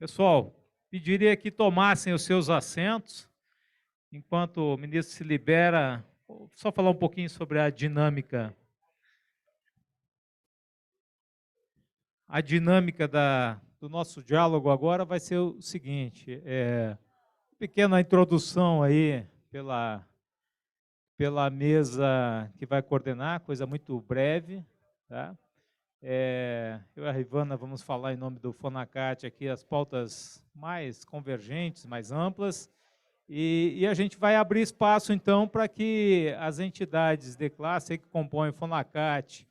Pessoal, pediria que tomassem os seus assentos, enquanto o ministro se libera. Vou só falar um pouquinho sobre a dinâmica. A dinâmica do nosso diálogo agora vai ser o seguinte, pequena introdução aí pela mesa que vai coordenar, coisa muito breve, tá? Eu e a Rivana vamos falar em nome do Fonacat aqui as pautas mais convergentes, mais amplas, e a gente vai abrir espaço, então, para que as entidades de classe que compõem o Fonacat,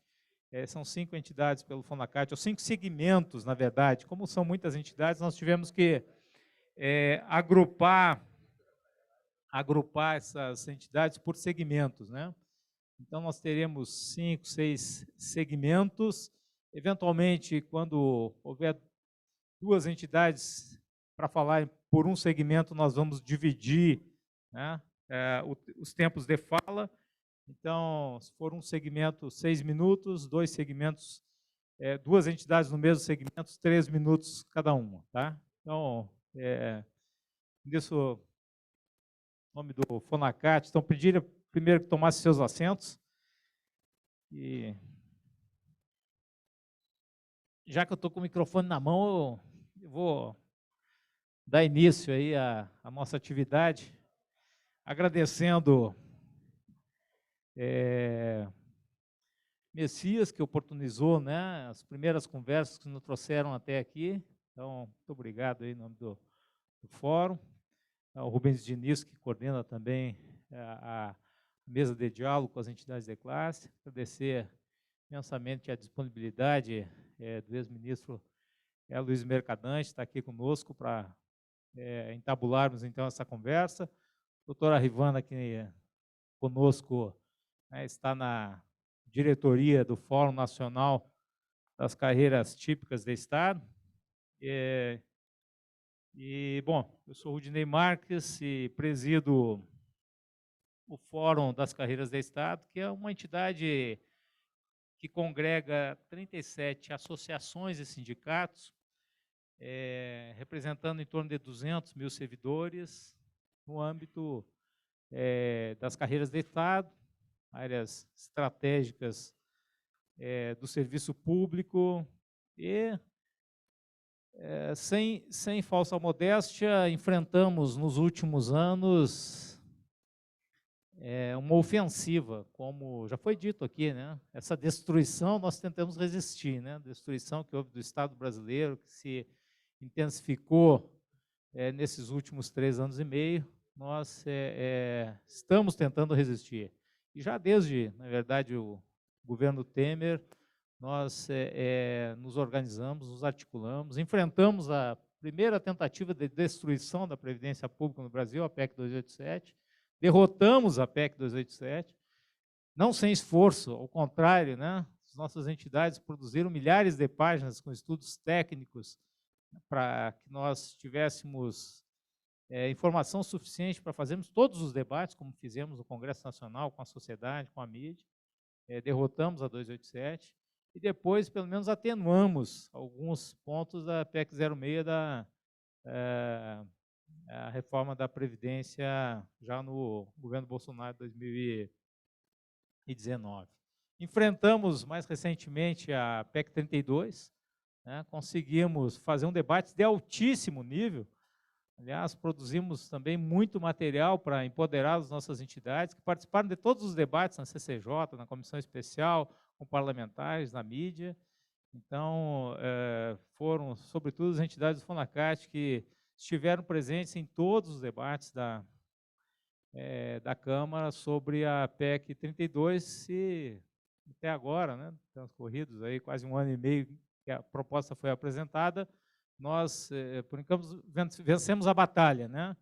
são 5 entidades pelo Fonacat, ou 5 segmentos, na verdade. Como são muitas entidades, nós tivemos que agrupar essas entidades por segmentos, né? Então, nós teremos 5, 6 segmentos. Eventualmente, quando houver 2 entidades para falar por um segmento, nós vamos dividir, né, os tempos de fala. Então, se for um segmento, 6 minutos, 2 segmentos, 2 entidades no mesmo segmento, 3 minutos cada uma, tá? Então, nisso, em nome do Fonacat, então, pediria primeiro que tomasse seus assentos. E já que eu estou com o microfone na mão, eu vou dar início aí à nossa atividade, agradecendo Messias, que oportunizou, né, as primeiras conversas que nos trouxeram até aqui. Então, muito obrigado aí em nome do fórum. O Rubens Diniz, que coordena também a mesa de diálogo com as entidades de classe. Agradecer imensamente a disponibilidade do ex-ministro Luiz Mercadante, está aqui conosco para entabularmos, então, essa conversa. Doutora Rivana, aqui conosco, está na diretoria do Fórum Nacional das Carreiras Típicas do Estado. Bom, eu sou Rudinei Marques e presido o Fórum das Carreiras do Estado, que é uma entidade que congrega 37 associações e sindicatos, representando em torno de 200 mil servidores no âmbito das carreiras de Estado, áreas estratégicas do serviço público e, sem falsa modéstia, enfrentamos nos últimos anos uma ofensiva, como já foi dito aqui, né? Essa destruição nós tentamos resistir, né? Destruição que houve do Estado brasileiro, que se intensificou nesses últimos 3 anos e meio, nós estamos tentando resistir. E já desde, na verdade, o governo Temer, nós nos organizamos, nos articulamos, enfrentamos a primeira tentativa de destruição da Previdência Pública no Brasil, a PEC 287, derrotamos a PEC 287, não sem esforço, ao contrário, né? As nossas entidades produziram milhares de páginas com estudos técnicos para que nós tivéssemos informação suficiente para fazermos todos os debates, como fizemos no Congresso Nacional, com a sociedade, com a mídia. Derrotamos a 287 e depois, pelo menos, atenuamos alguns pontos da PEC 06 a reforma da Previdência já no governo Bolsonaro de 2019. Enfrentamos mais recentemente a PEC 32, né, conseguimos fazer um debate de altíssimo nível. Aliás, produzimos também muito material para empoderar as nossas entidades, que participaram de todos os debates na CCJ, na Comissão Especial, com parlamentares, na mídia. Então, foram, sobretudo, as entidades do Fonacat que estiveram presentes em todos os debates da Câmara sobre a PEC 32 e até agora, né, transcorridos aí quase 1 ano e meio que a proposta foi apresentada, nós, por enquanto, vencemos a batalha, né?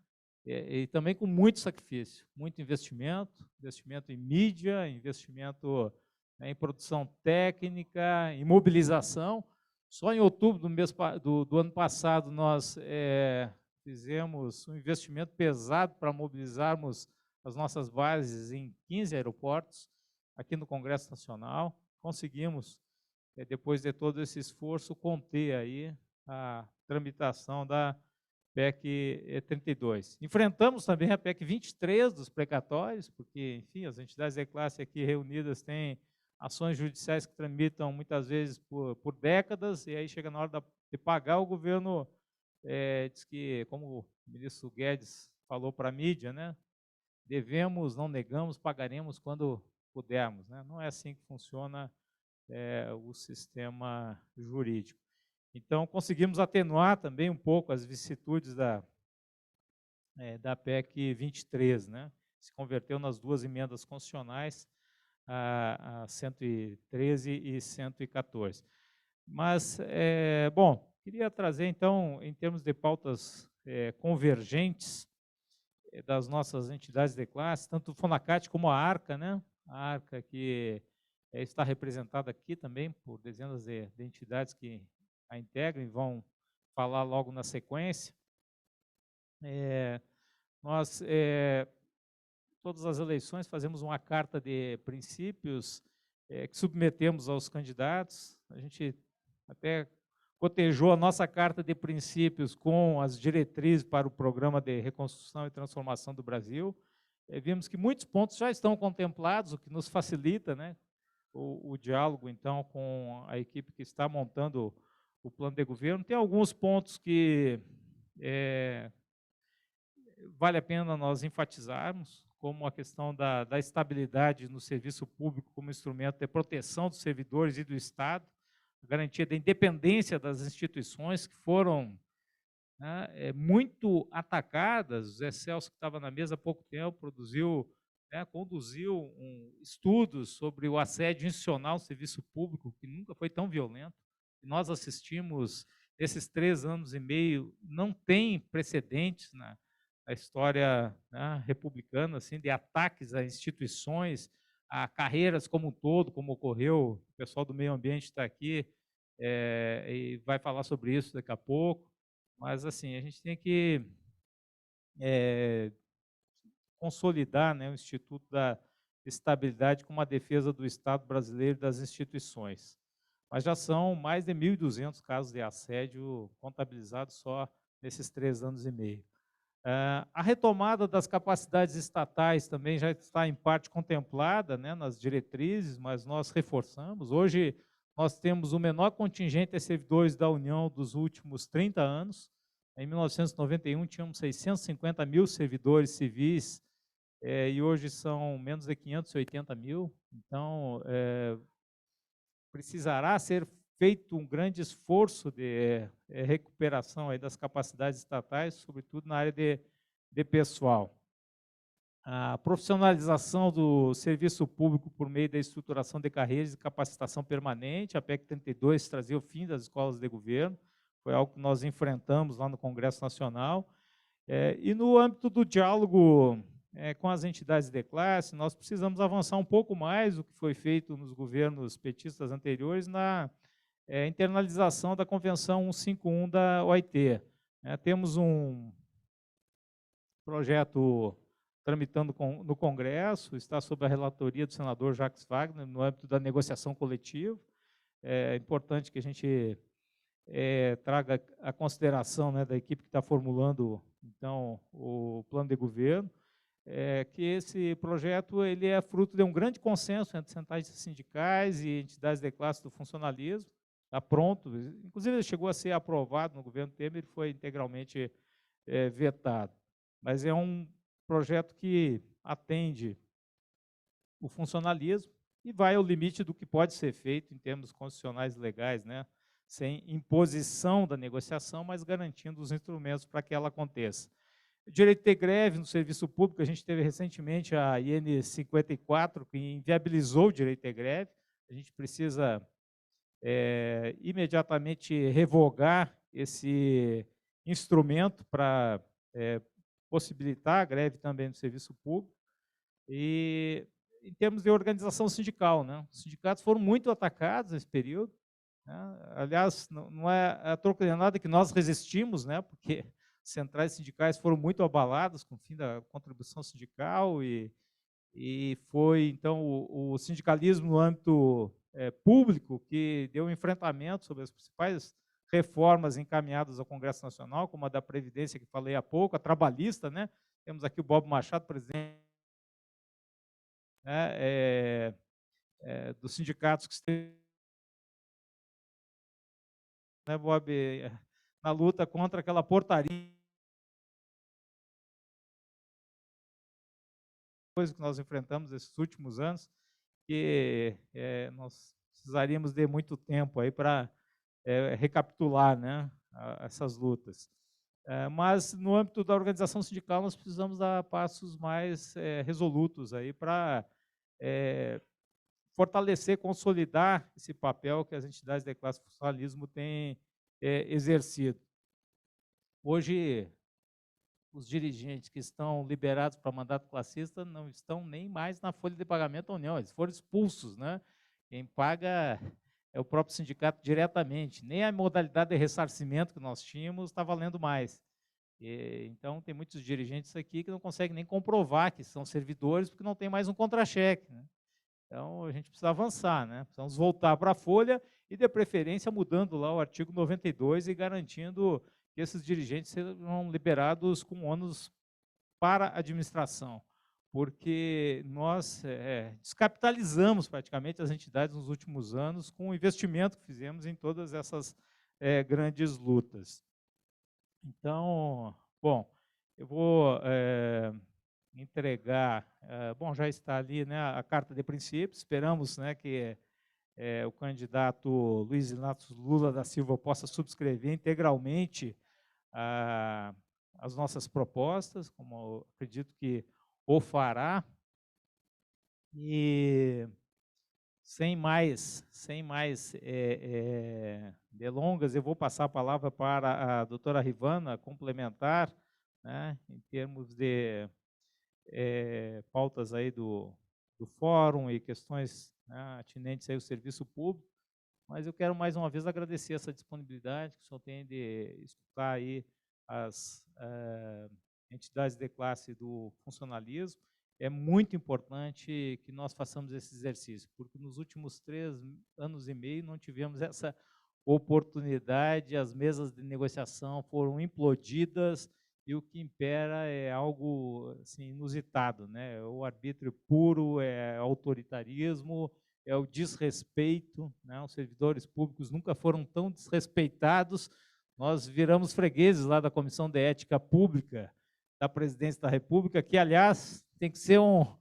E também com muito sacrifício, muito investimento em mídia, investimento em produção técnica, em mobilização. Só em outubro do ano passado, nós fizemos um investimento pesado para mobilizarmos as nossas bases em 15 aeroportos, aqui no Congresso Nacional. Conseguimos, depois de todo esse esforço, conter aí a tramitação da PEC 32. Enfrentamos também a PEC 23 dos precatórios, porque, enfim, as entidades de classe aqui reunidas têm ações judiciais que tramitam muitas vezes por décadas, e aí chega na hora de pagar, o governo diz que, como o ministro Guedes falou para a mídia, né, devemos, não negamos, pagaremos quando pudermos. Né? Não é assim que funciona o sistema jurídico. Então, conseguimos atenuar também um pouco as vicissitudes da PEC 23, né? Se converteu nas duas emendas constitucionais, a 113 e 114. Mas, bom, queria trazer, então, em termos de pautas convergentes das nossas entidades de classe, tanto o FONACAT como a ARCA, né? A ARCA que está representada aqui também por dezenas de entidades que a integram e vão falar logo na sequência. Nós, todas as eleições, fazemos uma carta de princípios que submetemos aos candidatos. A gente até cotejou a nossa carta de princípios com as diretrizes para o Programa de Reconstrução e Transformação do Brasil. Vimos que muitos pontos já estão contemplados, o que nos facilita, né, o diálogo, então, com a equipe que está montando o plano de governo. Tem alguns pontos que vale a pena nós enfatizarmos, como a questão da estabilidade no serviço público como instrumento de proteção dos servidores e do Estado, a garantia da independência das instituições que foram, né, muito atacadas. O Zé Celso, que estava na mesa há pouco tempo, conduziu estudos sobre o assédio institucional no serviço público, que nunca foi tão violento. Nós assistimos, esses 3 anos e meio, não tem precedentes na história, né, republicana, assim, de ataques a instituições, a carreiras como um todo, como ocorreu. O pessoal do meio ambiente está aqui e vai falar sobre isso daqui a pouco. Mas, assim, a gente tem que consolidar, né, o Instituto da Estabilidade como uma defesa do Estado brasileiro e das instituições. Mas já são mais de 1.200 casos de assédio contabilizados só nesses 3 anos e meio. A retomada das capacidades estatais também já está em parte contemplada, né, nas diretrizes, mas nós reforçamos. Hoje nós temos o menor contingente de servidores da União dos últimos 30 anos. Em 1991 tínhamos 650 mil servidores civis e hoje são menos de 580 mil. Então, precisará ser feito um grande esforço de recuperação aí das capacidades estatais, sobretudo na área de pessoal. A profissionalização do serviço público por meio da estruturação de carreiras e capacitação permanente, a PEC 32 trazia o fim das escolas de governo, foi algo que nós enfrentamos lá no Congresso Nacional. E no âmbito do diálogo com as entidades de classe, nós precisamos avançar um pouco mais do que foi feito nos governos petistas anteriores na internalização da Convenção 151 da OIT. Temos um projeto tramitando no Congresso, está sob a relatoria do senador Jacques Wagner, no âmbito da negociação coletiva. É importante que a gente traga a consideração, né, da equipe que está formulando, então, o plano de governo, que esse projeto ele é fruto de um grande consenso entre centrais sindicais e entidades de classe do funcionalismo. Está pronto, inclusive ele chegou a ser aprovado no governo Temer e foi integralmente vetado. Mas é um projeto que atende o funcionalismo e vai ao limite do que pode ser feito em termos constitucionais e legais, né? Sem imposição da negociação, mas garantindo os instrumentos para que ela aconteça. O direito de ter greve no serviço público, a gente teve recentemente a IN 54, que inviabilizou o direito de ter greve. A gente precisa imediatamente revogar esse instrumento para possibilitar a greve também no serviço público. E em termos de organização sindical, né? Os sindicatos foram muito atacados nesse período, né? Aliás, não é a troco de nada que nós resistimos, né? Porque centrais sindicais foram muito abaladas com o fim da contribuição sindical e foi, então, o sindicalismo no âmbito público que deu um enfrentamento sobre as principais reformas encaminhadas ao Congresso Nacional, como a da Previdência, que falei há pouco, a trabalhista, né? Temos aqui o Bob Machado, presidente, né, dos sindicatos que estão, né, Bob, na luta contra aquela portaria, coisa que nós enfrentamos esses últimos anos, que nós precisaríamos de muito tempo aí para recapitular, né, essas lutas. Mas no âmbito da organização sindical nós precisamos dar passos mais resolutos aí para fortalecer, consolidar esse papel que as entidades de classe funcionalismo têm exercido. Hoje, os dirigentes que estão liberados para mandato classista não estão nem mais na folha de pagamento da União, eles foram expulsos, né? Quem paga é o próprio sindicato diretamente, nem a modalidade de ressarcimento que nós tínhamos está valendo mais. Então, tem muitos dirigentes aqui que não conseguem nem comprovar que são servidores, porque não tem mais um contra-cheque, né? Então, a gente precisa avançar, né? Precisamos voltar para a folha e, de preferência, mudando lá o artigo 92 e garantindo que esses dirigentes sejam liberados com ônus para a administração, porque nós descapitalizamos praticamente as entidades nos últimos anos com o investimento que fizemos em todas essas grandes lutas. Então, bom, eu vou entregar, bom, já está ali, né, a carta de princípios, esperamos, né, que o candidato Luiz Inácio Lula da Silva possa subscrever integralmente as nossas propostas, como eu acredito que o fará, e sem mais delongas, eu vou passar a palavra para a doutora Rivana complementar, né, em termos de pautas aí do fórum e questões, né, atinentes aí ao serviço público, mas eu quero mais uma vez agradecer essa disponibilidade que o senhor tem de escutar aí as entidades de classe do funcionalismo. É muito importante que nós façamos esse exercício, porque nos últimos 3 anos e meio não tivemos essa oportunidade, as mesas de negociação foram implodidas e o que impera é algo assim, inusitado, né? O arbítrio puro, é autoritarismo, é o desrespeito, né? Os servidores públicos nunca foram tão desrespeitados. Nós viramos fregueses lá da Comissão de Ética Pública da Presidência da República, que, aliás, tem que ser uma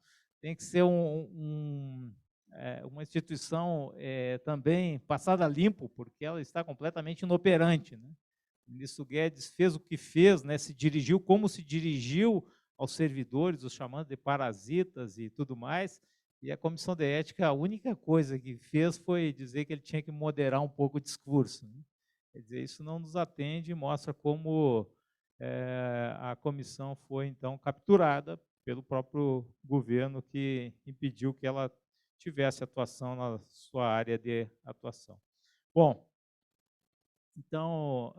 instituição também passada a limpo, porque ela está completamente inoperante, né? O ministro Guedes fez o que fez, né? Se dirigiu como se dirigiu aos servidores, os chamando de parasitas e tudo mais, e a Comissão de Ética, a única coisa que fez foi dizer que ele tinha que moderar um pouco o discurso, né? Quer dizer, isso não nos atende e mostra como a comissão foi, então, capturada pelo próprio governo, que impediu que ela tivesse atuação na sua área de atuação. Bom, então,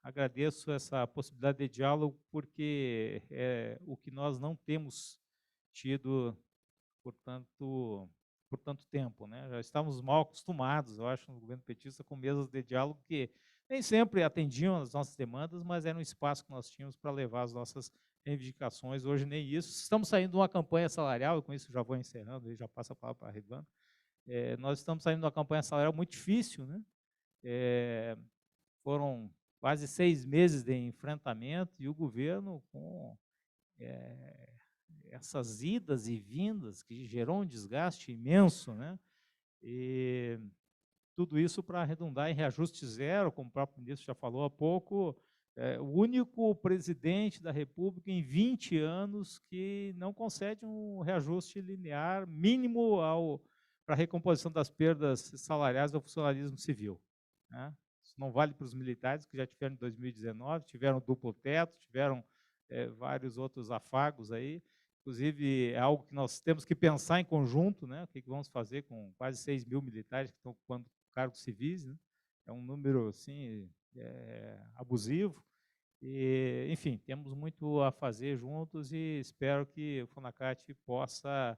agradeço essa possibilidade de diálogo, porque é o que nós não temos tido por tanto tempo, né? Já estávamos mal acostumados, eu acho, no governo petista, com mesas de diálogo que nem sempre atendiam as nossas demandas, mas era um espaço que nós tínhamos para levar as nossas reivindicações. Hoje nem isso. Estamos saindo de uma campanha salarial, e com isso já vou encerrando, e já passo a palavra para a Rivana. Nós estamos saindo de uma campanha salarial muito difícil, né? Foram quase 6 meses de enfrentamento e o governo com essas idas e vindas que gerou um desgaste imenso, né? E tudo isso para arredondar em reajuste zero, como o próprio ministro já falou há pouco, o único presidente da República em 20 anos que não concede um reajuste linear mínimo para a recomposição das perdas salariais do funcionalismo civil, né? Isso não vale para os militares, que já tiveram em 2019, tiveram duplo teto, tiveram vários outros afagos aí. Inclusive, é algo que nós temos que pensar em conjunto, né? O que vamos fazer com quase 6 mil militares que estão ocupando cargos civis, né? É um número, assim, abusivo. E, enfim, temos muito a fazer juntos e espero que o FONACAT possa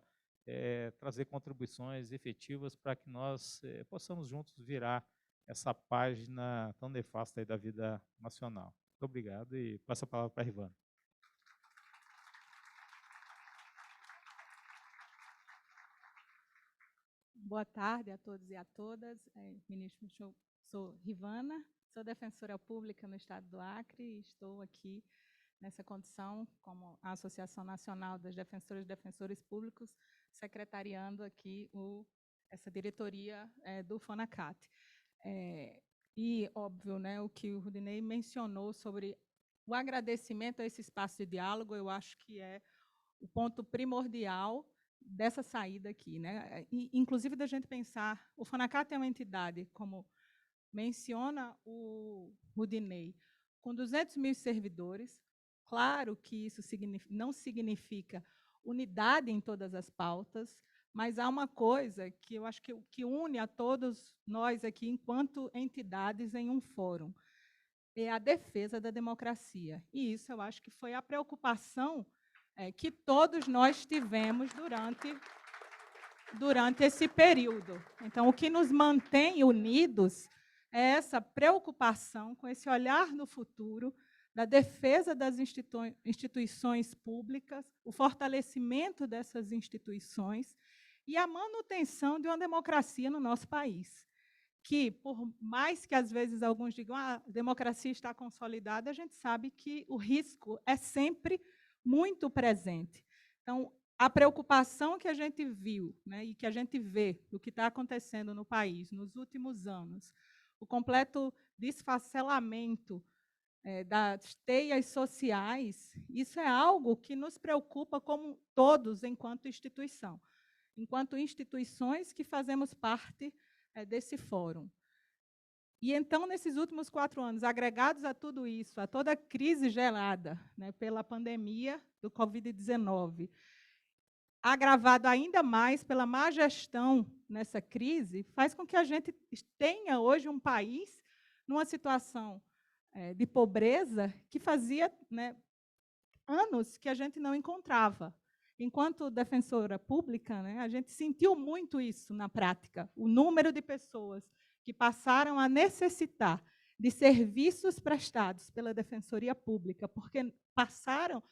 trazer contribuições efetivas para que nós possamos juntos virar essa página tão nefasta aí da vida nacional. Muito obrigado e passo a palavra para a Rivana. Boa tarde a todos e a todas. Ministro, sou Rivana, sou defensora pública no Estado do Acre e estou aqui nessa condição como a Associação Nacional das Defensoras e Defensores Públicos, secretariando aqui essa diretoria do FONACAT. E, óbvio, né, o que o Rudinei mencionou sobre o agradecimento a esse espaço de diálogo, eu acho que é o ponto primordial dessa saída aqui, né? E, inclusive, da gente pensar, o FONACAT é uma entidade, como menciona o Rudinei, com 200 mil servidores. Claro que isso não significa unidade em todas as pautas, mas há uma coisa que eu acho que une a todos nós aqui, enquanto entidades, em um fórum, é a defesa da democracia. E isso eu acho que foi a preocupação que todos nós tivemos durante esse período. Então, o que nos mantém unidos é essa preocupação com esse olhar no futuro, da defesa das instituições públicas, o fortalecimento dessas instituições e a manutenção de uma democracia no nosso país. Que, por mais que às vezes alguns digam a democracia está consolidada, a gente sabe que o risco é sempre muito presente. Então, a preocupação que a gente viu, né, e que a gente vê do que está acontecendo no país nos últimos anos, o completo desfacelamento das teias sociais, isso é algo que nos preocupa como todos, enquanto instituições que fazemos parte desse fórum. E, então, nesses últimos 4 anos, agregados a tudo isso, a toda a crise gerada, né, pela pandemia do Covid-19, agravado ainda mais pela má gestão nessa crise, faz com que a gente tenha hoje um país numa situação de pobreza que fazia, né, anos que a gente não encontrava. Enquanto defensora pública, né, a gente sentiu muito isso na prática, o número de pessoas que passaram a necessitar de serviços prestados pela Defensoria Pública, porque passaram,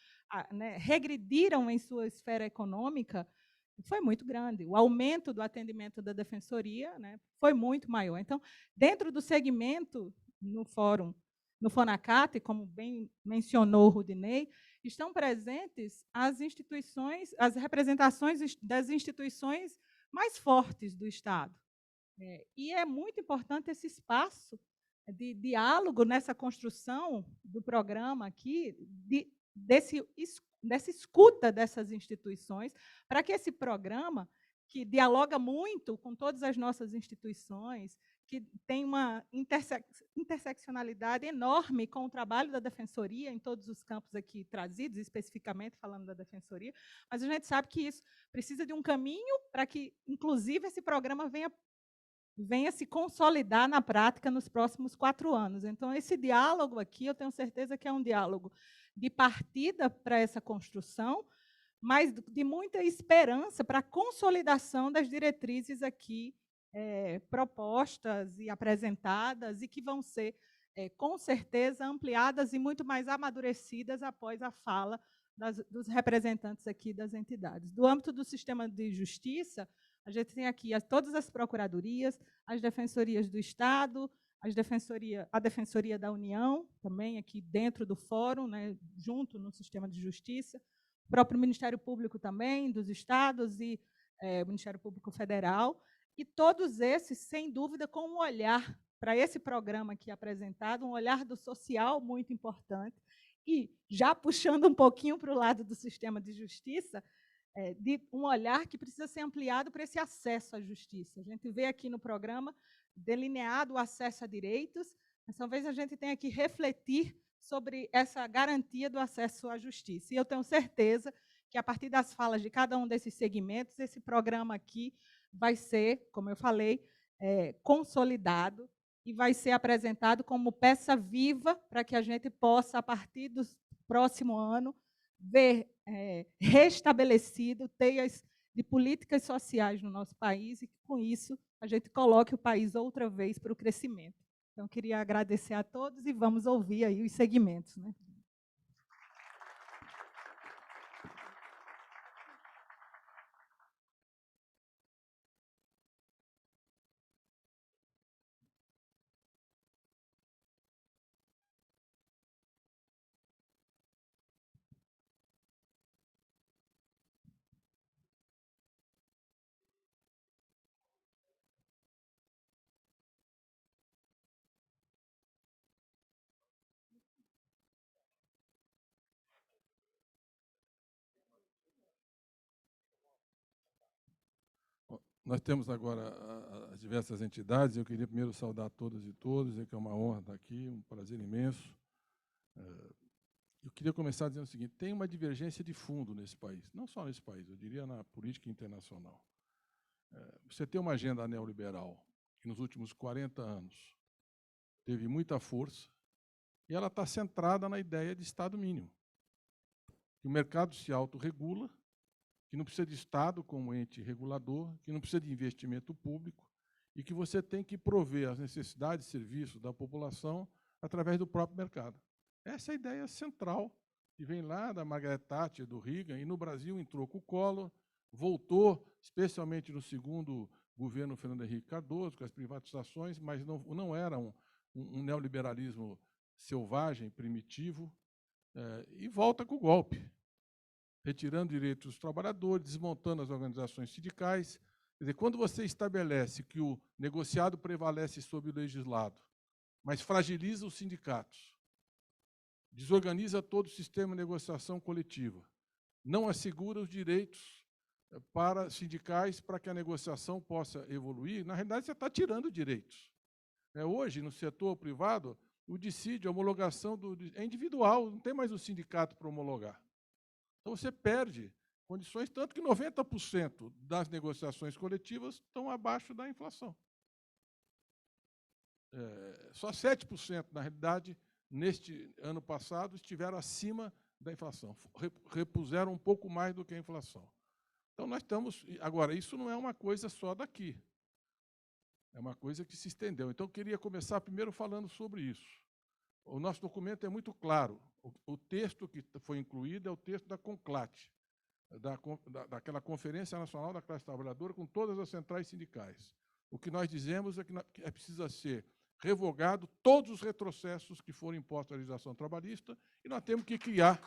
regrediram em sua esfera econômica, foi muito grande. O aumento do atendimento da Defensoria, né, foi muito maior. Então, dentro do segmento, no fórum, no FONACAT, como bem mencionou o Rudinei, estão presentes as instituições, as representações das instituições mais fortes do Estado. E é muito importante esse espaço de diálogo nessa construção do programa aqui, dessa escuta dessas instituições, para que esse programa, que dialoga muito com todas as nossas instituições, que tem uma interseccionalidade enorme com o trabalho da Defensoria, em todos os campos aqui trazidos, especificamente falando da Defensoria, mas a gente sabe que isso precisa de um caminho para que, inclusive, esse programa venha se consolidar na prática nos próximos 4 anos. Então, esse diálogo aqui, eu tenho certeza que é um diálogo de partida para essa construção, mas de muita esperança para a consolidação das diretrizes aqui propostas e apresentadas e que vão ser, com certeza, ampliadas e muito mais amadurecidas após a fala dos representantes aqui das entidades. Do âmbito do sistema de justiça, a gente tem aqui todas as procuradorias, as defensorias do Estado, a Defensoria da União, também aqui dentro do fórum, né, junto no sistema de justiça, o próprio Ministério Público também, dos Estados e o Ministério Público Federal, e todos esses, sem dúvida, com um olhar para esse programa aqui apresentado, um olhar do social muito importante, e já puxando um pouquinho para o lado do sistema de justiça, de um olhar que precisa ser ampliado para esse acesso à justiça. A gente vê aqui no programa delineado o acesso a direitos, mas talvez a gente tenha que refletir sobre essa garantia do acesso à justiça. E eu tenho certeza que, a partir das falas de cada um desses segmentos, esse programa aqui vai ser, como eu falei, consolidado e vai ser apresentado como peça viva para que a gente possa, a partir do próximo ano, ver restabelecido teias de políticas sociais no nosso país e que, com isso, a gente coloque o país outra vez para o crescimento. Então, queria agradecer a todos e vamos ouvir aí os segmentos, né? Nós temos agora as diversas entidades. Eu queria primeiro saudar todas e todos, dizer que é uma honra estar aqui, um prazer imenso. Eu queria começar dizendo o seguinte: tem uma divergência de fundo nesse país, não só nesse país, eu diria na política internacional. Você tem uma agenda neoliberal que nos últimos 40 anos teve muita força e ela está centrada na ideia de Estado mínimo. Que o mercado se autorregula, que não precisa de Estado como ente regulador, que não precisa de investimento público e que você tem que prover as necessidades de serviço da população através do próprio mercado. Essa é a ideia central que vem lá da Margaret Thatcher, do Reagan, e no Brasil entrou com o Collor, voltou, especialmente no segundo governo Fernando Henrique Cardoso, com as privatizações, mas não era um neoliberalismo selvagem, primitivo, e volta com o golpe, retirando direitos dos trabalhadores, desmontando as organizações sindicais. Quer dizer, quando você estabelece que o negociado prevalece sobre o legislado, mas fragiliza os sindicatos, desorganiza todo o sistema de negociação coletiva, não assegura os direitos para sindicais para que a negociação possa evoluir, na realidade você está tirando direitos. Hoje, no setor privado, o dissídio, a homologação é individual, não tem mais o sindicato para homologar. Então, você perde condições, tanto que 90% das negociações coletivas estão abaixo da inflação. Só 7%, na realidade, neste ano passado, estiveram acima da inflação, repuseram um pouco mais do que a inflação. Então, nós estamos... Agora, isso não é uma coisa só daqui, é uma coisa que se estendeu. Então, eu queria começar primeiro falando sobre isso. O nosso documento é muito claro. O texto que foi incluído é o texto da CONCLAT, daquela Conferência Nacional da Classe Trabalhadora, com todas as centrais sindicais. O que nós dizemos é que precisa ser revogado todos os retrocessos que foram impostos à legislação trabalhista e nós temos que criar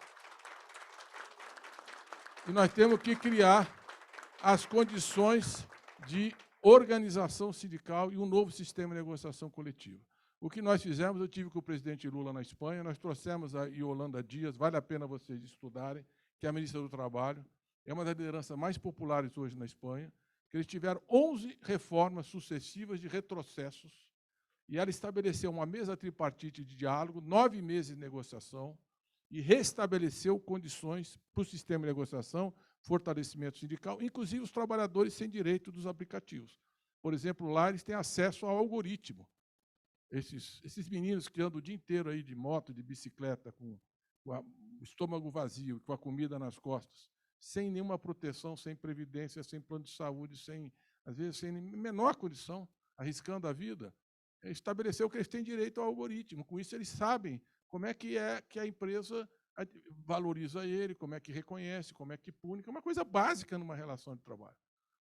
as condições de organização sindical e um novo sistema de negociação coletiva. O que nós fizemos, eu tive com o presidente Lula na Espanha, nós trouxemos a Yolanda Dias, vale a pena vocês estudarem, que é a ministra do Trabalho, é uma das lideranças mais populares hoje na Espanha, que eles tiveram 11 reformas sucessivas de retrocessos, e ela estabeleceu uma mesa tripartite de diálogo, 9 meses de negociação, e restabeleceu condições para o sistema de negociação, fortalecimento sindical, inclusive os trabalhadores sem direito dos aplicativos. Por exemplo, lá eles têm acesso ao algoritmo. Esses meninos que andam o dia inteiro aí de moto, de bicicleta, com o estômago vazio, com a comida nas costas, sem nenhuma proteção, sem previdência, sem plano de saúde, às vezes sem menor condição, arriscando a vida, estabeleceu que eles têm direito ao algoritmo. Com isso, eles sabem como é que a empresa valoriza ele, como é que reconhece, como é que pune, que é uma coisa básica numa relação de trabalho.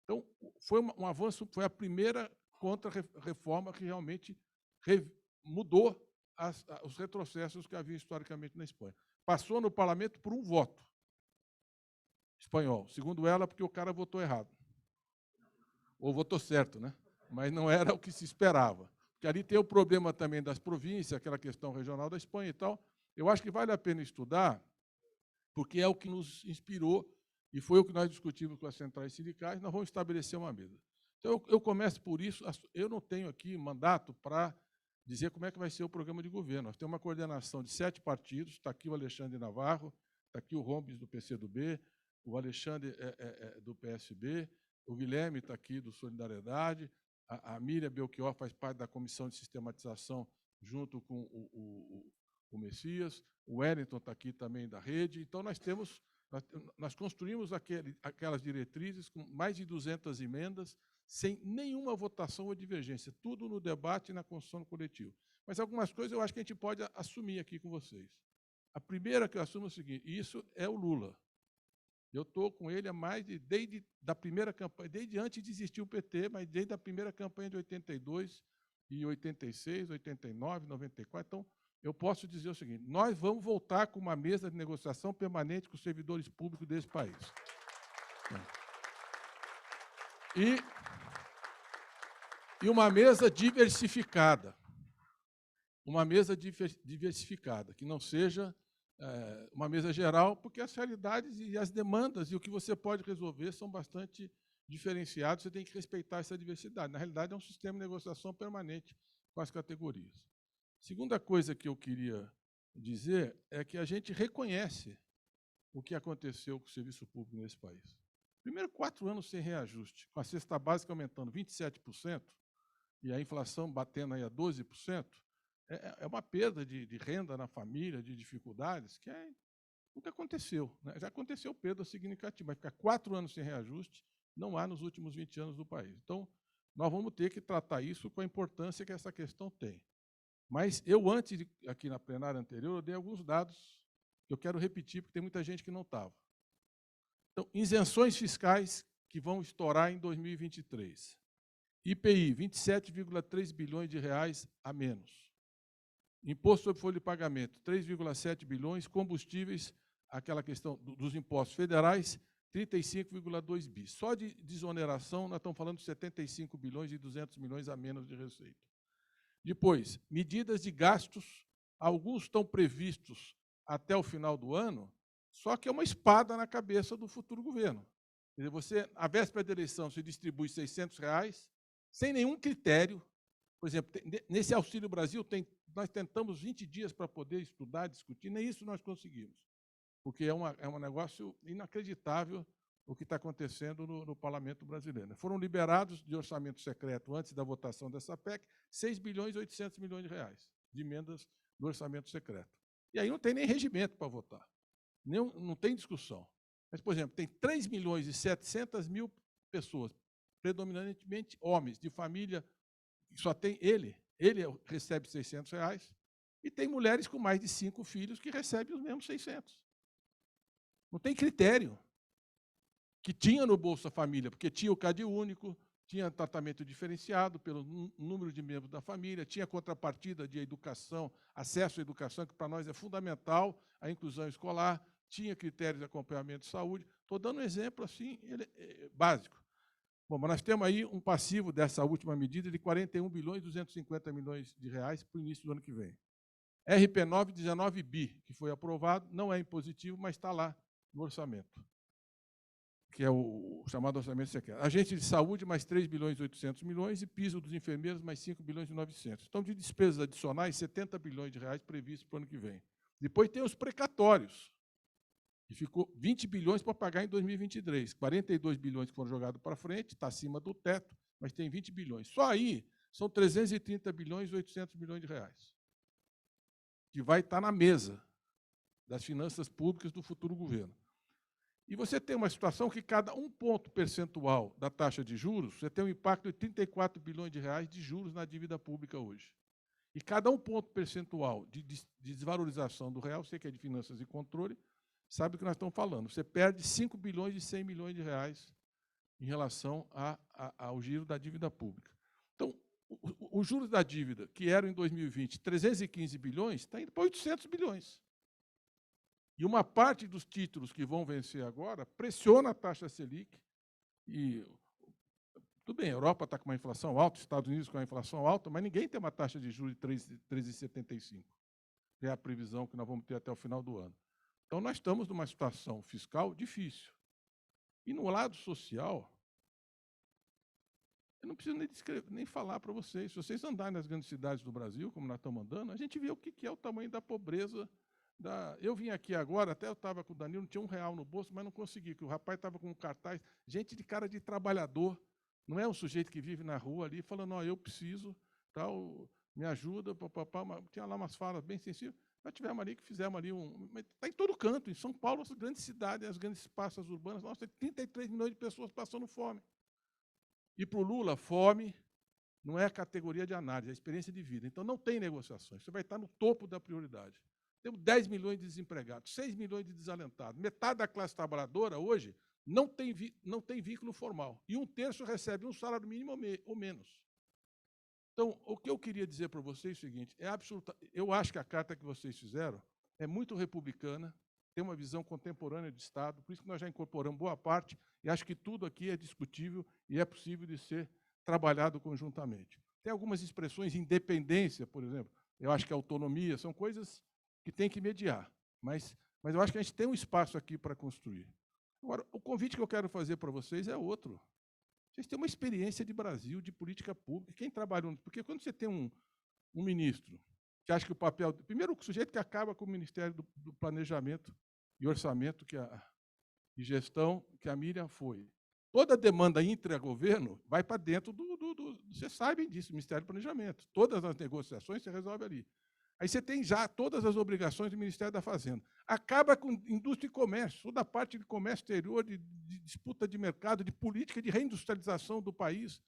Então, foi um avanço, foi a primeira contra-reforma que realmente mudou os retrocessos que havia historicamente na Espanha. Passou no parlamento por um voto espanhol, segundo ela, porque o cara votou errado. Ou votou certo, né? Mas não era o que se esperava. Porque ali tem o problema também das províncias, aquela questão regional da Espanha e tal. Eu acho que vale a pena estudar, porque é o que nos inspirou e foi o que nós discutimos com as centrais sindicais. Nós vamos estabelecer uma mesa. Então, eu começo por isso. Eu não tenho aqui mandato para dizer como é que vai ser o programa de governo. Nós temos uma coordenação de 7 partidos, está aqui o Alexandre Navarro, está aqui o Rombes do PCdoB, o Alexandre do PSB, o Guilherme está aqui do Solidariedade, a Miriam Belchior faz parte da comissão de sistematização junto com o Messias, o Wellington está aqui também da rede. Então, nós temos Nós construímos aquelas diretrizes com mais de 200 emendas, sem nenhuma votação ou divergência, tudo no debate e na construção coletivo. Mas algumas coisas eu acho que a gente pode assumir aqui com vocês. A primeira que eu assumo é o seguinte: isso é o Lula. Eu estou com ele desde da primeira campanha, desde antes de existir o PT, mas desde a primeira campanha de 82, e 86, 89, 94. Então, eu posso dizer o seguinte: nós vamos voltar com uma mesa de negociação permanente com os servidores públicos desse país. E uma mesa diversificada. Uma mesa diversificada, que não seja uma mesa geral, porque as realidades e as demandas e o que você pode resolver são bastante diferenciados, você tem que respeitar essa diversidade. Na realidade, é um sistema de negociação permanente com as categorias. Segunda coisa que eu queria dizer é que a gente reconhece o que aconteceu com o serviço público nesse país. Primeiro, 4 anos sem reajuste, com a cesta básica aumentando 27% e a inflação batendo aí a 12%, é uma perda de renda na família, de dificuldades, que nunca aconteceu. Né? Já aconteceu perda significativa, mas ficar 4 anos sem reajuste não há nos últimos 20 anos do país. Então, nós vamos ter que tratar isso com a importância que essa questão tem. Mas eu, aqui na plenária anterior, eu dei alguns dados que eu quero repetir, porque tem muita gente que não estava. Então, isenções fiscais que vão estourar em 2023. IPI, 27,3 bilhões de reais a menos. Imposto sobre folha de pagamento, 3,7 bilhões. Combustíveis, aquela questão dos impostos federais, 35,2 bi. Só de desoneração, nós estamos falando de 75 bilhões e 200 milhões a menos de receita. Depois, medidas de gastos, alguns estão previstos até o final do ano, só que é uma espada na cabeça do futuro governo. Quer dizer, você, à véspera da eleição, se distribui R$600, sem nenhum critério. Por exemplo, nesse Auxílio Brasil, nós tentamos 20 dias para poder estudar, discutir, nem isso nós conseguimos, porque é um negócio inacreditável o que está acontecendo no Parlamento brasileiro. Foram liberados de orçamento secreto, antes da votação dessa PEC, 6 bilhões e 800 milhões de reais de emendas do orçamento secreto. E aí não tem nem regimento para votar, não tem discussão. Mas, por exemplo, tem 3 milhões e 700 mil pessoas, predominantemente homens, de família, só tem ele recebe R$600, e tem mulheres com mais de 5 filhos que recebem os mesmos 600. Não tem critério. Que tinha no Bolsa Família, porque tinha o CAD único, tinha tratamento diferenciado pelo número de membros da família, tinha contrapartida de educação, acesso à educação, que para nós é fundamental, a inclusão escolar, tinha critérios de acompanhamento de saúde. Estou dando um exemplo assim, básico. Bom, mas nós temos aí um passivo dessa última medida de 41 bilhões e 250 milhões de reais para o início do ano que vem. RP9, 19 bi, que foi aprovado, não é impositivo, mas está lá no orçamento, que é o chamado orçamento secreto. Agente de saúde, mais 3 bilhões e 800 milhões, e piso dos enfermeiros, mais 5 bilhões e 900. Então, de despesas adicionais, 70 bilhões de reais previstos para o ano que vem. Depois tem os precatórios, que ficou 20 bilhões para pagar em 2023. 42 bilhões que foram jogados para frente, está acima do teto, mas tem 20 bilhões. Só aí são 330 bilhões e 800 milhões de reais, que vai estar na mesa das finanças públicas do futuro governo. E você tem uma situação que cada 1 ponto percentual da taxa de juros, você tem um impacto de 34 bilhões de reais de juros na dívida pública hoje. E cada 1 ponto percentual de desvalorização do real, você que é de finanças e controle, sabe o que nós estamos falando. Você perde 5 bilhões e 100 milhões de reais em relação ao giro da dívida pública. Então, os juros da dívida, que eram em 2020 315 bilhões, está indo para 800 bilhões. E uma parte dos títulos que vão vencer agora pressiona a taxa Selic. E, tudo bem, a Europa está com uma inflação alta, os Estados Unidos com uma inflação alta, mas ninguém tem uma taxa de juros de 3,75, que é a previsão que nós vamos ter até o final do ano. Então, nós estamos numa situação fiscal difícil. E no lado social, eu não preciso nem falar para vocês. Se vocês andarem nas grandes cidades do Brasil, como nós estamos andando, a gente vê o que é o tamanho da pobreza. Eu vim aqui agora, até eu estava com o Danilo, não tinha R$1 no bolso, mas não consegui, porque o rapaz estava com um cartaz, gente de cara de trabalhador, não é um sujeito que vive na rua ali, falando, eu preciso, tal, me ajuda, papapá, tinha lá umas falas bem sensíveis, Já tivemos ali que fizemos ali está em todo canto, em São Paulo, as grandes cidades, as grandes praças urbanas, nós temos 33 milhões de pessoas passando fome. E para o Lula, fome não é categoria de análise, é experiência de vida. Então, não tem negociações. Você vai estar no topo da prioridade. Temos 10 milhões de desempregados, 6 milhões de desalentados. Metade da classe trabalhadora, hoje, não tem vínculo formal. E 1/3 recebe um salário mínimo ou menos. Então, o que eu queria dizer para vocês é o seguinte, eu acho que a carta que vocês fizeram é muito republicana, tem uma visão contemporânea de Estado, por isso que nós já incorporamos boa parte, e acho que tudo aqui é discutível e é possível de ser trabalhado conjuntamente. Tem algumas expressões, independência, por exemplo, eu acho que autonomia, são coisas que tem que mediar, mas eu acho que a gente tem um espaço aqui para construir. Agora, o convite que eu quero fazer para vocês é outro. Vocês têm uma experiência de Brasil, de política pública, quem trabalhou, porque quando você tem um ministro que acha que o papel... Primeiro, o sujeito que acaba com o Ministério do Planejamento e Orçamento e Gestão, que a Miriam foi. Toda a demanda intra-governo vai para dentro vocês sabem disso, Ministério do Planejamento. Todas as negociações você resolve ali. Aí você tem já todas as obrigações do Ministério da Fazenda. Acaba com indústria e comércio, toda a parte de comércio exterior, de disputa de mercado, de política de reindustrialização do país,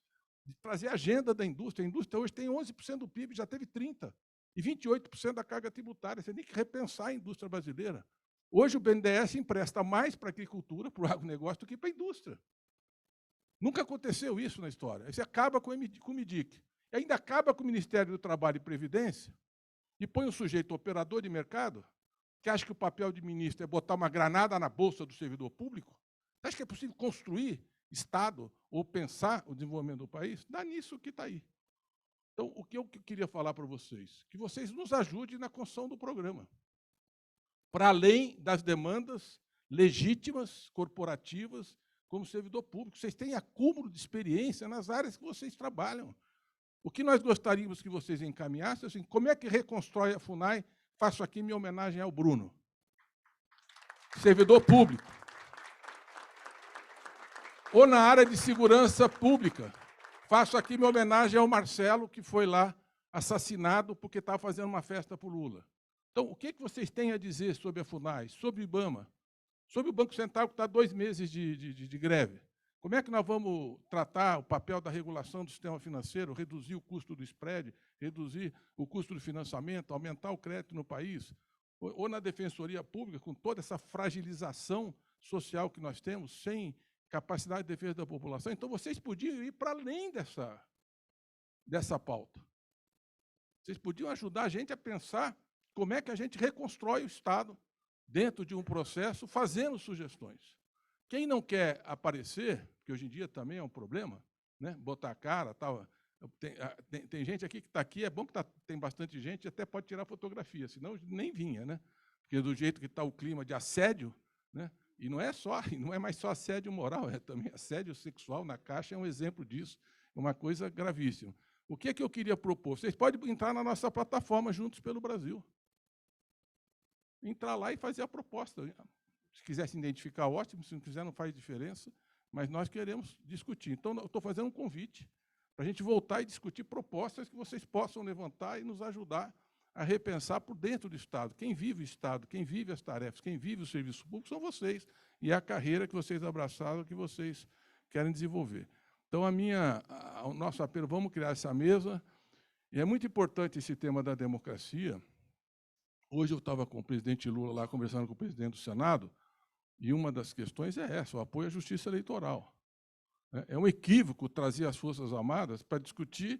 de trazer a agenda da indústria. A indústria hoje tem 11% do PIB, já teve 30%, e 28% da carga tributária. Você tem que repensar a indústria brasileira. Hoje o BNDES empresta mais para a agricultura, para o agronegócio, do que para a indústria. Nunca aconteceu isso na história. Aí você acaba com o MIDIC. E ainda acaba com o Ministério do Trabalho e Previdência e põe um sujeito operador de mercado que acha que o papel de ministro é botar uma granada na bolsa do servidor público. Você acha que é possível construir Estado ou pensar o desenvolvimento do país? Dá nisso que está aí. Então, o que eu queria falar para vocês? Que vocês nos ajudem na construção do programa. Para além das demandas legítimas, corporativas, como servidor público. Vocês têm acúmulo de experiência nas áreas que vocês trabalham. O que nós gostaríamos que vocês encaminhassem, assim, como é que reconstrói a FUNAI? Faço aqui minha homenagem ao Bruno. Servidor público. Ou na área de segurança pública. Faço aqui minha homenagem ao Marcelo, que foi lá assassinado porque estava fazendo uma festa para o Lula. Então, o que vocês têm a dizer sobre a FUNAI, sobre o IBAMA, sobre o Banco Central, que está 2 meses de greve? Como é que nós vamos tratar o papel da regulação do sistema financeiro, reduzir o custo do spread, reduzir o custo do financiamento, aumentar o crédito no país? Ou na Defensoria Pública, com toda essa fragilização social que nós temos, sem capacidade de defesa da população? Então, vocês podiam ir para além dessa pauta. Vocês podiam ajudar a gente a pensar como é que a gente reconstrói o Estado dentro de um processo, fazendo sugestões. Quem não quer aparecer, que hoje em dia também é um problema, né? Botar a cara, tal. Tem gente aqui que está aqui, é bom que tem bastante gente, até pode tirar fotografia, senão nem vinha, né? Porque do jeito que está o clima de assédio, né? E não é mais só assédio moral, é também assédio sexual na Caixa, é um exemplo disso, é uma coisa gravíssima. O que é que eu queria propor? Vocês podem entrar na nossa plataforma Juntos pelo Brasil. Entrar lá e fazer a proposta. Se quiser se identificar, ótimo, se não quiser, não faz diferença, mas nós queremos discutir. Então, eu estou fazendo um convite para a gente voltar e discutir propostas que vocês possam levantar e nos ajudar a repensar por dentro do Estado. Quem vive o Estado, quem vive as tarefas, quem vive o serviço público são vocês, e é a carreira que vocês abraçaram, que vocês querem desenvolver. Então, o nosso apelo, vamos criar essa mesa, e é muito importante esse tema da democracia. Hoje eu estava com o presidente Lula lá, conversando com o presidente do Senado, e uma das questões é essa, o apoio à justiça eleitoral. É um equívoco trazer as Forças Armadas para discutir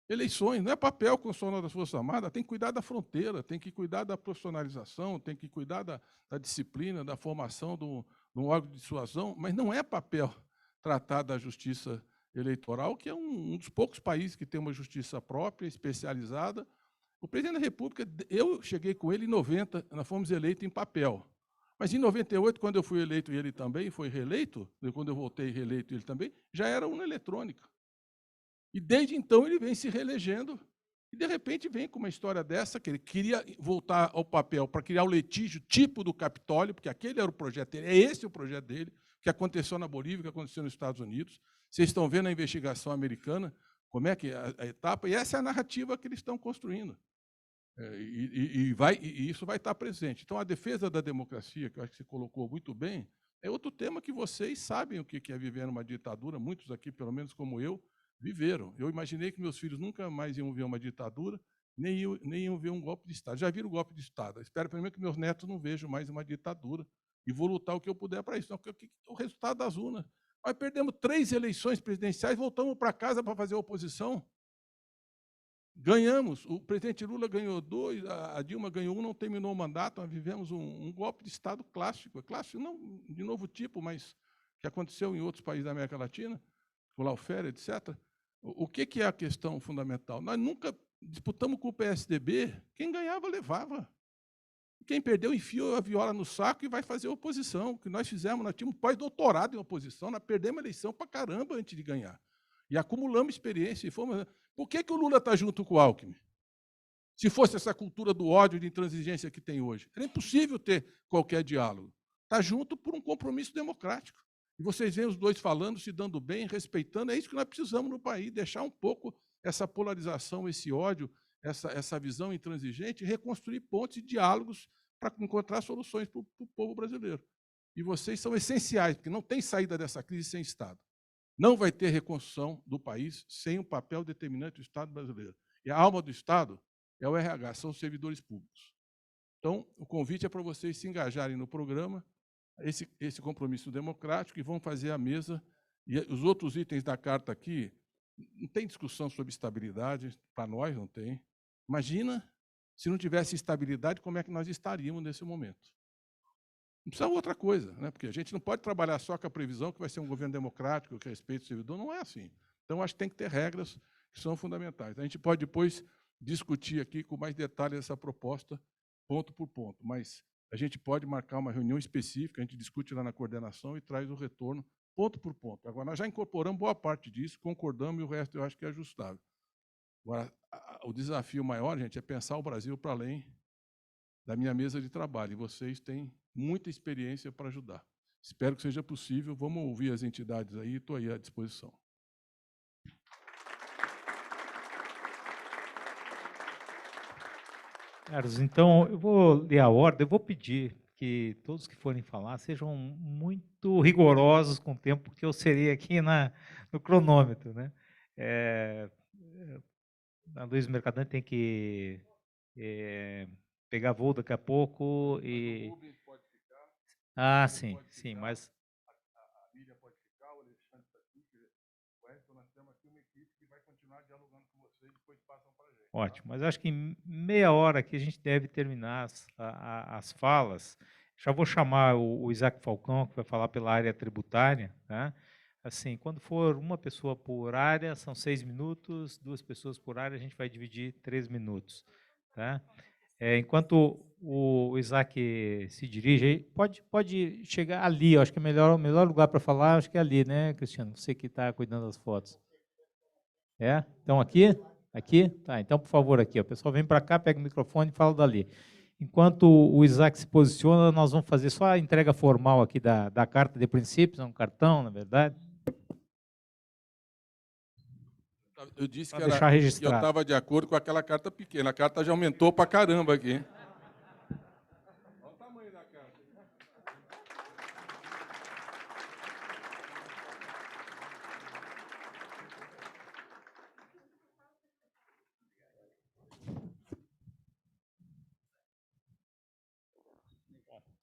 eleições. Não é papel constitucional das Forças Armadas, tem que cuidar da fronteira, tem que cuidar da profissionalização, tem que cuidar da disciplina, da formação de um órgão de dissuasão, mas não é papel tratar da justiça eleitoral, que é um dos poucos países que tem uma justiça própria, especializada. O presidente da República, eu cheguei com ele em 90, nós fomos eleitos em papel. Mas em 98, quando eu fui eleito e ele também foi reeleito, quando eu voltei reeleito ele também, já era urna eletrônica. E desde então ele vem se reelegendo, e de repente vem com uma história dessa, que ele queria voltar ao papel para criar o litígio tipo do Capitólio, porque aquele era o projeto dele, é esse o projeto dele, que aconteceu na Bolívia, que aconteceu nos Estados Unidos. Vocês estão vendo a investigação americana, como é que a etapa, e essa é a narrativa que eles estão construindo. E isso vai estar presente. Então, a defesa da democracia, que eu acho que você colocou muito bem, é outro tema que vocês sabem o que é viver numa ditadura, muitos aqui, pelo menos como eu, viveram. Eu imaginei que meus filhos nunca mais iam ver uma ditadura, nem iam ver um golpe de Estado. Já viram o golpe de Estado. Eu espero, pelo menos, que meus netos não vejam mais uma ditadura e vou lutar o que eu puder para isso. Não, porque o resultado das urnas. Nós perdemos 3 eleições presidenciais, voltamos para casa para fazer oposição. Ganhamos. O presidente Lula ganhou 2, a Dilma ganhou 1, não terminou o mandato. Nós vivemos um golpe de Estado clássico. Clássico não de novo tipo, mas que aconteceu em outros países da América Latina, o lawfare, etc. O que é a questão fundamental? Nós nunca disputamos com o PSDB, quem ganhava, levava. Quem perdeu, enfiou a viola no saco e vai fazer oposição. O que nós fizemos, nós tínhamos pós-doutorado em oposição, nós perdemos a eleição para caramba antes de ganhar. E acumulamos experiência. E fomos... Por que o Lula está junto com o Alckmin? Se fosse essa cultura do ódio e de intransigência que tem hoje. Era impossível ter qualquer diálogo. Está junto por um compromisso democrático. E vocês veem os dois falando, se dando bem, respeitando. É isso que nós precisamos no país, deixar um pouco essa polarização, esse ódio, essa visão intransigente, e reconstruir pontes e diálogos para encontrar soluções para o povo brasileiro. E vocês são essenciais, porque não tem saída dessa crise sem Estado. Não vai ter reconstrução do país sem um papel determinante do Estado brasileiro. E a alma do Estado é o RH, são os servidores públicos. Então, o convite é para vocês se engajarem no programa, esse compromisso democrático, e vão fazer a mesa. E os outros itens da carta aqui, não tem discussão sobre estabilidade, para nós não tem. Imagina se não tivesse estabilidade, como é que nós estaríamos nesse momento. Não precisa outra coisa, né? Porque a gente não pode trabalhar só com a previsão que vai ser um governo democrático, que respeita o servidor, não é assim. Então, acho que tem que ter regras que são fundamentais. A gente pode depois discutir aqui com mais detalhes essa proposta, ponto por ponto, mas a gente pode marcar uma reunião específica, a gente discute lá na coordenação e traz o retorno, ponto por ponto. Agora, nós já incorporamos boa parte disso, concordamos, e o resto eu acho que é ajustável. Agora, o desafio maior, gente, é pensar o Brasil para além da minha mesa de trabalho, e vocês têm muita experiência para ajudar. Espero que seja possível. Vamos ouvir as entidades aí, estou aí à disposição. Carlos, então, eu vou ler a ordem, eu vou pedir que todos que forem falar sejam muito rigorosos com o tempo, porque eu serei aqui no cronômetro, né? A Luiz Mercadante tem que pegar voo daqui a pouco e... Ah, sim, sim, mas... A Lília pode ficar, o Alexandre está aqui, o Edson, nós temos aqui uma equipe que vai continuar dialogando com vocês e depois passam para a gente. Ótimo, mas acho que em meia hora aqui a gente deve terminar as falas. Já vou chamar o Isaac Falcão, que vai falar pela área tributária, tá? Assim, quando for uma pessoa por área, são 6 minutos, 2 pessoas por área, a gente vai dividir 3 minutos, tá? Enquanto o Isaac se dirige, pode chegar ali, eu acho que o melhor lugar para falar, acho que é ali, né, Cristiano? Você que está cuidando das fotos. Então aqui? Aqui? Tá, então, por favor, aqui. O pessoal vem para cá, pega o microfone e fala dali. Enquanto o Isaac se posiciona, nós vamos fazer só a entrega formal aqui da carta de princípios, é um cartão, na verdade. Eu disse que eu estava de acordo com aquela carta pequena. A carta já aumentou para caramba aqui. Olha o tamanho da carta.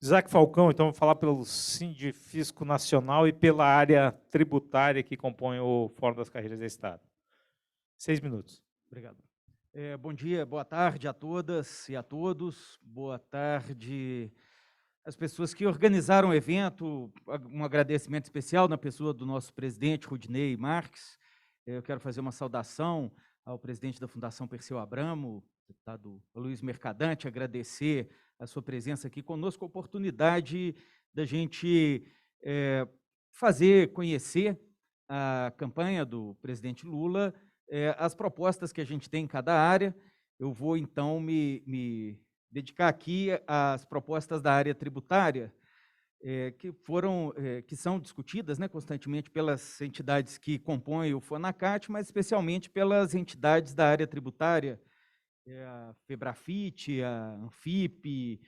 Isaac Falcão, então, vou falar pelo Sindifisco Nacional e pela área tributária que compõe o Fórum das Carreiras do Estado. 6 minutos. Obrigado. Bom dia, boa tarde a todas e a todos. Boa tarde às pessoas que organizaram o evento. Um agradecimento especial na pessoa do nosso presidente, Rudinei Marques. Eu quero fazer uma saudação ao presidente da Fundação Perseu Abramo, deputado Luiz Mercadante, agradecer a sua presença aqui conosco, a oportunidade da gente fazer conhecer a campanha do presidente Lula, as propostas que a gente tem em cada área. Eu vou, então, me dedicar aqui às propostas da área tributária, que são discutidas, né, constantemente pelas entidades que compõem o FONACAT, mas especialmente pelas entidades da área tributária a Febrafit, a Anfip,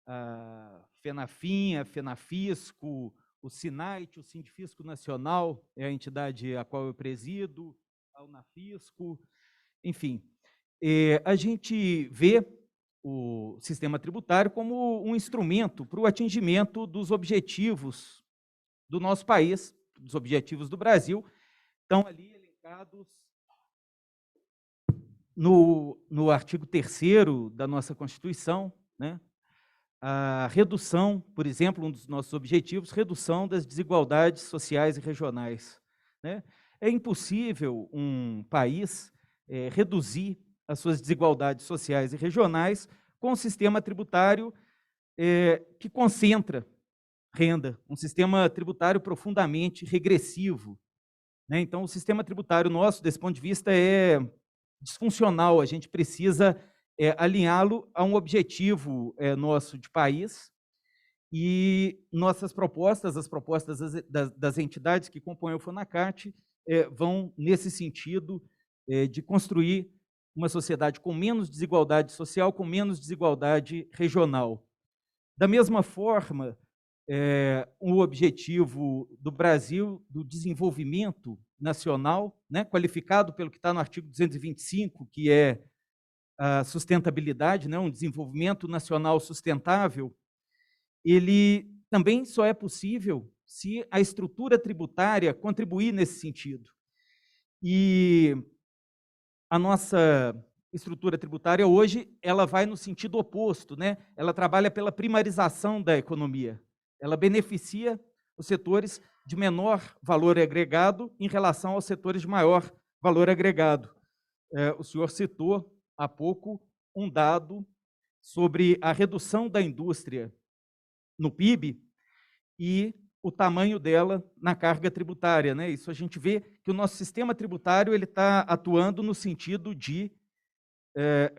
a Fenafim, a Fenafisco, o SINAIT, o Sindifisco Nacional, é a entidade a qual eu presido, a Unafisco, enfim. A gente vê o sistema tributário como um instrumento para o atingimento dos objetivos do nosso país, dos objetivos do Brasil, estão ali elencados no artigo 3º da nossa Constituição, né? A redução, por exemplo, um dos nossos objetivos, redução das desigualdades sociais e regionais, né? É impossível um país reduzir as suas desigualdades sociais e regionais com um sistema tributário que concentra renda, um sistema tributário profundamente regressivo, né? Então, o sistema tributário nosso, desse ponto de vista, é disfuncional. A gente precisa alinhá-lo a um objetivo nosso de país, e nossas propostas, as propostas das entidades que compõem o FONACART, vão nesse sentido de construir uma sociedade com menos desigualdade social, com menos desigualdade regional. Da mesma forma, o objetivo do Brasil, do desenvolvimento nacional, né, qualificado pelo que está no artigo 225, que é a sustentabilidade, né, um desenvolvimento nacional sustentável, ele também só é possível se a estrutura tributária contribuir nesse sentido. E a nossa estrutura tributária hoje, ela vai no sentido oposto, né? Ela trabalha pela primarização da economia. Ela beneficia os setores de menor valor agregado em relação aos setores de maior valor agregado. O senhor citou há pouco um dado sobre a redução da indústria no PIB e o tamanho dela na carga tributária, né? Isso a gente vê que o nosso sistema tributário ele está atuando no sentido de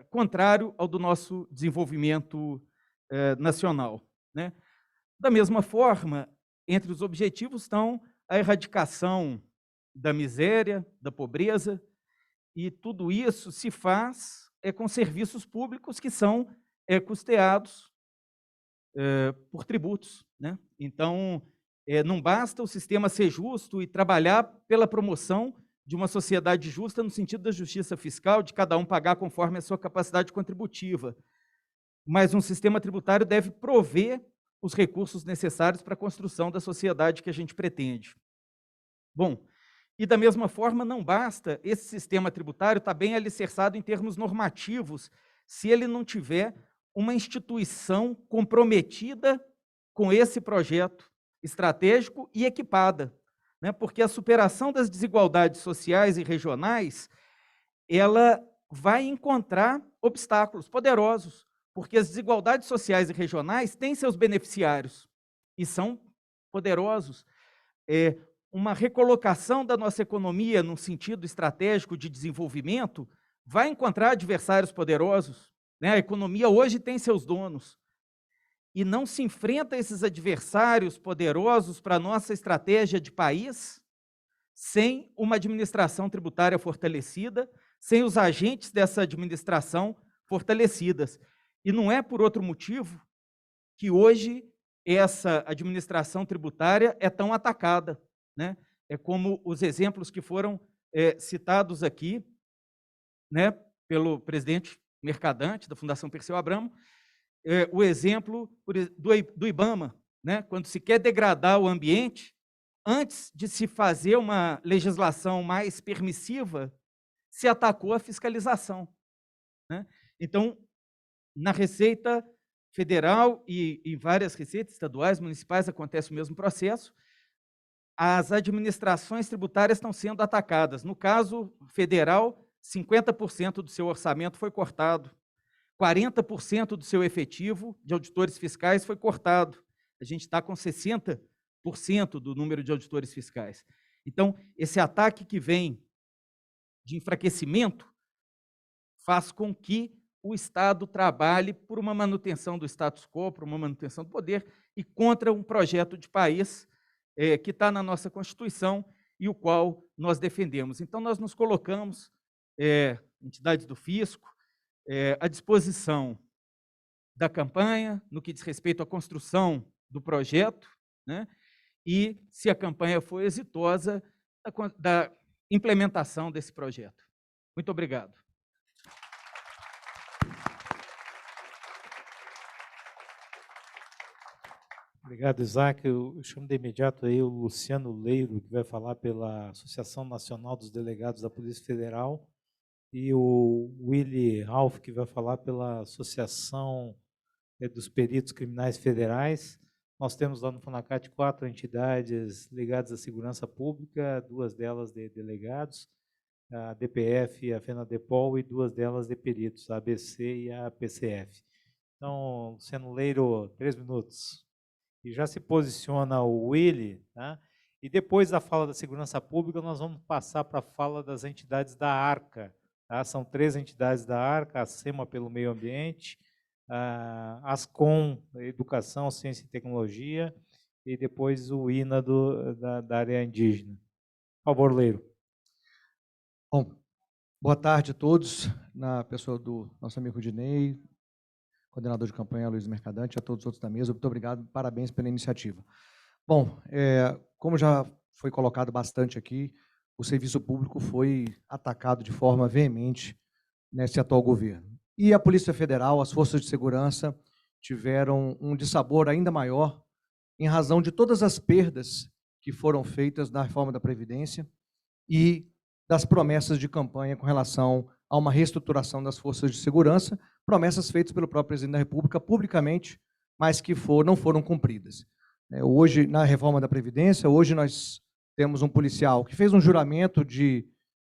contrário ao do nosso desenvolvimento nacional, né? Da mesma forma, entre os objetivos estão a erradicação da miséria, da pobreza, e tudo isso se faz com serviços públicos que são custeados por tributos, né? Então, não basta o sistema ser justo e trabalhar pela promoção de uma sociedade justa no sentido da justiça fiscal, de cada um pagar conforme a sua capacidade contributiva, mas um sistema tributário deve prover os recursos necessários para a construção da sociedade que a gente pretende. Bom, e da mesma forma não basta esse sistema tributário estar bem alicerçado em termos normativos, se ele não tiver uma instituição comprometida com esse projeto estratégico e equipada, né? Porque a superação das desigualdades sociais e regionais, ela vai encontrar obstáculos poderosos, porque as desigualdades sociais e regionais têm seus beneficiários e são poderosos. Uma recolocação da nossa economia num sentido estratégico de desenvolvimento vai encontrar adversários poderosos, né? A economia hoje tem seus donos e não se enfrenta a esses adversários poderosos para a nossa estratégia de país sem uma administração tributária fortalecida, sem os agentes dessa administração fortalecidas. E não é por outro motivo que hoje essa administração tributária é tão atacada, né? É como os exemplos que foram citados aqui, né, pelo presidente Mercadante, da Fundação Perseu Abramo, o exemplo do IBAMA, né, quando se quer degradar o ambiente, antes de se fazer uma legislação mais permissiva, se atacou a fiscalização, né? Então, na Receita Federal e em várias receitas estaduais, municipais, acontece o mesmo processo. As administrações tributárias estão sendo atacadas. No caso federal, 50% do seu orçamento foi cortado, 40% do seu efetivo de auditores fiscais foi cortado. A gente está com 60% do número de auditores fiscais. Então, esse ataque que vem de enfraquecimento faz com que o Estado trabalhe por uma manutenção do status quo, por uma manutenção do poder e contra um projeto de país que está na nossa Constituição e o qual nós defendemos. Então, nós nos colocamos, entidades do fisco, à disposição da campanha, no que diz respeito à construção do projeto, né? E, se a campanha for exitosa, da implementação desse projeto. Muito obrigado. Obrigado, Isaac. Eu chamo de imediato aí o Luciano Leiro, que vai falar pela Associação Nacional dos Delegados da Polícia Federal, e o Willy Ralph, que vai falar pela Associação dos Peritos Criminais Federais. Nós temos lá no FUNACAT 4 entidades ligadas à segurança pública, 2 delas de delegados, a DPF e a FENADEPOL, e 2 delas de peritos, a ABC e a PCF. Então, Luciano Leiro, 3 minutos. E já se posiciona o Willy, tá? E depois da fala da segurança pública, nós vamos passar para a fala das entidades da ARCA. Tá? São 3 entidades da ARCA: a SEMA pelo meio ambiente, a ASCOM, Educação, Ciência e Tecnologia, e depois o INA da área indígena. Por favor, Leiro. Bom, boa tarde a todos, na pessoa do nosso amigo Dinei, coordenador de campanha Luiz Mercadante, a todos os outros da mesa. Muito obrigado, parabéns pela iniciativa. Bom, como já foi colocado bastante aqui, o serviço público foi atacado de forma veemente nesse atual governo. E a Polícia Federal, as forças de segurança, tiveram um dissabor ainda maior em razão de todas as perdas que foram feitas na reforma da Previdência e das promessas de campanha com relação a uma reestruturação das forças de segurança, promessas feitas pelo próprio presidente da República publicamente, mas que não foram cumpridas. Hoje, na reforma da Previdência, hoje nós temos um policial que fez um juramento de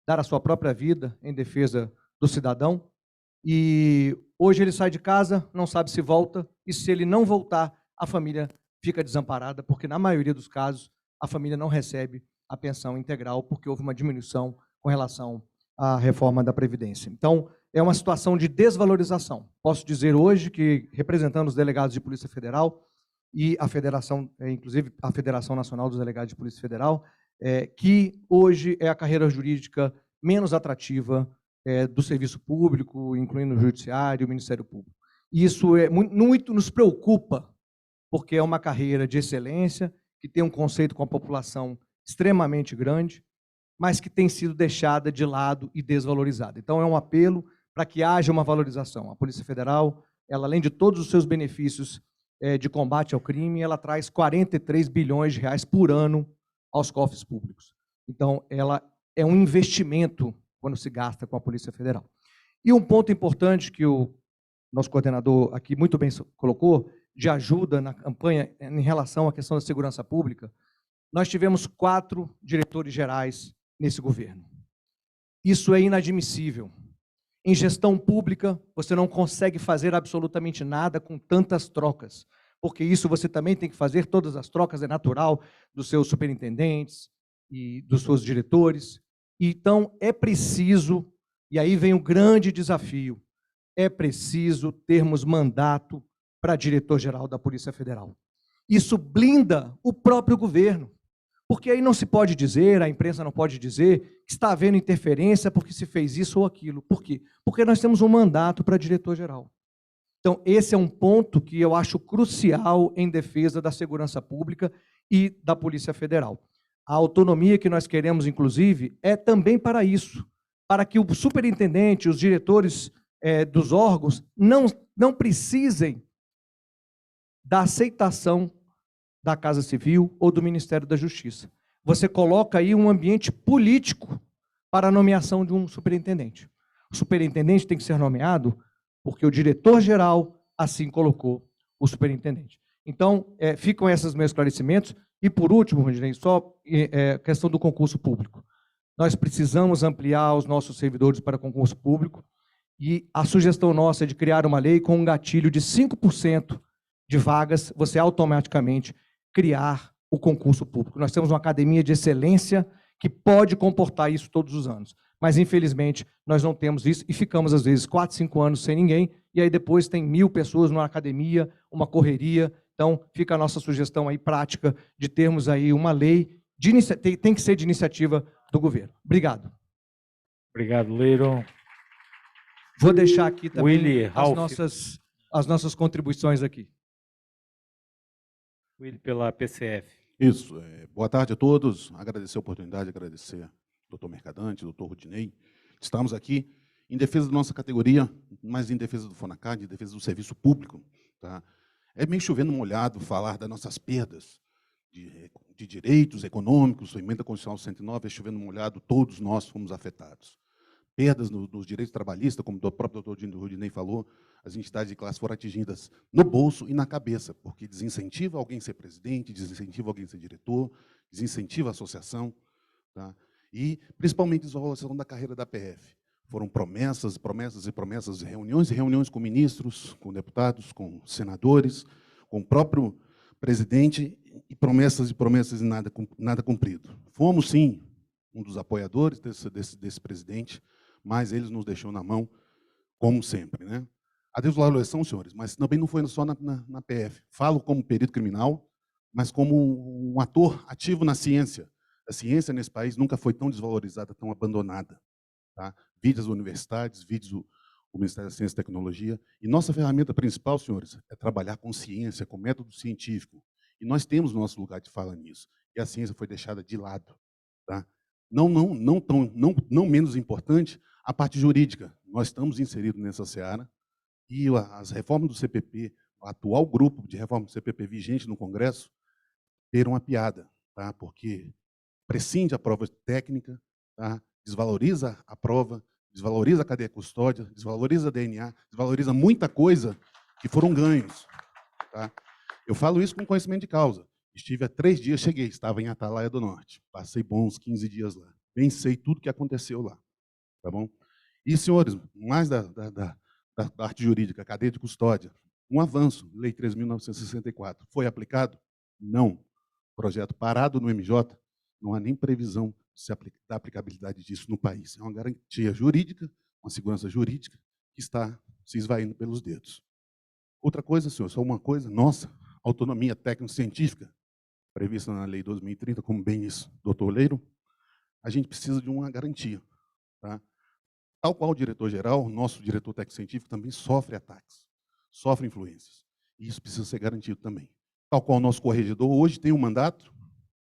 dar a sua própria vida em defesa do cidadão, e hoje ele sai de casa, não sabe se volta, e se ele não voltar, a família fica desamparada, porque na maioria dos casos a família não recebe a pensão integral, porque houve uma diminuição com relação à reforma da Previdência. Então, é uma situação de desvalorização. Posso dizer hoje que, representando os delegados de Polícia Federal e a Federação, inclusive a Federação Nacional dos Delegados de Polícia Federal, que hoje é a carreira jurídica menos atrativa do serviço público, incluindo o Judiciário e o Ministério Público. Isso muito nos preocupa, porque é uma carreira de excelência, que tem um conceito com a população extremamente grande, mas que tem sido deixada de lado e desvalorizada. Então, é um apelo para que haja uma valorização. A Polícia Federal, ela, além de todos os seus benefícios de combate ao crime, ela traz 43 bilhões de reais por ano aos cofres públicos. Então, ela é um investimento quando se gasta com a Polícia Federal. E um ponto importante que o nosso coordenador aqui muito bem colocou, de ajuda na campanha em relação à questão da segurança pública, nós tivemos 4 diretores gerais nesse governo. Isso é inadmissível. Em gestão pública, você não consegue fazer absolutamente nada com tantas trocas, porque isso você também tem que fazer, todas as trocas, é natural, dos seus superintendentes e dos seus diretores. Então, é preciso, e aí vem o grande desafio, é preciso termos mandato para diretor-geral da Polícia Federal. Isso blinda o próprio governo, porque aí não se pode dizer, a imprensa não pode dizer que está havendo interferência porque se fez isso ou aquilo. Por quê? Porque nós temos um mandato para diretor-geral. Então, esse é um ponto que eu acho crucial em defesa da segurança pública e da Polícia Federal. A autonomia que nós queremos, inclusive, é também para isso, para que o superintendente, os diretores dos órgãos não precisem da aceitação da Casa Civil ou do Ministério da Justiça. Você coloca aí um ambiente político para a nomeação de um superintendente. O superintendente tem que ser nomeado porque o diretor-geral assim colocou o superintendente. Então, ficam esses meus esclarecimentos. E, por último, Rondinei, só questão do concurso público. Nós precisamos ampliar os nossos servidores para concurso público e a sugestão nossa é de criar uma lei com um gatilho de 5% de vagas, você automaticamente criar o concurso público. Nós temos uma academia de excelência que pode comportar isso todos os anos, mas, infelizmente, nós não temos isso e ficamos, às vezes, 4, 5 anos sem ninguém, e aí depois tem 1000 pessoas numa academia, uma correria. Então, fica a nossa sugestão aí prática de termos aí uma lei, tem que ser de iniciativa do governo. Obrigado. Obrigado, Leiro. Vou deixar aqui também Willy Ralph. as nossas contribuições aqui. Willy pela PCF. Isso. Boa tarde a todos. Agradecer a oportunidade, agradecer ao doutor Mercadante, doutor Rudinei. Estamos aqui em defesa da nossa categoria, mas em defesa do FONACAD, em defesa do serviço público. Tá? É meio chovendo molhado falar das nossas perdas de direitos econômicos, a emenda constitucional 109, é chovendo molhado, todos nós fomos afetados. Perdas nos direitos trabalhistas, como o próprio doutor Rudinei falou, as entidades de classe foram atingidas no bolso e na cabeça, porque desincentiva alguém ser presidente, desincentiva alguém ser diretor, desincentiva a associação, tá? E, principalmente, desvalorização da carreira da PF. Foram promessas, promessas e promessas, reuniões e reuniões com ministros, com deputados, com senadores, com o próprio presidente, e promessas e nada cumprido. Fomos, sim, um dos apoiadores desse presidente, mas ele nos deixou na mão, como sempre, né? A desvalorização, senhores, mas também não foi só na PF. Falo como perito criminal, mas como um ator ativo na ciência. A ciência nesse país nunca foi tão desvalorizada, tão abandonada. Tá? Vide as universidades, vide o Ministério da Ciência e Tecnologia. E nossa ferramenta principal, senhores, é trabalhar com ciência, com método científico. E nós temos nosso lugar de fala nisso. E a ciência foi deixada de lado. Tá? Não menos importante, a parte jurídica. Nós estamos inseridos nessa seara. E as reformas do CPP, o atual grupo de reforma do CPP vigente no Congresso, ter uma piada, tá? Porque prescinde a prova técnica, tá? Desvaloriza a prova, desvaloriza a cadeia custódia, desvaloriza a DNA, desvaloriza muita coisa que foram ganhos. Tá? Eu falo isso com conhecimento de causa. Estive há 3 dias, cheguei, estava em Atalaia do Norte. Passei bons 15 dias lá. Bem sei tudo que aconteceu lá. Tá bom? E, senhores, mais da arte jurídica, cadeia de custódia, um avanço, Lei 3.964. Foi aplicado? Não. Projeto parado no MJ, não há nem previsão da aplicabilidade disso no país. É uma garantia jurídica, uma segurança jurídica, que está se esvaindo pelos dedos. Outra coisa, senhor, só uma coisa, nossa, autonomia técnico-científica, prevista na Lei 2030, como bem disse o doutor Leiro, a gente precisa de uma garantia. Tá? Tal qual o diretor-geral, nosso diretor técnico-científico também sofre ataques, sofre influências. E isso precisa ser garantido também. Tal qual o nosso corregedor hoje tem um mandato,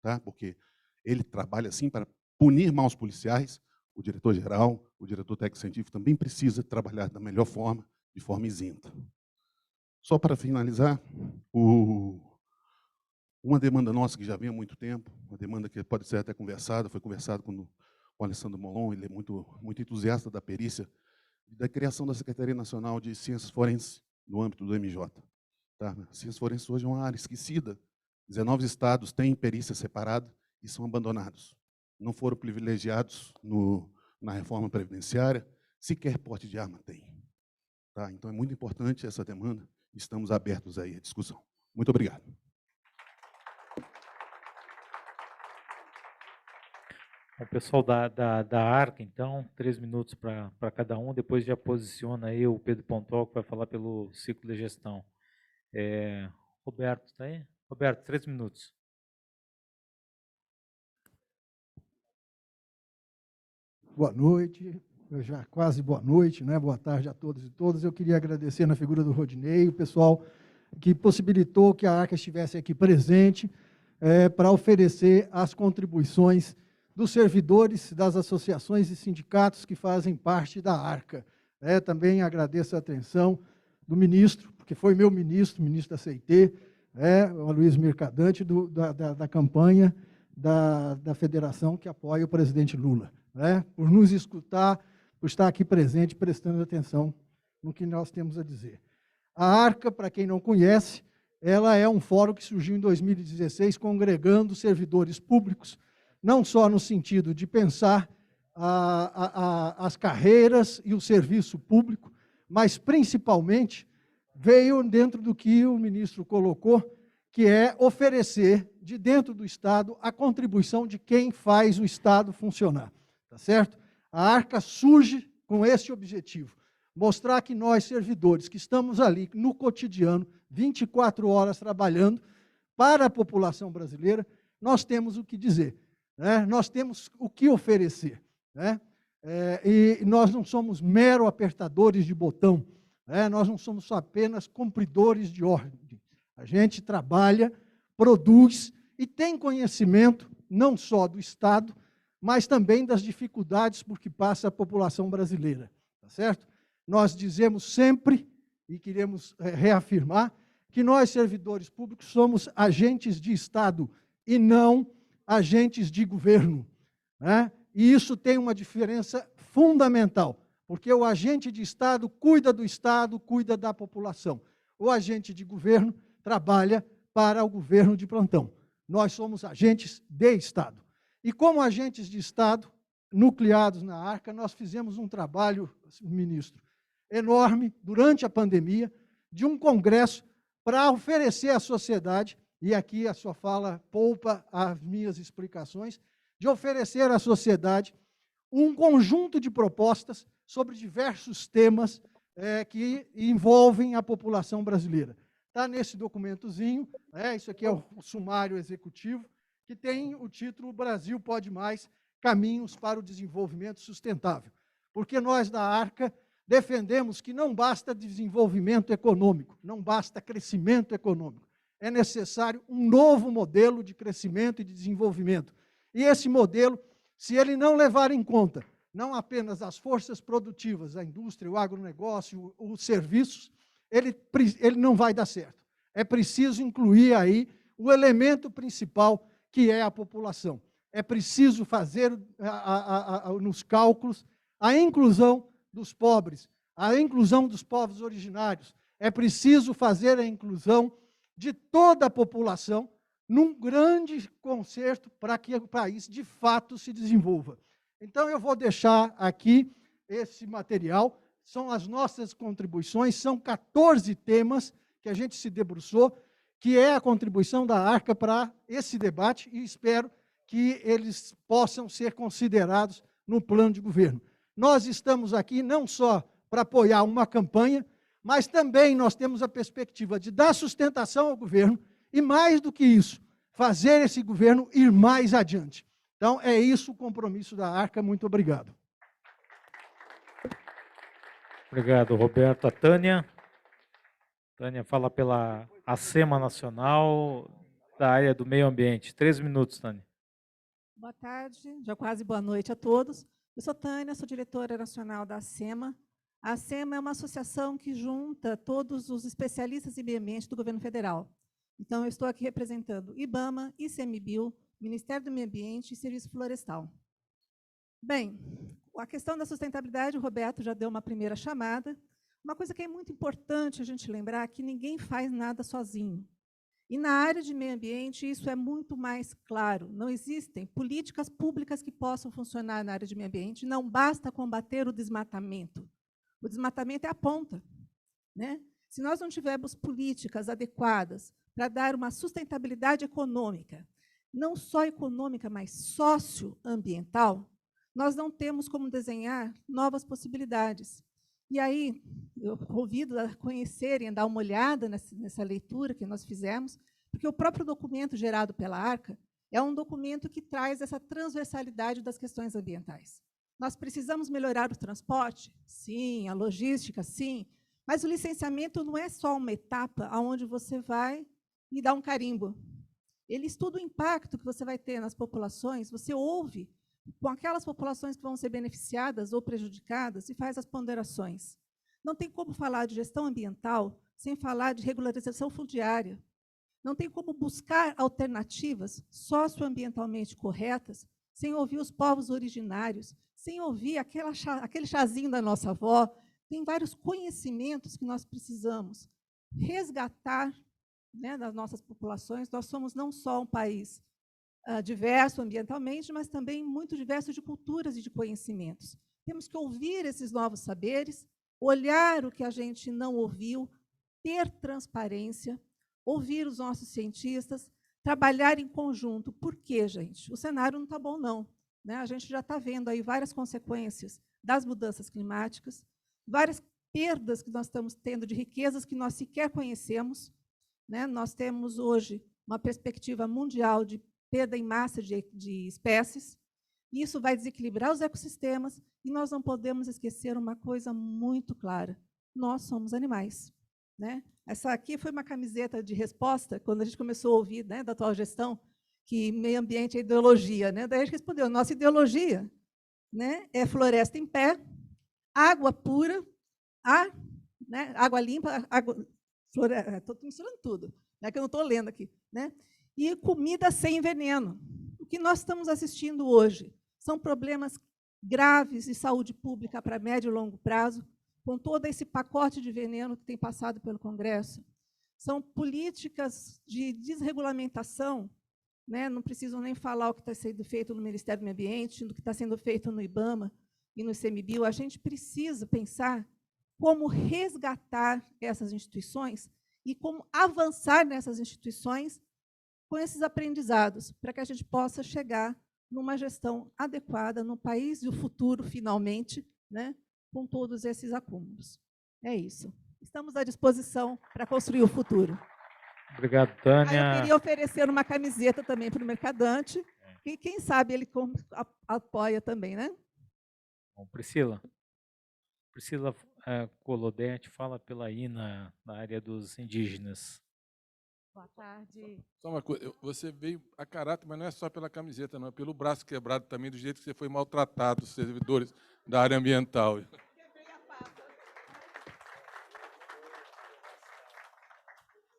tá? Porque ele trabalha assim para punir maus policiais, o diretor-geral, o diretor técnico-científico também precisa trabalhar da melhor forma, de forma isenta. Só para finalizar, uma demanda nossa que já vem há muito tempo, uma demanda que pode ser até conversada, foi conversado com o Alessandro Molon, ele é muito entusiasta da perícia, da criação da Secretaria Nacional de Ciências Forenses no âmbito do MJ. Tá? Ciências forenses hoje é uma área esquecida. 19 estados têm perícia separada e são abandonados. Não foram privilegiados na reforma previdenciária, sequer porte de arma tem. Tá? Então é muito importante essa demanda, estamos abertos aí à discussão. Muito obrigado. O pessoal da ARCA, então, 3 minutos para cada um, depois já posiciona aí o Pedro Pontal, que vai falar pelo ciclo de gestão. Roberto, está aí? Roberto, 3 minutos. Boa noite, já quase boa noite, né? Boa tarde a todos e todas. Eu queria agradecer na figura do Rodinei, o pessoal que possibilitou que a ARCA estivesse aqui presente para oferecer as contribuições dos servidores das associações e sindicatos que fazem parte da ARCA. Também agradeço a atenção do ministro, porque foi meu ministro da CIT, o Luiz Mercadante, da campanha da federação que apoia o presidente Lula, por nos escutar, por estar aqui presente, prestando atenção no que nós temos a dizer. A ARCA, para quem não conhece, ela é um fórum que surgiu em 2016, congregando servidores públicos, não só no sentido de pensar as carreiras e o serviço público, mas, principalmente, veio dentro do que o ministro colocou, que é oferecer, de dentro do Estado, a contribuição de quem faz o Estado funcionar. Tá certo? A ARCA surge com esse objetivo, mostrar que nós, servidores, que estamos ali no cotidiano, 24 horas trabalhando para a população brasileira, nós temos o que dizer. Nós temos o que oferecer. E nós não somos mero apertadores de botão, né? Nós não somos só apenas cumpridores de ordem. A gente trabalha, produz e tem conhecimento não só do Estado, mas também das dificuldades por que passa a população brasileira, tá certo? Nós dizemos sempre, e queremos reafirmar, que nós, servidores públicos, somos agentes de Estado e não agentes de governo, né? E isso tem uma diferença fundamental, porque o agente de Estado, cuida da população. O agente de governo trabalha para o governo de plantão. Nós somos agentes de Estado. E como agentes de Estado, nucleados na Arca, nós fizemos um trabalho, ministro, enorme, durante a pandemia, de um congresso para oferecer à sociedade, e aqui a sua fala poupa as minhas explicações, de oferecer à sociedade um conjunto de propostas sobre diversos temas que envolvem a população brasileira. Está nesse documentozinho, isso aqui é o sumário executivo, que tem o título Brasil Pode Mais, Caminhos para o Desenvolvimento Sustentável. Porque nós, da Arca, defendemos que não basta desenvolvimento econômico, não basta crescimento econômico. É necessário um novo modelo de crescimento e de desenvolvimento. E esse modelo, se ele não levar em conta não apenas as forças produtivas, a indústria, o agronegócio, os serviços, ele não vai dar certo. É preciso incluir aí o elemento principal, que é a população. É preciso fazer nos cálculos a inclusão dos pobres, a inclusão dos povos originários. É preciso fazer a inclusão de toda a população num grande concerto para que o país, de fato, se desenvolva. Então, eu vou deixar aqui esse material, são as nossas contribuições, são 14 temas que a gente se debruçou, que é a contribuição da Arca para esse debate, e espero que eles possam ser considerados no plano de governo. Nós estamos aqui não só para apoiar uma campanha, mas também nós temos a perspectiva de dar sustentação ao governo e, mais do que isso, fazer esse governo ir mais adiante. Então, é isso o compromisso da Arca. Muito obrigado. Obrigado, Roberto. A Tânia. Tânia fala pela ACEMA Nacional, da área do meio ambiente. 3 minutos, Tânia. Boa tarde, já quase boa noite a todos. Eu sou Tânia, sou diretora nacional da ACEMA. A ACEMA é uma associação que junta todos os especialistas em meio ambiente do governo federal. Então, eu estou aqui representando IBAMA, ICMBio, Ministério do Meio Ambiente e Serviço Florestal. Bem, a questão da sustentabilidade, o Roberto já deu uma primeira chamada. Uma coisa que é muito importante a gente lembrar é que ninguém faz nada sozinho. E na área de meio ambiente, isso é muito mais claro. Não existem políticas públicas que possam funcionar na área de meio ambiente. Não basta combater o desmatamento. O desmatamento é a ponta, né? Se nós não tivermos políticas adequadas para dar uma sustentabilidade econômica, não só econômica, mas socioambiental, nós não temos como desenhar novas possibilidades. E aí, eu convido a conhecerem, a dar uma olhada nessa leitura que nós fizemos, porque o próprio documento gerado pela Arca é um documento que traz essa transversalidade das questões ambientais. Nós precisamos melhorar o transporte? Sim. A logística? Sim. Mas o licenciamento não é só uma etapa onde você vai e dá um carimbo. Ele estuda o impacto que você vai ter nas populações, você ouve com aquelas populações que vão ser beneficiadas ou prejudicadas e faz as ponderações. Não tem como falar de gestão ambiental sem falar de regularização fundiária. Não tem como buscar alternativas socioambientalmente corretas sem ouvir os povos originários, sem ouvir aquele chazinho da nossa avó. Tem vários conhecimentos que nós precisamos resgatar, né, das nossas populações. Nós somos não só um país diverso ambientalmente, mas também muito diverso de culturas e de conhecimentos. Temos que ouvir esses novos saberes, olhar o que a gente não ouviu, ter transparência, ouvir os nossos cientistas, trabalhar em conjunto. Por quê, gente? O cenário não está bom, não, né? A gente já está vendo aí várias consequências das mudanças climáticas, várias perdas que nós estamos tendo de riquezas que nós sequer conhecemos, né? Nós temos hoje uma perspectiva mundial de perda em massa de espécies. Isso vai desequilibrar os ecossistemas, E nós não podemos esquecer uma coisa muito clara: nós somos animais, né? Essa aqui foi uma camiseta de resposta, quando a gente começou a ouvir, né, da atual gestão, que meio ambiente é ideologia, né? Daí a gente respondeu: nossa ideologia, né, é floresta em pé, água pura, ar, né, água limpa, água, estou misturando tudo, né, que eu não estou lendo aqui, né? E comida sem veneno. O que nós estamos assistindo hoje são problemas graves de saúde pública para médio e longo prazo, com todo esse pacote de veneno que tem passado pelo Congresso. São políticas de desregulamentação, né? Não preciso nem falar o que está sendo feito no Ministério do Meio Ambiente, do que está sendo feito no IBAMA e no ICMBio. A gente precisa pensar como resgatar essas instituições e como avançar nessas instituições com esses aprendizados, para que a gente possa chegar numa gestão adequada no país do futuro, finalmente, né, com todos esses acúmulos. É isso. Estamos à disposição para construir o futuro. Obrigado, Aí Tânia. eu queria oferecer uma camiseta também para o Mercadante, e quem sabe ele apoia também, né? Bom, Priscila. Priscila Colodete fala pela INA, na área dos indígenas. Boa tarde. Só uma coisa, você veio a caráter, mas não é só pela camiseta, não, é pelo braço quebrado também, do jeito que você foi maltratado, os servidores da área ambiental.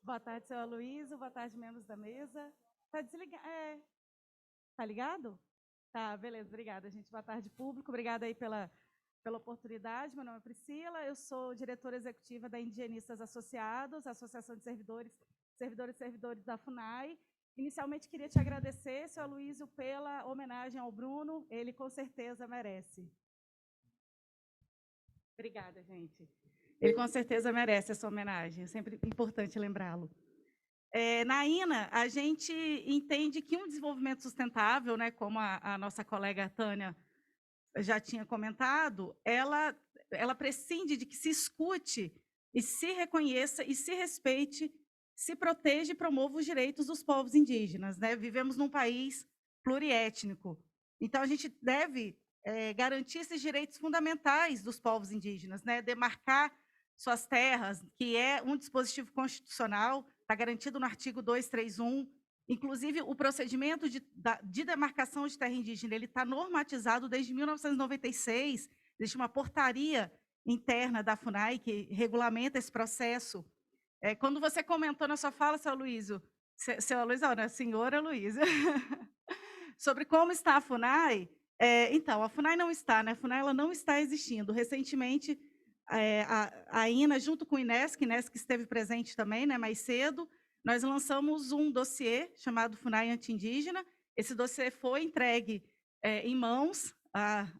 Boa tarde, senhor Aloysio. Boa tarde, membros da mesa. Está desligado? Tá ligado? Tá, beleza, obrigada, gente. Boa tarde, público. Obrigada aí pela oportunidade. Meu nome é Priscila, eu sou diretora executiva da Indigenistas Associados, Associação de Servidores e Servidores da FUNAI. Inicialmente, queria te agradecer, senhor Aloysio, pela homenagem ao Bruno. Ele, com certeza, merece. Obrigada, gente. Ele, com certeza, merece essa homenagem. É sempre importante lembrá-lo. Na INA, a gente entende que um desenvolvimento sustentável, né, como a nossa colega Tânia já tinha comentado, ela prescinde de que se escute e se reconheça e se respeite, se proteja e promova os direitos dos povos indígenas, né? Vivemos num país pluriétnico. Então, a gente deve garantir esses direitos fundamentais dos povos indígenas, né? Demarcar suas terras, que é um dispositivo constitucional, está garantido no artigo 231. Inclusive, o procedimento de demarcação de terra indígena ele está normatizado desde 1996. Existe uma portaria interna da FUNAI que regulamenta esse processo. Quando você comentou na sua fala, seu Aloysio, senhora Aloysio, sobre como está a FUNAI, então, a FUNAI não está, né? A FUNAI ela não está existindo. Recentemente, a INA, junto com o INESC esteve presente também, né, mais cedo, nós lançamos um dossiê chamado FUNAI Anti-Indígena. Esse dossiê foi entregue em mãos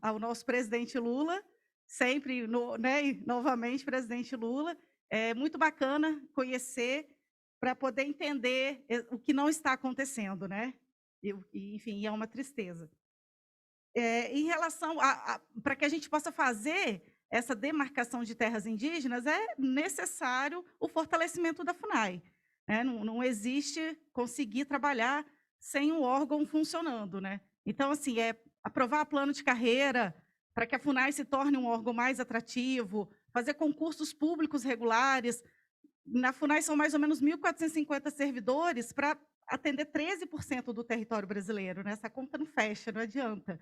ao nosso presidente Lula, sempre, né, novamente, presidente Lula. É muito bacana conhecer para poder entender o que não está acontecendo, né? Enfim, é uma tristeza. Em relação para que a gente possa fazer essa demarcação de terras indígenas, é necessário o fortalecimento da FUNAI. Não existe conseguir trabalhar sem um órgão funcionando, né? Então, assim, aprovar plano de carreira para que a FUNAI se torne um órgão mais atrativo, fazer concursos públicos regulares. Na FUNAI são mais ou menos 1.450 servidores para atender 13% do território brasileiro, né? Essa conta não fecha, não adianta.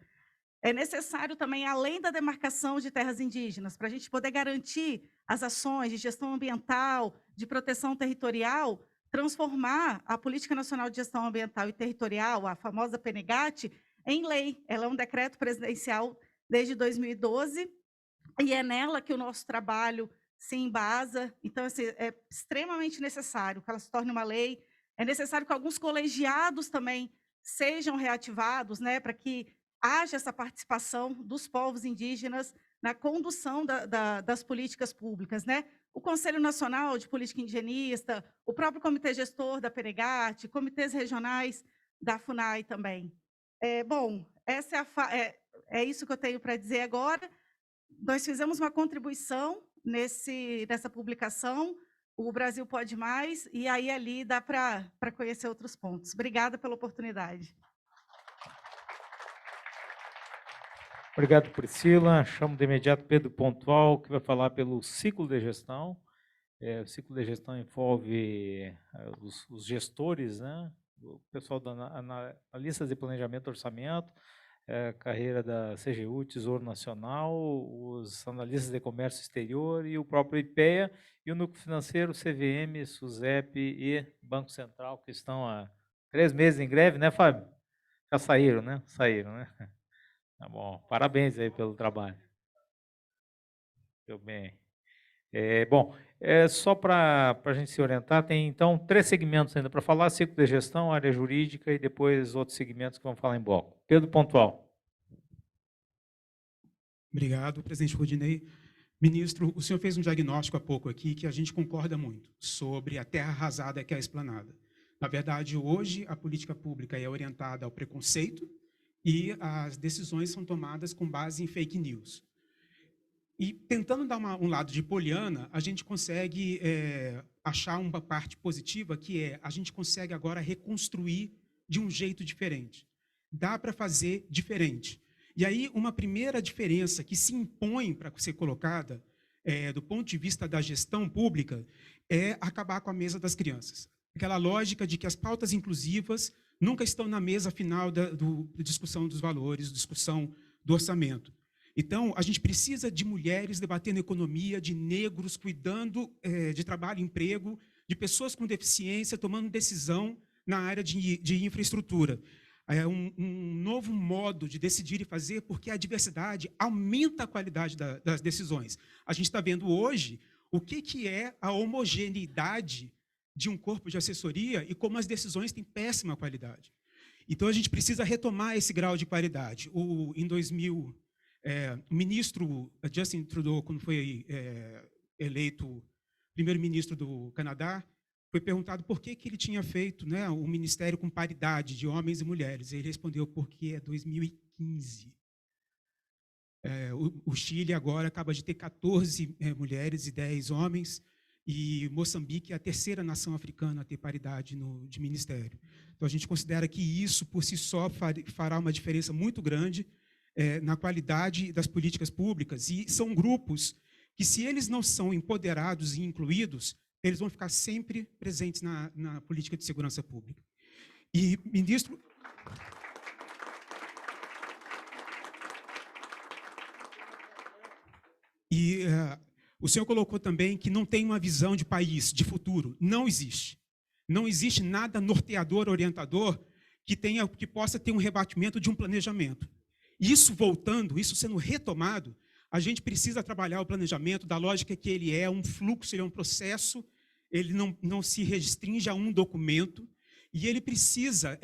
É necessário também, além da demarcação de terras indígenas, para a gente poder garantir as ações de gestão ambiental, de proteção territorial, transformar a Política Nacional de Gestão Ambiental e Territorial, a famosa PNGAT, em lei. Ela é um decreto presidencial desde 2012, e é nela que o nosso trabalho se embasa. Então, assim, é extremamente necessário que ela se torne uma lei. É necessário que alguns colegiados também sejam reativados, né, para que haja essa participação dos povos indígenas na condução das políticas públicas, né? O Conselho Nacional de Política Indigenista, o próprio Comitê Gestor da PNGAT, comitês regionais da FUNAI também. Bom, é isso que eu tenho para dizer agora. Nós fizemos uma contribuição nessa publicação, o Brasil Pode Mais, e aí ali dá para conhecer outros pontos. Obrigada pela oportunidade. Obrigado, Priscila. Chamo de imediato Pedro Pontual, que vai falar pelo ciclo de gestão. O ciclo de gestão envolve os gestores, né? O pessoal da analistas de planejamento e orçamento, carreira da CGU, Tesouro Nacional, os analistas de comércio exterior e o próprio IPEA, e o núcleo financeiro, CVM, SUSEP e Banco Central, que estão há 3 meses em greve, né, Fábio? Já saíram, né? Saíram, né? Tá bom, parabéns aí pelo trabalho. Muito bem. Bom, só para a gente se orientar, tem então 3 segmentos ainda para falar: ciclo de gestão, área jurídica e depois outros segmentos que vão falar em bloco. Pedro Pontual. Obrigado, presidente Rodinei. Ministro, o senhor fez um diagnóstico há pouco aqui que a gente concorda muito sobre a terra arrasada que é a Esplanada. Na verdade, hoje a política pública é orientada ao preconceito e as decisões são tomadas com base em fake news. E tentando dar um lado de poliana, a gente consegue achar uma parte positiva, que é a gente consegue agora reconstruir de um jeito diferente. Dá para fazer diferente. E aí, uma primeira diferença que se impõe para ser colocada, do ponto de vista da gestão pública, é acabar com a mesa das crianças. Aquela lógica de que as pautas inclusivas nunca estão na mesa final da discussão dos valores, discussão do orçamento. Então, a gente precisa de mulheres debatendo economia, de negros cuidando de trabalho e emprego, de pessoas com deficiência tomando decisão na área de infraestrutura. É um novo modo de decidir e fazer, porque a diversidade aumenta a qualidade das decisões. A gente está vendo hoje o que é a homogeneidade de um corpo de assessoria e como as decisões têm péssima qualidade. Então, a gente precisa retomar esse grau de qualidade. Em 2000, o ministro Justin Trudeau, quando foi eleito primeiro-ministro do Canadá, foi perguntado por que ele tinha feito, né, o ministério com paridade de homens e mulheres. Ele respondeu, porque é 2015. O Chile agora acaba de ter 14 mulheres e 10 homens, e Moçambique é a terceira nação africana a ter paridade de ministério. Então, a gente considera que isso, por si só, fará uma diferença muito grande na qualidade das políticas públicas, e são grupos que, se eles não são empoderados e incluídos, eles vão ficar sempre presentes na política de segurança pública. E, ministro... o senhor colocou também que não tem uma visão de país, de futuro. Não existe. Não existe nada norteador, orientador, que possa ter um rebatimento de um planejamento. Isso voltando, isso sendo retomado, a gente precisa trabalhar o planejamento da lógica que ele é um fluxo, ele é um processo, ele não se restringe a um documento, e ele precisa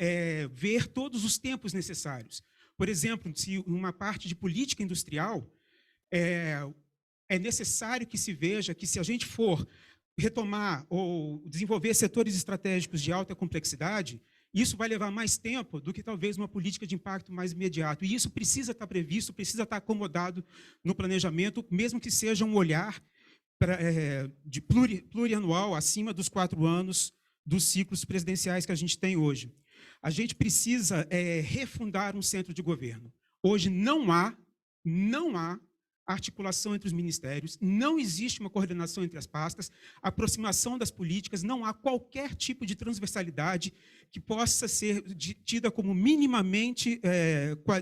ver todos os tempos necessários. Por exemplo, se uma parte de política industrial é necessário que se veja que, se a gente for retomar ou desenvolver setores estratégicos de alta complexidade, isso vai levar mais tempo do que talvez uma política de impacto mais imediato. E isso precisa estar previsto, precisa estar acomodado no planejamento, mesmo que seja um olhar de plurianual, acima dos 4 anos dos ciclos presidenciais que a gente tem hoje. A gente precisa refundar um centro de governo. Hoje não há articulação entre os ministérios, não existe uma coordenação entre as pastas, aproximação das políticas, não há qualquer tipo de transversalidade que possa ser tida como minimamente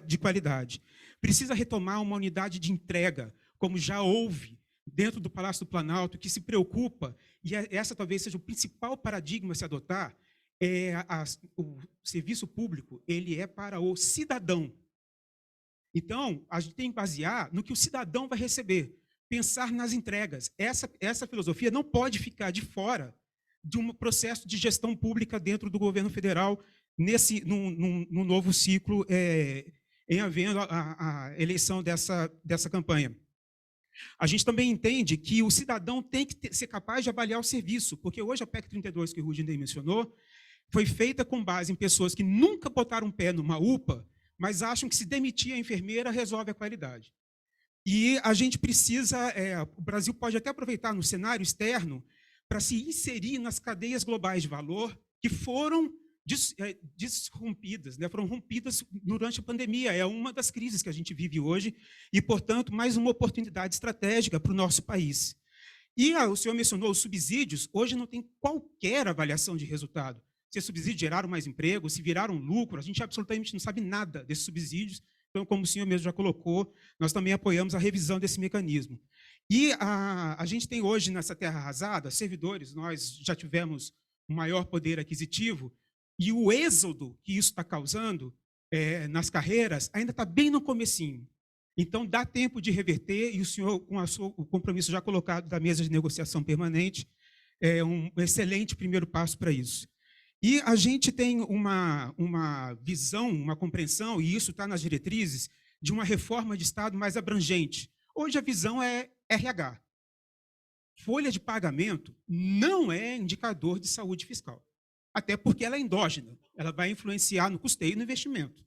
de qualidade. Precisa retomar uma unidade de entrega, como já houve dentro do Palácio do Planalto, que se preocupa, e essa talvez seja o principal paradigma a se adotar, o serviço público ele é para o cidadão. Então, a gente tem que basear no que o cidadão vai receber, pensar nas entregas. Essa filosofia não pode ficar de fora de um processo de gestão pública dentro do governo federal, num novo ciclo, em havendo a eleição dessa campanha. A gente também entende que o cidadão tem que ser capaz de avaliar o serviço, porque hoje a PEC 32, que o Rudinei mencionou, foi feita com base em pessoas que nunca botaram pé numa UPA, mas acham que se demitir a enfermeira resolve a qualidade. E a gente precisa, o Brasil pode até aproveitar no cenário externo para se inserir nas cadeias globais de valor que foram desrompidas, né? Foram rompidas durante a pandemia. É uma das crises que a gente vive hoje e, portanto, mais uma oportunidade estratégica para o nosso país. E o senhor mencionou os subsídios. Hoje não tem qualquer avaliação de resultado. Se os subsídios geraram mais emprego, se viraram lucro, a gente absolutamente não sabe nada desses subsídios. Então, como o senhor mesmo já colocou, nós também apoiamos a revisão desse mecanismo. E a gente tem hoje, nessa terra arrasada, servidores, nós já tivemos um maior poder aquisitivo, e o êxodo que isso está causando nas carreiras ainda está bem no comecinho. Então, dá tempo de reverter, e o senhor, com o compromisso já colocado da mesa de negociação permanente, é um excelente primeiro passo para isso. E a gente tem uma visão, uma compreensão, e isso está nas diretrizes, de uma reforma de Estado mais abrangente. Hoje a visão é RH. Folha de pagamento não é indicador de saúde fiscal, até porque ela é endógena, ela vai influenciar no custeio e no investimento.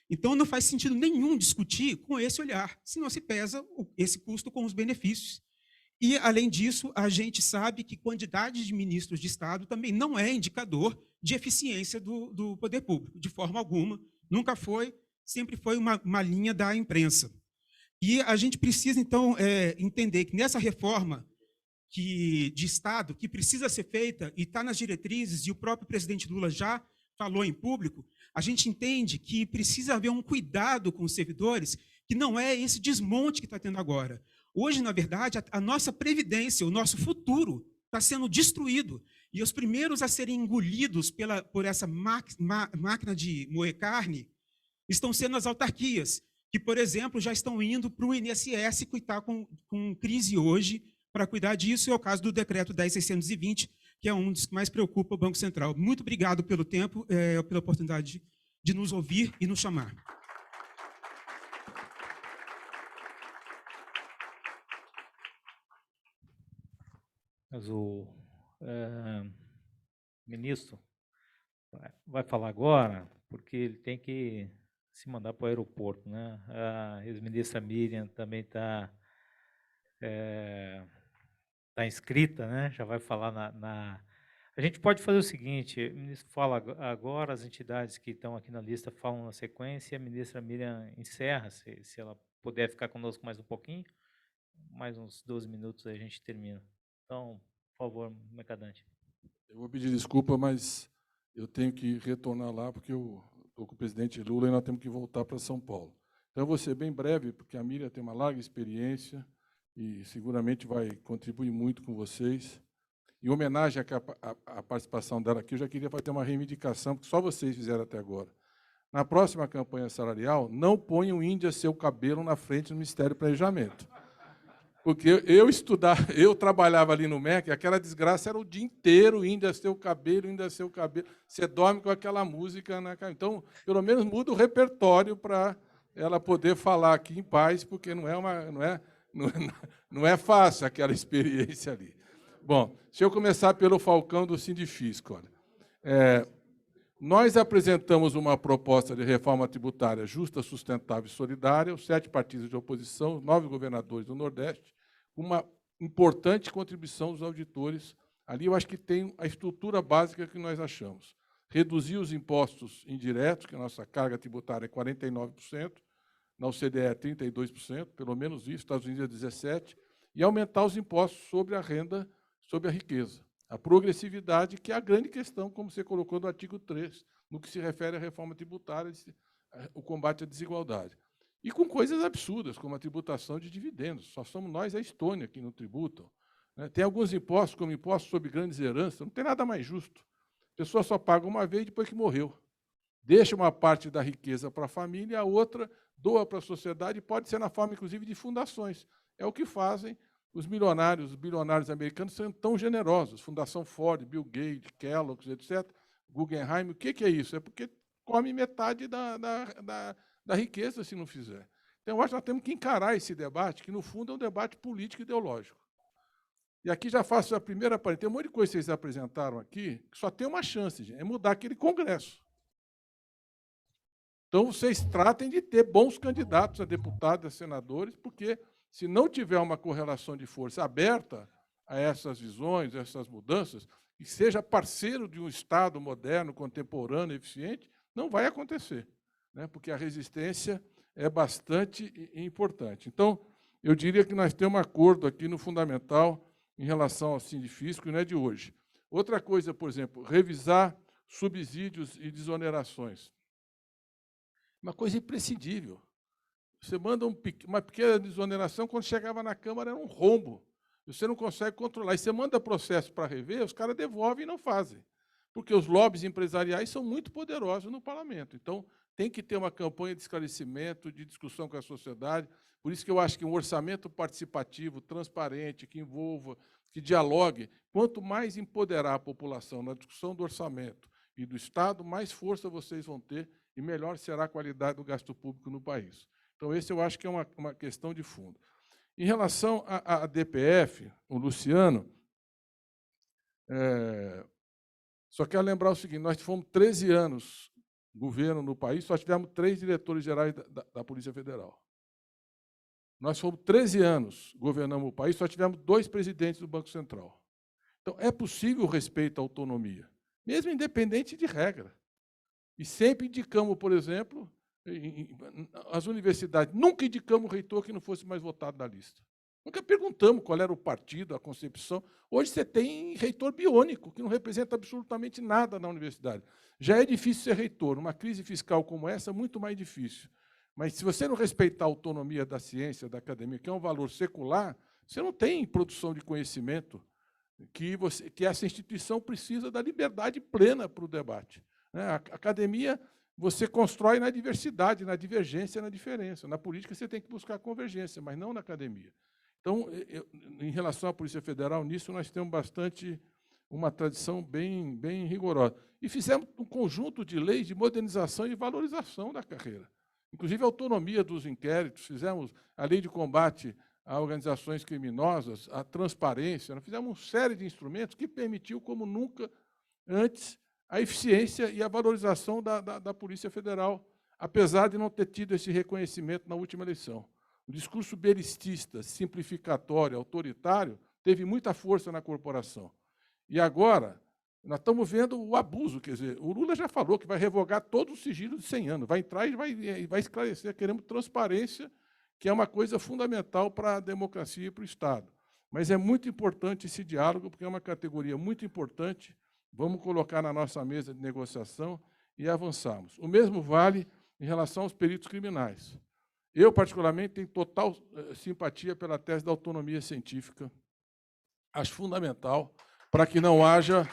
Então, não faz sentido nenhum discutir com esse olhar, se não se pesa esse custo com os benefícios. E, além disso, a gente sabe que quantidade de ministros de Estado também não é indicador de eficiência do poder público, de forma alguma. Nunca foi, sempre foi uma linha da imprensa. E a gente precisa, então, entender que nessa reforma de Estado, que precisa ser feita, e está nas diretrizes, e o próprio presidente Lula já falou em público, a gente entende que precisa haver um cuidado com os servidores, que não é esse desmonte que está tendo agora. Hoje, na verdade, a nossa previdência, o nosso futuro, está sendo destruído. E os primeiros a serem engolidos por essa máquina de moer carne estão sendo as autarquias, que, por exemplo, já estão indo para o INSS, que está com crise hoje para cuidar disso, é o caso do decreto 10.620, que é um dos que mais preocupa o Banco Central. Muito obrigado pelo tempo, pela oportunidade de nos ouvir e nos chamar. Mas o ministro vai falar agora, porque ele tem que se mandar para o aeroporto, né? A ex-ministra Miriam também está inscrita, né? Já vai falar A gente pode fazer o seguinte: o ministro fala agora, as entidades que estão aqui na lista falam na sequência, e a ministra Miriam encerra, se ela puder ficar conosco mais um pouquinho, mais uns 12 minutos aí a gente termina. Então, por favor, Mercadante. Eu vou pedir desculpa, mas eu tenho que retornar lá, porque eu estou com o presidente Lula e nós temos que voltar para São Paulo. Então, eu vou ser bem breve, porque a Miriam tem uma larga experiência e seguramente vai contribuir muito com vocês. Em homenagem à participação dela aqui, eu já queria fazer uma reivindicação, que só vocês fizeram até agora. Na próxima campanha salarial, não ponham Índia seu cabelo na frente do Ministério do Planejamento. Porque eu trabalhava ali no MEC, aquela desgraça era o dia inteiro, Índia seu cabelo, Índia seu cabelo. Você dorme com aquela música na cara. Então, pelo menos muda o repertório para ela poder falar aqui em paz, porque não é fácil aquela experiência ali. Bom, deixa eu começar pelo Falcão do Sindifisco. Olha. Nós apresentamos uma proposta de reforma tributária justa, sustentável e solidária, os 7 partidos de oposição, os 9 governadores do Nordeste, uma importante contribuição dos auditores. Ali eu acho que tem a estrutura básica que nós achamos. Reduzir os impostos indiretos, que a nossa carga tributária é 49%, na OCDE é 32%, pelo menos isso, Estados Unidos é 17%, e aumentar os impostos sobre a renda, sobre a riqueza. A progressividade, que é a grande questão, como você colocou no artigo 3, no que se refere à reforma tributária, o combate à desigualdade. E com coisas absurdas, como a tributação de dividendos. Só somos nós, a Estônia, que não tributam. Tem alguns impostos, como impostos sobre grandes heranças, não tem nada mais justo. A pessoa só paga uma vez depois que morreu. Deixa uma parte da riqueza para a família, a outra doa para a sociedade, pode ser na forma, inclusive, de fundações. É o que fazem os bilionários americanos, são tão generosos. Fundação Ford, Bill Gates, Kellogg's, etc., Guggenheim. O que é isso? É porque come metade da riqueza se não fizer. Então, eu acho que nós temos que encarar esse debate, que, no fundo, é um debate político e ideológico. E aqui já faço a primeira parte. Tem um monte de coisa que vocês apresentaram aqui, que só tem uma chance, gente, é mudar aquele Congresso. Então, vocês tratem de ter bons candidatos a deputados, a senadores, porque, se não tiver uma correlação de força aberta a essas visões, a essas mudanças, e seja parceiro de um Estado moderno, contemporâneo, eficiente, não vai acontecer, né? Porque a resistência é bastante importante. Então, eu diria que nós temos um acordo aqui no fundamental em relação ao Sindifisco, e não é de hoje. Outra coisa, por exemplo, revisar subsídios e desonerações. Uma coisa imprescindível. Você manda uma pequena desoneração, quando chegava na Câmara era um rombo. Você não consegue controlar. E você manda processo para rever, os caras devolvem e não fazem. Porque os lobbies empresariais são muito poderosos no parlamento. Então, tem que ter uma campanha de esclarecimento, de discussão com a sociedade. Por isso que eu acho que um orçamento participativo, transparente, que envolva, que dialogue, quanto mais empoderar a população na discussão do orçamento e do Estado, mais força vocês vão ter e melhor será a qualidade do gasto público no país. Então, esse eu acho que é uma questão de fundo. Em relação à DPF, o Luciano, só quero lembrar o seguinte, nós fomos 13 anos governo no país, só tivemos 3 diretores gerais da Polícia Federal. Nós fomos 13 anos governando o país, só tivemos 2 presidentes do Banco Central. Então, é possível o respeito à autonomia, mesmo independente de regra. E sempre indicamos, por exemplo, as universidades, nunca indicamos o reitor que não fosse mais votado da lista. Nunca perguntamos qual era o partido, a concepção. Hoje você tem reitor biônico, que não representa absolutamente nada na universidade. Já é difícil ser reitor. Numa crise fiscal como essa, muito mais difícil. Mas se você não respeitar a autonomia da ciência, da academia, que é um valor secular, você não tem produção de conhecimento, que essa instituição precisa da liberdade plena para o debate. A academia você constrói na diversidade, na divergência, na diferença. Na política você tem que buscar convergência, mas não na academia. Então, em relação à Polícia Federal, nisso nós temos uma tradição bem rigorosa. E fizemos um conjunto de leis de modernização e valorização da carreira. Inclusive a autonomia dos inquéritos, fizemos a lei de combate a organizações criminosas, a transparência, nós fizemos uma série de instrumentos que permitiu, como nunca antes, a eficiência e a valorização da Polícia Federal, apesar de não ter tido esse reconhecimento na última eleição. O discurso belicista, simplificatório, autoritário, teve muita força na corporação. E agora, nós estamos vendo o abuso, quer dizer, o Lula já falou que vai revogar todo o sigilo de 100 anos, vai entrar e vai esclarecer, queremos transparência, que é uma coisa fundamental para a democracia e para o Estado. Mas é muito importante esse diálogo, porque é uma categoria muito importante, vamos colocar na nossa mesa de negociação e avançarmos. O mesmo vale em relação aos peritos criminais. Eu, particularmente, tenho total simpatia pela tese da autonomia científica. Acho fundamental para que não haja...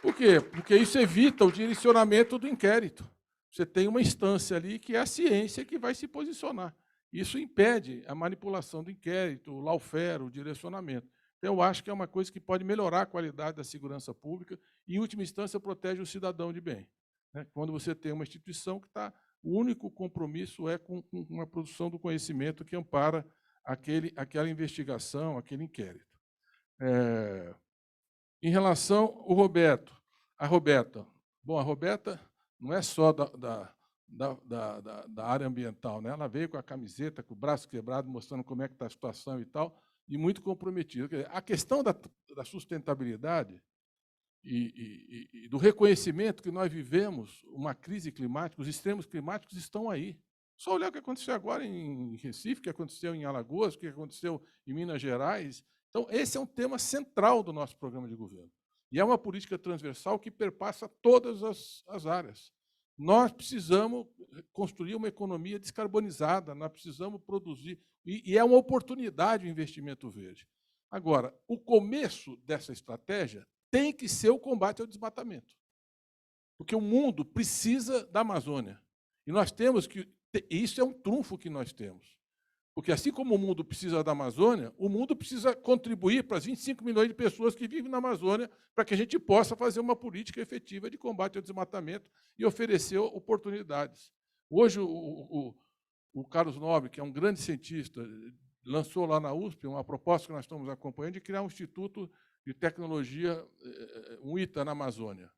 Por quê? Porque isso evita o direcionamento do inquérito. Você tem uma instância ali que é a ciência que vai se posicionar. Isso impede a manipulação do inquérito, o lawfare, o direcionamento. Então, eu acho que é uma coisa que pode melhorar a qualidade da segurança pública e, em última instância, protege o cidadão de bem. Quando você tem uma instituição que está... O único compromisso é com uma produção do conhecimento que ampara aquela investigação, aquele inquérito. Em relação ao Roberto, a Roberta. Bom, a Roberta não é só da área ambiental, né? Ela veio com a camiseta, com o braço quebrado, mostrando como é que está a situação e tal, e muito comprometida. Quer dizer, a questão da sustentabilidade e do reconhecimento que nós vivemos uma crise climática, os extremos climáticos estão aí. Só olhar o que aconteceu agora em Recife, o que aconteceu em Alagoas, o que aconteceu em Minas Gerais. Então, esse é um tema central do nosso programa de governo. E é uma política transversal que perpassa todas as áreas. Nós precisamos construir uma economia descarbonizada, nós precisamos produzir, e é uma oportunidade o investimento verde. Agora, o começo dessa estratégia tem que ser o combate ao desmatamento. Porque o mundo precisa da Amazônia. E nós temos que... Isso é um trunfo que nós temos. Porque, assim como o mundo precisa da Amazônia, o mundo precisa contribuir para as 25 milhões de pessoas que vivem na Amazônia para que a gente possa fazer uma política efetiva de combate ao desmatamento e oferecer oportunidades. Hoje, o Carlos Nobre, que é um grande cientista, lançou lá na USP uma proposta que nós estamos acompanhando de criar um instituto de tecnologia, um ITA na Amazônia,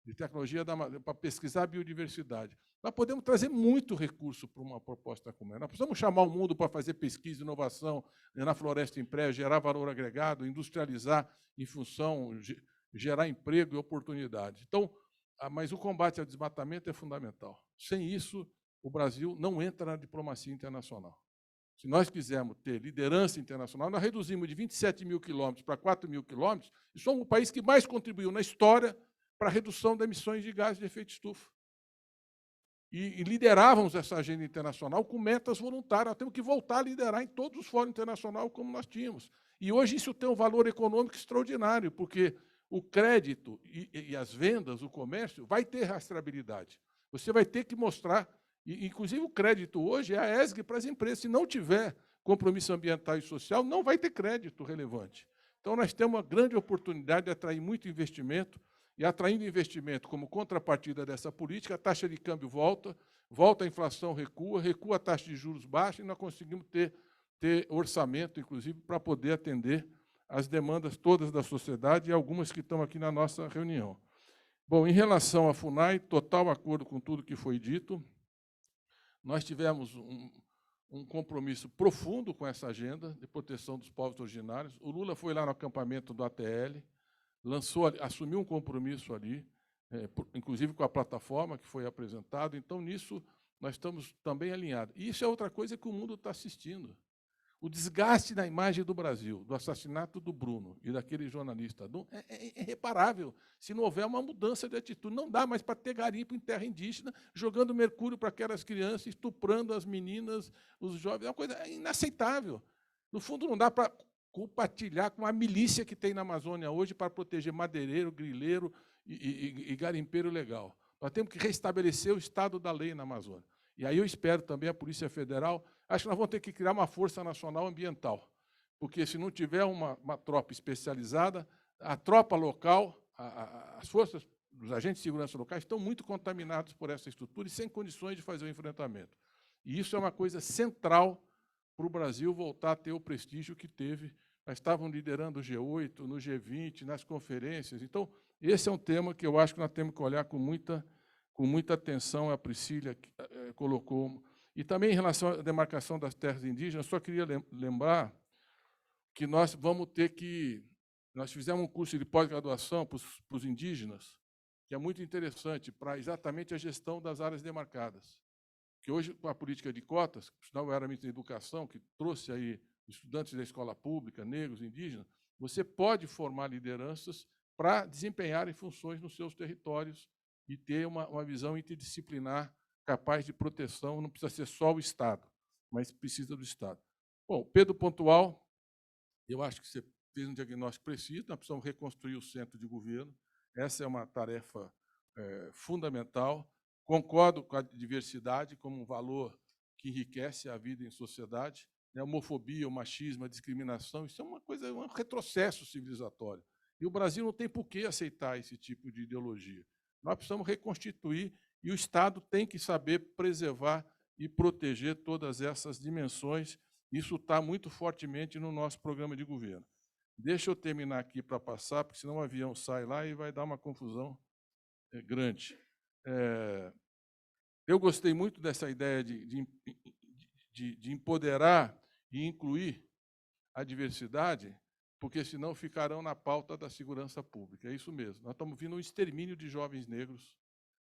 de tecnologia para pesquisar a biodiversidade. Nós podemos trazer muito recurso para uma proposta como essa. Nós precisamos chamar o mundo para fazer pesquisa e inovação na floresta em pré, gerar valor agregado, industrializar em função gerar emprego e oportunidade. Então, mas o combate ao desmatamento é fundamental. Sem isso, o Brasil não entra na diplomacia internacional. Se nós quisermos ter liderança internacional, nós reduzimos de 27 mil quilômetros para 4 mil quilômetros e somos o país que mais contribuiu na história para a redução das emissões de gases de efeito estufa. E liderávamos essa agenda internacional com metas voluntárias. Nós temos que voltar a liderar em todos os fóruns internacionais como nós tínhamos. E hoje isso tem um valor econômico extraordinário, porque o crédito e as vendas, o comércio, vai ter rastreabilidade. Você vai ter que mostrar, e, inclusive o crédito hoje é a ESG para as empresas. Se não tiver compromisso ambiental e social, não vai ter crédito relevante. Então, nós temos uma grande oportunidade de atrair muito investimento, e atraindo investimento como contrapartida dessa política, a taxa de câmbio volta a inflação recua a taxa de juros baixa, e nós conseguimos ter orçamento, inclusive, para poder atender as demandas todas da sociedade e algumas que estão aqui na nossa reunião. Bom, em relação à FUNAI, total acordo com tudo que foi dito. Nós tivemos um compromisso profundo com essa agenda de proteção dos povos originários. O Lula foi lá no acampamento do ATL, assumiu um compromisso ali, inclusive com a plataforma que foi apresentada. Então, nisso, nós estamos também alinhados. E isso é outra coisa que o mundo está assistindo. O desgaste na imagem do Brasil, do assassinato do Bruno e daquele jornalista, é irreparável se não houver uma mudança de atitude. Não dá mais para ter garimpo em terra indígena, jogando mercúrio para aquelas crianças, estuprando as meninas, os jovens. É uma coisa inaceitável. No fundo, não dá para compartilhar com a milícia que tem na Amazônia hoje para proteger madeireiro, grileiro e garimpeiro legal. Nós temos que restabelecer o estado da lei na Amazônia. E aí eu espero também a Polícia Federal. Acho que nós vamos ter que criar uma Força Nacional Ambiental, porque se não tiver uma tropa especializada, a tropa local, as forças dos agentes de segurança locais estão muito contaminados por essa estrutura e sem condições de fazer o enfrentamento. E isso é uma coisa central para o Brasil voltar a ter o prestígio que teve. Nós estávamos liderando o G8, no G20, nas conferências. Então, esse é um tema que eu acho que nós temos que olhar com muita atenção. A Priscília colocou. E também em relação à demarcação das terras indígenas, só queria lembrar que nós vamos ter que... Nós fizemos um curso de pós-graduação para os indígenas, que é muito interessante para exatamente a gestão das áreas demarcadas. Que hoje, com a política de cotas, senão eu era ministro da Educação, que trouxe aí estudantes da escola pública, negros, indígenas, você pode formar lideranças para desempenharem funções nos seus territórios e ter uma visão interdisciplinar capaz de proteção. Não precisa ser só o Estado, mas precisa do Estado. Bom, Pedro Pontual, eu acho que você fez um diagnóstico preciso. Nós precisamos reconstruir o centro de governo. Essa é uma tarefa fundamental. Concordo com a diversidade como um valor que enriquece a vida em sociedade. A homofobia, o machismo, a discriminação, isso é uma coisa, um retrocesso civilizatório. E o Brasil não tem por que aceitar esse tipo de ideologia. Nós precisamos reconstituir, e o Estado tem que saber preservar e proteger todas essas dimensões. Isso está muito fortemente no nosso programa de governo. Deixa eu terminar aqui para passar, porque senão o avião sai lá e vai dar uma confusão grande. Eu gostei muito dessa ideia de empoderar e incluir a diversidade, porque senão ficarão na pauta da segurança pública. É isso mesmo. Nós estamos vendo um extermínio de jovens negros.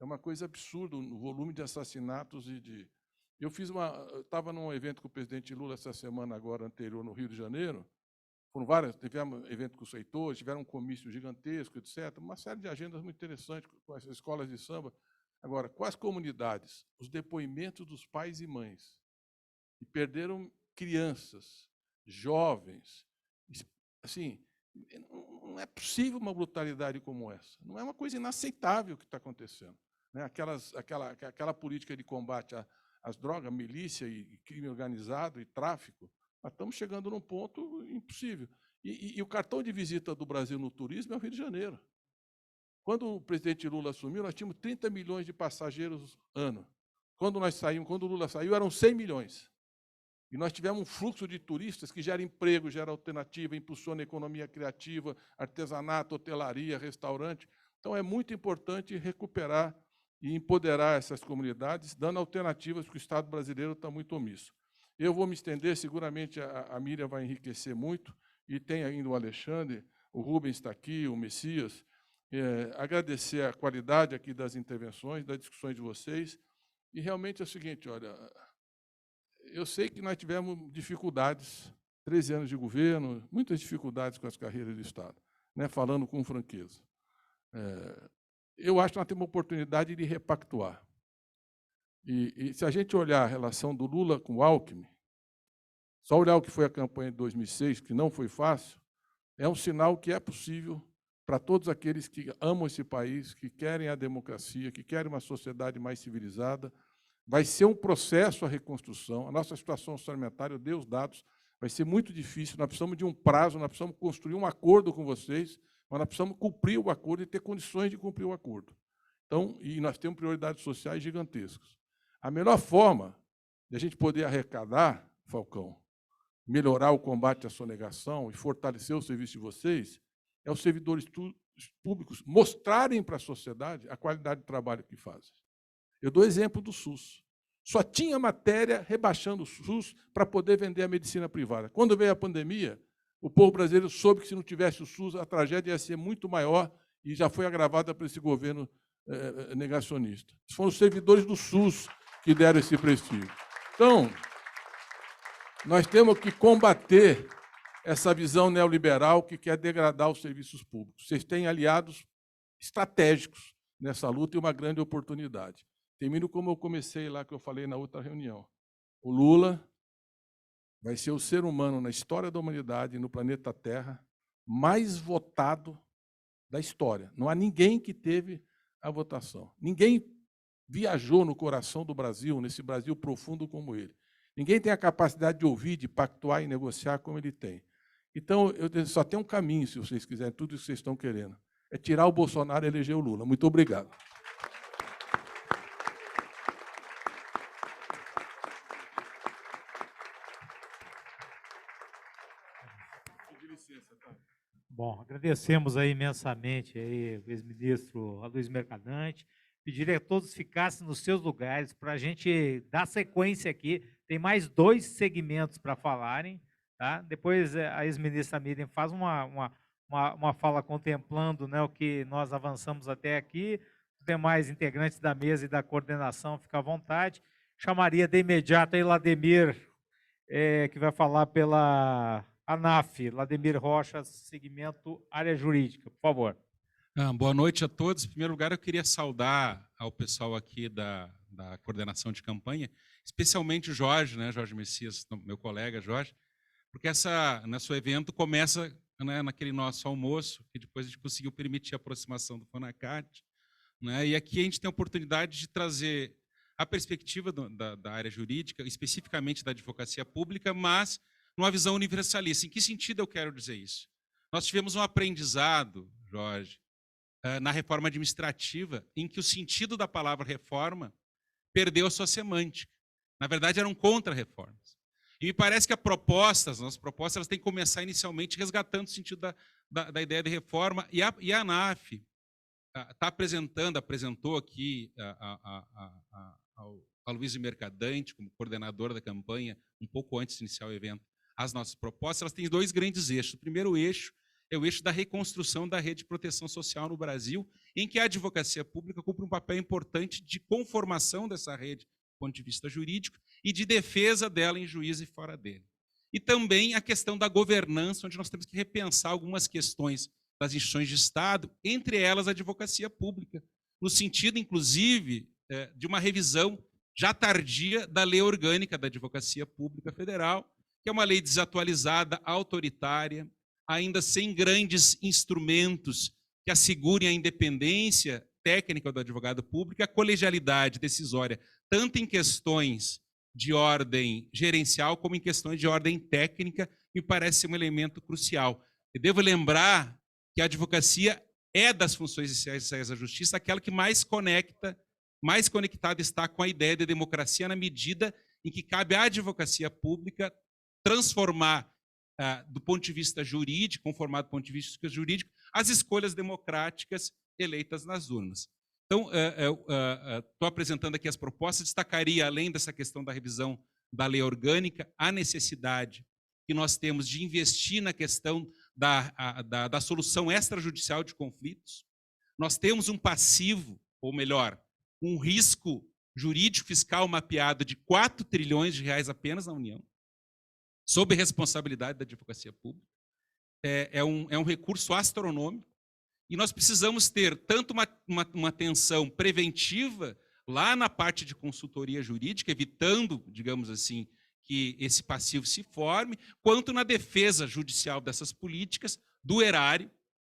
É uma coisa absurda o volume de assassinatos e de... Eu estava num evento com o presidente Lula essa semana agora anterior no Rio de Janeiro. Foram várias, tivemos evento com os reitores, tiveram um comício gigantesco, etc. Uma série de agendas muito interessantes com as escolas de samba. Agora, com as comunidades, os depoimentos dos pais e mães, que perderam crianças, jovens, assim, não é possível uma brutalidade como essa. Não é uma coisa inaceitável o que está acontecendo. Né? Aquela política de combate às drogas, milícia e crime organizado e tráfico, nós estamos chegando num ponto impossível. E o cartão de visita do Brasil no turismo é o Rio de Janeiro. Quando o presidente Lula assumiu, nós tínhamos 30 milhões de passageiros ano. Quando o Lula saiu, eram 100 milhões. E nós tivemos um fluxo de turistas que gera emprego, gera alternativa, impulsiona a economia criativa, artesanato, hotelaria, restaurante. Então, é muito importante recuperar e empoderar essas comunidades, dando alternativas, porque o Estado brasileiro está muito omisso. Eu vou me estender, seguramente a Miriam vai enriquecer muito, e tem ainda o Alexandre, o Rubens está aqui, o Messias. agradecer a qualidade aqui das intervenções, das discussões de vocês, e realmente é o seguinte, olha, eu sei que nós tivemos dificuldades, 13 anos de governo, muitas dificuldades com as carreiras do Estado, né, falando com franqueza. Eu acho que nós temos uma oportunidade de repactuar. E se a gente olhar a relação do Lula com o Alckmin, só olhar o que foi a campanha de 2006, que não foi fácil, é um sinal que é possível para todos aqueles que amam esse país, que querem a democracia, que querem uma sociedade mais civilizada. Vai ser um processo a reconstrução. A nossa situação orçamentária, eu dei os dados, vai ser muito difícil. Nós precisamos de um prazo, nós precisamos construir um acordo com vocês, mas nós precisamos cumprir o acordo e ter condições de cumprir o acordo. Então, e nós temos prioridades sociais gigantescas. A melhor forma de a gente poder arrecadar, Falcão, melhorar o combate à sonegação e fortalecer o serviço de vocês, é os servidores públicos mostrarem para a sociedade a qualidade de trabalho que fazem. Eu dou exemplo do SUS. Só tinha matéria rebaixando o SUS para poder vender a medicina privada. Quando veio a pandemia, o povo brasileiro soube que, se não tivesse o SUS, a tragédia ia ser muito maior e já foi agravada por esse governo negacionista. Foram os servidores do SUS que deram esse prestígio. Então, nós temos que combater essa visão neoliberal que quer degradar os serviços públicos. Vocês têm aliados estratégicos nessa luta e uma grande oportunidade. Termino como eu comecei lá, que eu falei na outra reunião. O Lula vai ser o ser humano na história da humanidade, no planeta Terra, mais votado da história. Não há ninguém que teve a votação. Ninguém viajou no coração do Brasil, nesse Brasil profundo como ele. Ninguém tem a capacidade de ouvir, de pactuar e negociar como ele tem. Então, eu só tem um caminho, se vocês quiserem, tudo isso que vocês estão querendo. É tirar o Bolsonaro e eleger o Lula. Muito obrigado. Bom, agradecemos aí imensamente aí o ex-ministro Luiz Mercadante. Pediria que todos ficassem nos seus lugares para a gente dar sequência aqui. Tem mais 2 segmentos para falarem. Tá? Depois a ex-ministra Miriam faz uma fala contemplando, né, o que nós avançamos até aqui. Os demais integrantes da mesa e da coordenação, fica à vontade. Chamaria de imediato aí Lademir, que vai falar pela ANAF, Lademir Rocha, segmento área jurídica. Por favor. Boa noite a todos. Em primeiro lugar, eu queria saudar ao pessoal aqui da coordenação de campanha, especialmente o Jorge, né, Jorge Messias, meu colega Jorge, porque nosso evento começa, né, naquele nosso almoço, que depois a gente conseguiu permitir a aproximação do Fonacad, né, e aqui a gente tem a oportunidade de trazer a perspectiva da área jurídica, especificamente da advocacia pública, mas numa visão universalista. Em que sentido eu quero dizer isso? Nós tivemos um aprendizado, Jorge, na reforma administrativa, em que o sentido da palavra reforma perdeu a sua semântica. Na verdade, eram contra-reformas. E me parece que as nossas propostas, elas têm que começar inicialmente resgatando o sentido da ideia de reforma. E a ANAF apresentou aqui a Luiz Mercadante, como coordenadora da campanha, um pouco antes de iniciar o evento, as nossas propostas. Elas têm 2 grandes eixos. O primeiro eixo é o eixo da reconstrução da rede de proteção social no Brasil, em que a advocacia pública cumpre um papel importante de conformação dessa rede do ponto de vista jurídico e de defesa dela em juízo e fora dele. E também a questão da governança, onde nós temos que repensar algumas questões das instituições de Estado, entre elas a advocacia pública, no sentido, inclusive, de uma revisão já tardia da Lei Orgânica da Advocacia Pública Federal, que é uma lei desatualizada, autoritária, ainda sem grandes instrumentos que assegurem a independência técnica do advogado público e a colegialidade decisória, tanto em questões de ordem gerencial como em questões de ordem técnica, me parece ser um elemento crucial. Eu devo lembrar que a advocacia é das funções essenciais da justiça aquela que mais conectada está com a ideia de democracia, na medida em que cabe à advocacia pública transformar, do ponto de vista jurídico, conformado do ponto de vista jurídico, as escolhas democráticas eleitas nas urnas. Então, estou apresentando aqui as propostas, destacaria, além dessa questão da revisão da lei orgânica, a necessidade que nós temos de investir na questão da solução extrajudicial de conflitos. nós temos um passivo, ou melhor, um risco jurídico fiscal mapeado de 4 trilhões de reais apenas na União, sob responsabilidade da advocacia pública. É um recurso astronômico, e nós precisamos ter tanto uma atenção preventiva lá na parte de consultoria jurídica, evitando, digamos assim, que esse passivo se forme, quanto na defesa judicial dessas políticas, do erário,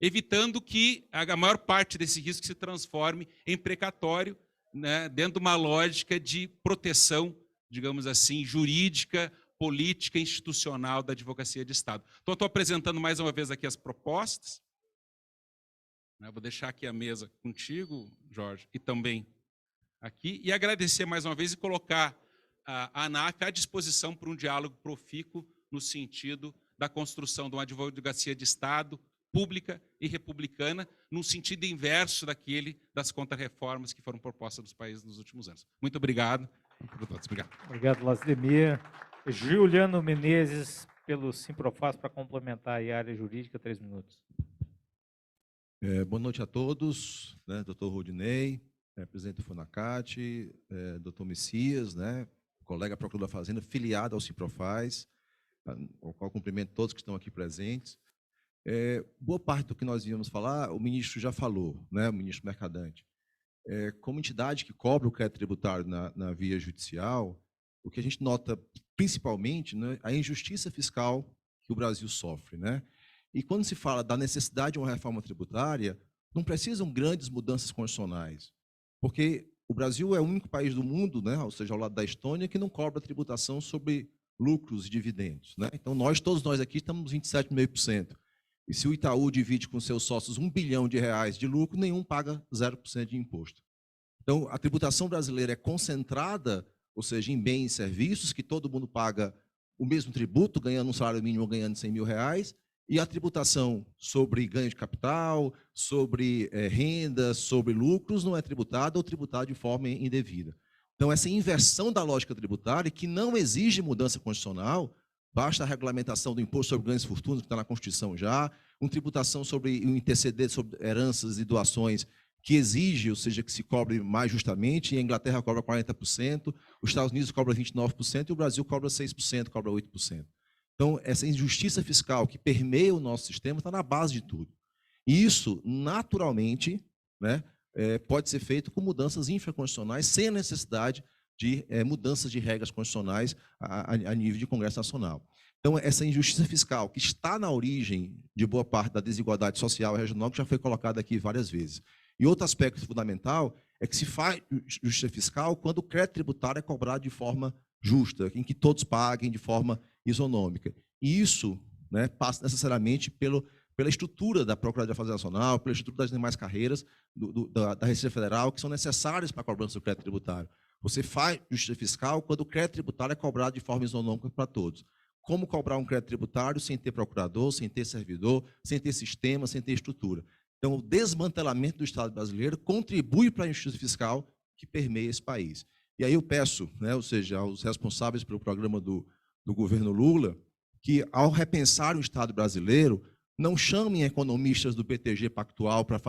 evitando que a maior parte desse risco se transforme em precatório, né, dentro de uma lógica de proteção, digamos assim, jurídica, política e institucional da advocacia de Estado. Então, estou apresentando mais uma vez aqui as propostas. Vou deixar aqui a mesa contigo, Jorge, e também aqui, e agradecer mais uma vez e colocar a ANAF à disposição para um diálogo profícuo no sentido da construção de uma advocacia de Estado pública e republicana, num sentido inverso daquele das contrarreformas que foram propostas nos países nos últimos anos. Muito obrigado. Obrigado. Obrigado, Lasdemir. Juliano Menezes, pelo Simprofaz, para complementar aí a área jurídica, 3 minutos. Boa noite a todos, né, doutor Rodinei, presidente do FONACAT, doutor Messias, né, colega procurador da Fazenda, filiado ao Simprofaz, ao qual cumprimento todos que estão aqui presentes. Boa parte do que nós íamos falar, o ministro já falou, né, o ministro Mercadante. Como entidade que cobra o crédito tributário na via judicial, o que a gente nota principalmente, né, a injustiça fiscal que o Brasil sofre, né? E quando se fala da necessidade de uma reforma tributária, não precisam grandes mudanças constitucionais, porque o Brasil é o único país do mundo, né, ou seja, ao lado da Estônia, que não cobra tributação sobre lucros e dividendos, né? Então, todos nós aqui estamos 27,5%. E se o Itaú divide com seus sócios R$1 bilhão de lucro, nenhum paga 0% de imposto. Então, a tributação brasileira é concentrada, ou seja, em bens e serviços, que todo mundo paga o mesmo tributo, ganhando um salário mínimo ou ganhando R$100 mil, e a tributação sobre ganho de capital, sobre renda, sobre lucros, não é tributada ou tributada de forma indevida. Então, essa inversão da lógica tributária, que não exige mudança constitucional, basta a regulamentação do imposto sobre grandes fortunas, que está na Constituição já, uma tributação sobre o interceder sobre heranças e doações, que exige, ou seja, que se cobre mais justamente, e a Inglaterra cobra 40%, os Estados Unidos cobra 29% e o Brasil cobra 6%, cobra 8%. Então, essa injustiça fiscal que permeia o nosso sistema está na base de tudo. E isso, naturalmente, né, pode ser feito com mudanças infraconstitucionais, sem a necessidade de mudanças de regras constitucionais a nível de Congresso Nacional. Então, essa injustiça fiscal, que está na origem de boa parte da desigualdade social e regional, que já foi colocada aqui várias vezes. E outro aspecto fundamental é que se faz justiça fiscal quando o crédito tributário é cobrado de forma justa, em que todos paguem de forma isonômica. E isso, né, passa necessariamente pela estrutura da Procuradoria da Fazenda Nacional, pela estrutura das demais carreiras da Receita Federal, que são necessárias para a cobrança do crédito tributário. Você faz justiça fiscal quando o crédito tributário é cobrado de forma isonômica para todos. Como cobrar um crédito tributário sem ter procurador, sem ter servidor, sem ter sistema, sem ter estrutura? Então, o desmantelamento do Estado brasileiro contribui para a injustiça fiscal que permeia esse país. E aí eu peço, né, ou seja, aos responsáveis pelo programa do governo Lula, que, ao repensar o Estado brasileiro, não chamem economistas do BTG Pactual para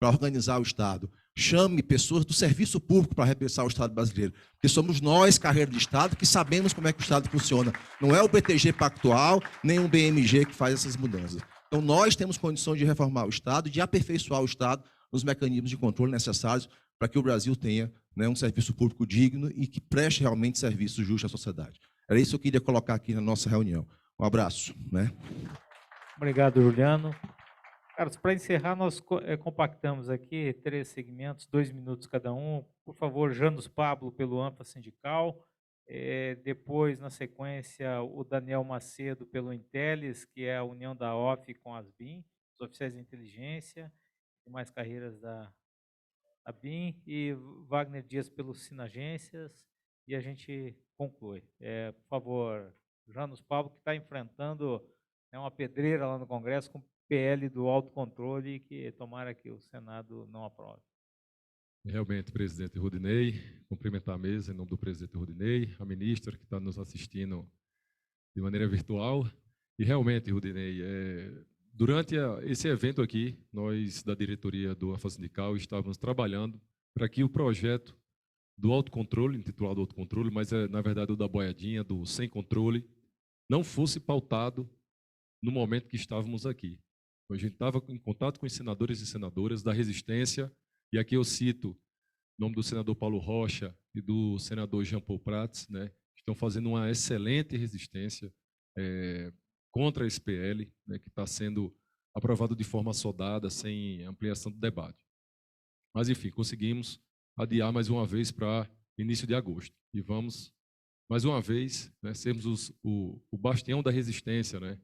organizar o Estado. Chame pessoas do serviço público para repensar o Estado brasileiro. Porque somos nós, carreira de Estado, que sabemos como é que o Estado funciona. Não é o BTG Pactual, nem o BMG que faz essas mudanças. Então, nós temos condições de reformar o Estado, de aperfeiçoar o Estado nos mecanismos de controle necessários para que o Brasil tenha, né, um serviço público digno e que preste realmente serviço justo à sociedade. Era isso que eu queria colocar aqui na nossa reunião. Um abraço. Né? Obrigado, Juliano. Carlos, para encerrar, nós compactamos aqui 3 segmentos, 2 minutos cada um. Por favor, Janus Pablo, pelo AMPA Sindical. Depois, na sequência, o Daniel Macedo, pelo Intelis, que é a união da OF com as BIM, os oficiais de inteligência, e mais carreiras da BIM, e Wagner Dias, pelo Sinagências, e a gente conclui. Por favor, Janus Pablo, que está enfrentando uma pedreira lá no Congresso com o PL do autocontrole, que tomara que o Senado não aprove. Realmente, presidente Rodinei, cumprimentar a mesa em nome do presidente Rodinei, a ministra que está nos assistindo de maneira virtual. E realmente, Rodinei, Durante esse evento aqui, nós da diretoria do AFA Sindical estávamos trabalhando para que o projeto do autocontrole, intitulado autocontrole, mas é na verdade o da boiadinha, do sem controle, não fosse pautado no momento que estávamos aqui. A gente estava em contato com os senadores e senadoras da resistência, e aqui eu cito o nome do senador Paulo Rocha e do senador Jean Paul Prats, né, estão fazendo uma excelente resistência contra a SPL, né, que está sendo aprovado de forma assodada, sem ampliação do debate. Mas, enfim, conseguimos adiar mais uma vez para início de agosto. E vamos, mais uma vez, né, sermos o bastião da resistência, né,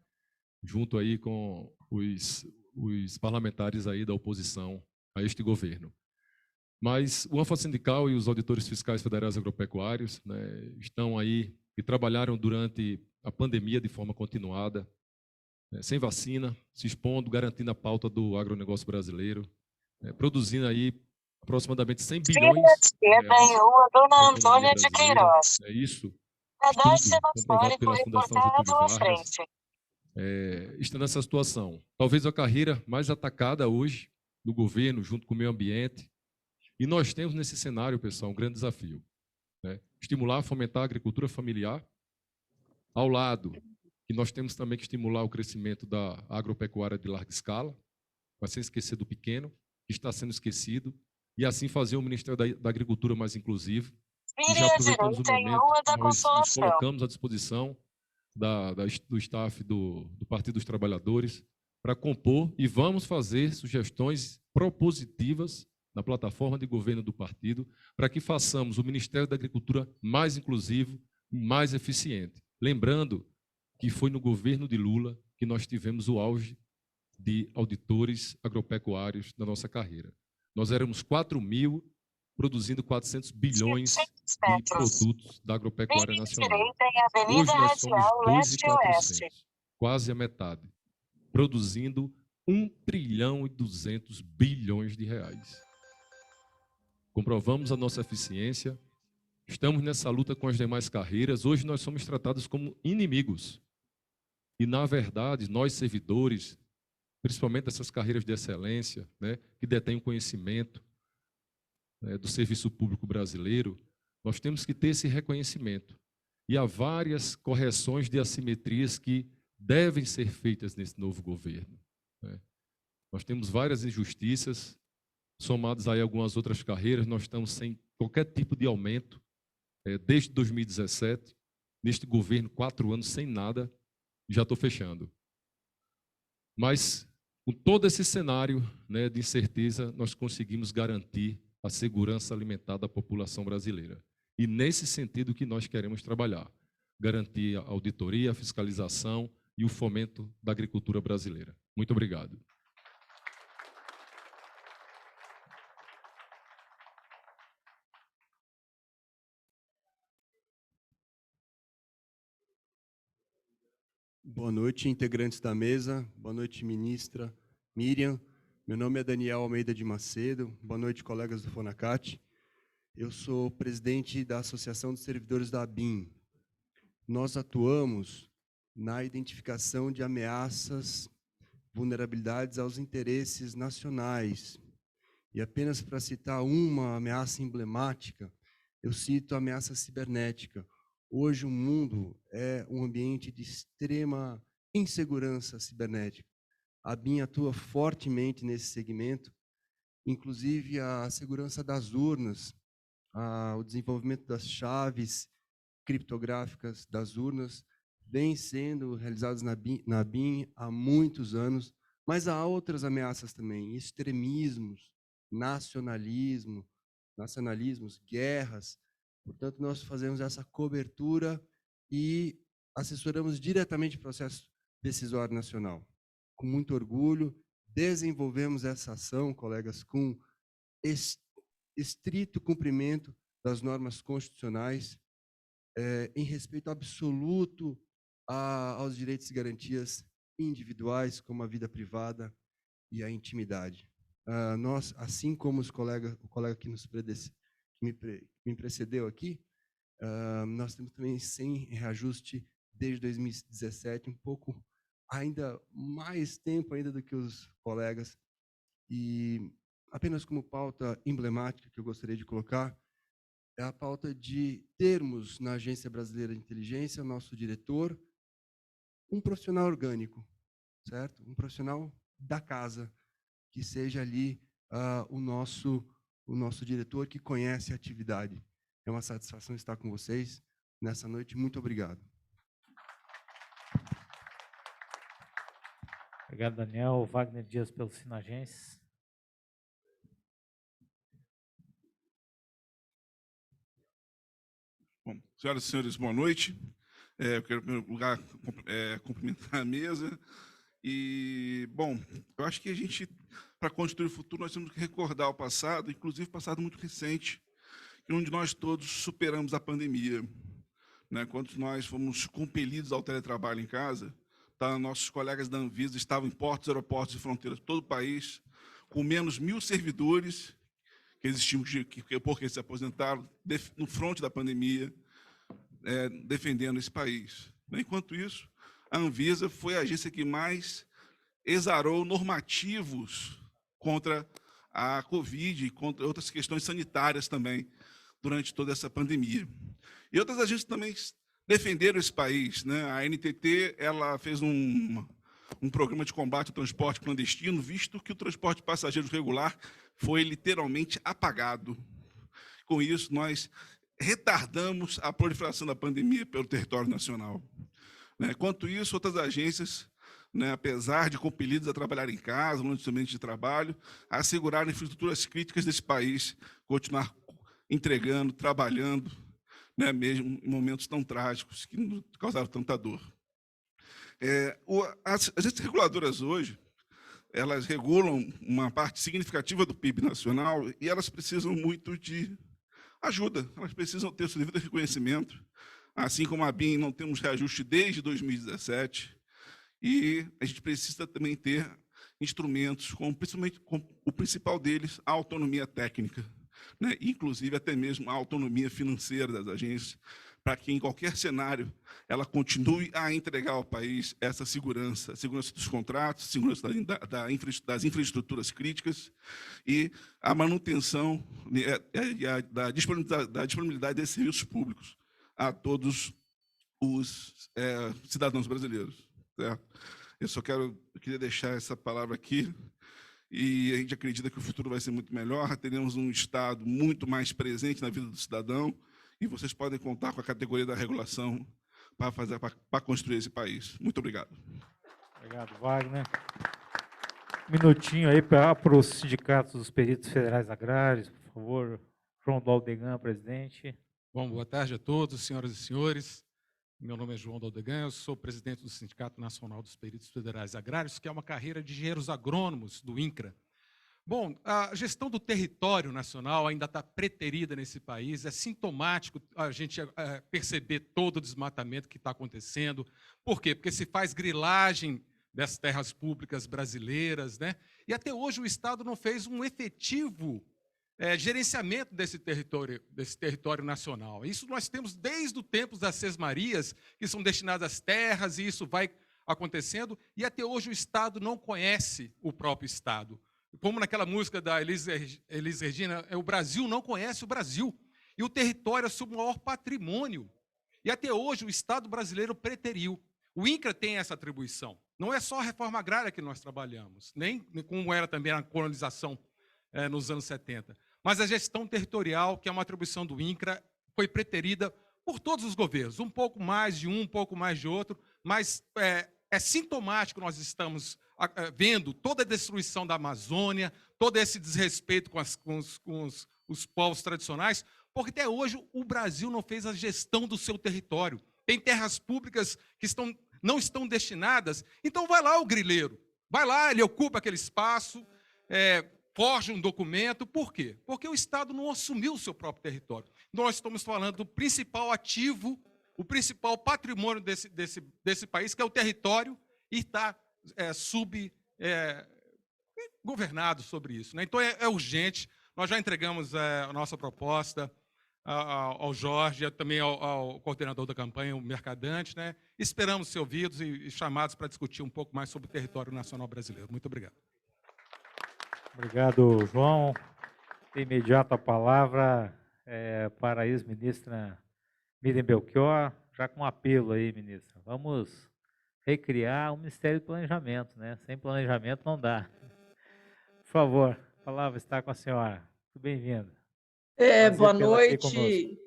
junto aí com os parlamentares aí da oposição a este governo. Mas o ANFA Sindical e os auditores fiscais federais agropecuários, né, estão aí e trabalharam durante a pandemia de forma continuada, né, sem vacina, se expondo, garantindo a pauta do agronegócio brasileiro, né, produzindo aí aproximadamente 100 bilhões em Rua Dona Antônia de brasileira. Queiroz. É isso, Cadastre estudo comprovado pela Fundação Getúlio à Vargas, frente. está nessa situação. Talvez a carreira mais atacada hoje do governo, junto com o meio ambiente. E nós temos nesse cenário, pessoal, um grande desafio, né? Estimular, fomentar a agricultura familiar, ao lado que nós temos também que estimular o crescimento da agropecuária de larga escala, mas sem esquecer do pequeno, que está sendo esquecido, e assim fazer o Ministério da Agricultura mais inclusivo. E já aproveitamos o momento, nós nos colocamos à disposição do staff do Partido dos Trabalhadores para compor e vamos fazer sugestões propositivas na plataforma de governo do partido para que façamos o Ministério da Agricultura mais inclusivo e mais eficiente. Lembrando que foi no governo de Lula que nós tivemos o auge de auditores agropecuários na nossa carreira. Nós éramos 4.000, produzindo 400 bilhões de produtos da agropecuária nacional. Hoje nós somos 2.400, quase a metade, produzindo 1,2 trilhão de reais. Comprovamos a nossa eficiência, estamos nessa luta com as demais carreiras. Hoje nós somos tratados como inimigos. E, na verdade, nós servidores, principalmente essas carreiras de excelência, né, que detêm o conhecimento do serviço público brasileiro, nós temos que ter esse reconhecimento. E há várias correções de assimetrias que devem ser feitas nesse novo governo, né? Nós temos várias injustiças, somadas aí a algumas outras carreiras, nós estamos sem qualquer tipo de aumento, desde 2017, neste governo, 4 anos sem nada, já estou fechando. Mas, com todo esse cenário, né, de incerteza, nós conseguimos garantir a segurança alimentar da população brasileira. E nesse sentido que nós queremos trabalhar, garantir a auditoria, a fiscalização e o fomento da agricultura brasileira. Muito obrigado. Boa noite, integrantes da mesa. Boa noite, ministra Miriam. Meu nome é Daniel Almeida de Macedo. Boa noite, colegas do FONACAT. Eu sou presidente da Associação dos Servidores da ABIN. Nós atuamos na identificação de ameaças, vulnerabilidades aos interesses nacionais. E apenas para citar uma ameaça emblemática, eu cito a ameaça cibernética. Hoje o mundo é um ambiente de extrema insegurança cibernética. A ABIN atua fortemente nesse segmento, inclusive a segurança das urnas, o desenvolvimento das chaves criptográficas das urnas, vem sendo realizados na ABIN há muitos anos, mas há outras ameaças também, extremismos, nacionalismos, guerras. Portanto, nós fazemos essa cobertura e assessoramos diretamente o processo decisório nacional. Com muito orgulho, desenvolvemos essa ação, colegas, com estrito cumprimento das normas constitucionais, em respeito absoluto aos direitos e garantias individuais, como a vida privada e a intimidade. Nós, assim como o colega que me precedeu aqui, nós temos também sem reajuste desde 2017, um pouco ainda mais tempo ainda do que os colegas. E apenas como pauta emblemática que eu gostaria de colocar é a pauta de termos na Agência Brasileira de Inteligência, nosso diretor, um profissional orgânico, certo? Um profissional da casa, que seja ali o nosso diretor que conhece a atividade. É uma satisfação estar com vocês nessa noite. Muito obrigado. Obrigado, Daniel. Wagner Dias, pelo Sinagência. Bom, senhoras e senhores, boa noite. Eu quero, em primeiro lugar, cumprimentar a mesa. E, bom, eu acho que a gente, para construir o futuro, nós temos que recordar o passado, inclusive o passado muito recente, onde nós todos superamos a pandemia. Né? Quando nós fomos compelidos ao teletrabalho em casa, tá, nossos colegas da Anvisa estavam em portos, aeroportos e fronteiras de todo o país, com menos 1.000 servidores que existiam, porque se aposentaram no fronte da pandemia, defendendo esse país. Enquanto isso, a Anvisa foi a agência que mais exarou normativos contra a Covid e contra outras questões sanitárias também durante toda essa pandemia. E outras agências também defenderam esse país. Né? A NTT ela fez um programa de combate ao transporte clandestino, visto que o transporte de passageiros regular foi literalmente apagado. Com isso, nós retardamos a proliferação da pandemia pelo território nacional. Quanto isso, outras agências, apesar de compelidas a trabalhar em casa, no ambiente de trabalho, asseguraram infraestruturas críticas desse país, continuar entregando, trabalhando, mesmo em momentos tão trágicos que nos causaram tanta dor. As agências reguladoras hoje, elas regulam uma parte significativa do PIB nacional e elas precisam muito de ajuda, elas precisam ter seu devido reconhecimento. Assim como a BIM, não temos reajuste desde 2017, e a gente precisa também ter instrumentos, principalmente o principal deles, a autonomia técnica, inclusive até mesmo a autonomia financeira das agências, para que em qualquer cenário ela continue a entregar ao país essa segurança, a segurança dos contratos, a segurança das infraestruturas críticas e a manutenção da disponibilidade desses serviços públicos a todos os cidadãos brasileiros. Certo? Eu queria deixar essa palavra aqui, e a gente acredita que o futuro vai ser muito melhor, teremos um Estado muito mais presente na vida do cidadão, e vocês podem contar com a categoria da regulação para construir esse país. Muito obrigado. Obrigado, Wagner. Um minutinho aí para os sindicatos dos peritos federais agrários, por favor. João Daldegan, presidente. Bom, boa tarde a todos, senhoras e senhores. Meu nome é João Daldegan, eu sou presidente do Sindicato Nacional dos Peritos Federais Agrários, que é uma carreira de engenheiros agrônomos do INCRA. Bom, a gestão do território nacional ainda está preterida nesse país, é sintomático a gente perceber todo o desmatamento que está acontecendo. Por quê? Porque se faz grilagem das terras públicas brasileiras, né? E até hoje o Estado não fez um efetivo gerenciamento desse território nacional. Isso nós temos desde o tempo das Sesmarias, que são destinadas às terras, e isso vai acontecendo, e até hoje o Estado não conhece o próprio Estado. Como naquela música da Elis Regina, o Brasil não conhece o Brasil, e o território é seu maior patrimônio. E até hoje o Estado brasileiro preteriu. O INCRA tem essa atribuição. Não é só a reforma agrária que nós trabalhamos, nem como era também a colonização nos anos 70. Mas a gestão territorial, que é uma atribuição do INCRA, foi preterida por todos os governos, um pouco mais de um pouco mais de outro, mas é sintomático nós estamos vendo toda a destruição da Amazônia, todo esse desrespeito com os povos tradicionais, porque até hoje o Brasil não fez a gestão do seu território. Tem terras públicas que não estão destinadas, então vai lá o grileiro, vai lá, ele ocupa aquele espaço, forja um documento. Por quê? Porque o Estado não assumiu o seu próprio território. Nós estamos falando do principal ativo, o principal patrimônio desse país, que é o território, e está governado sobre isso. Né? Então, é urgente. Nós já entregamos a nossa proposta ao Jorge, também ao coordenador da campanha, o Mercadante, né? Esperamos ser ouvidos e chamados para discutir um pouco mais sobre o território nacional brasileiro. Muito obrigado. Obrigado, João. De imediato a palavra para a ex-ministra Miriam Belchior, já com um apelo aí, ministra. Vamos recriar o Ministério do Planejamento, né? Sem planejamento não dá. Por favor, a palavra está com a senhora. Muito bem-vinda. Boa noite.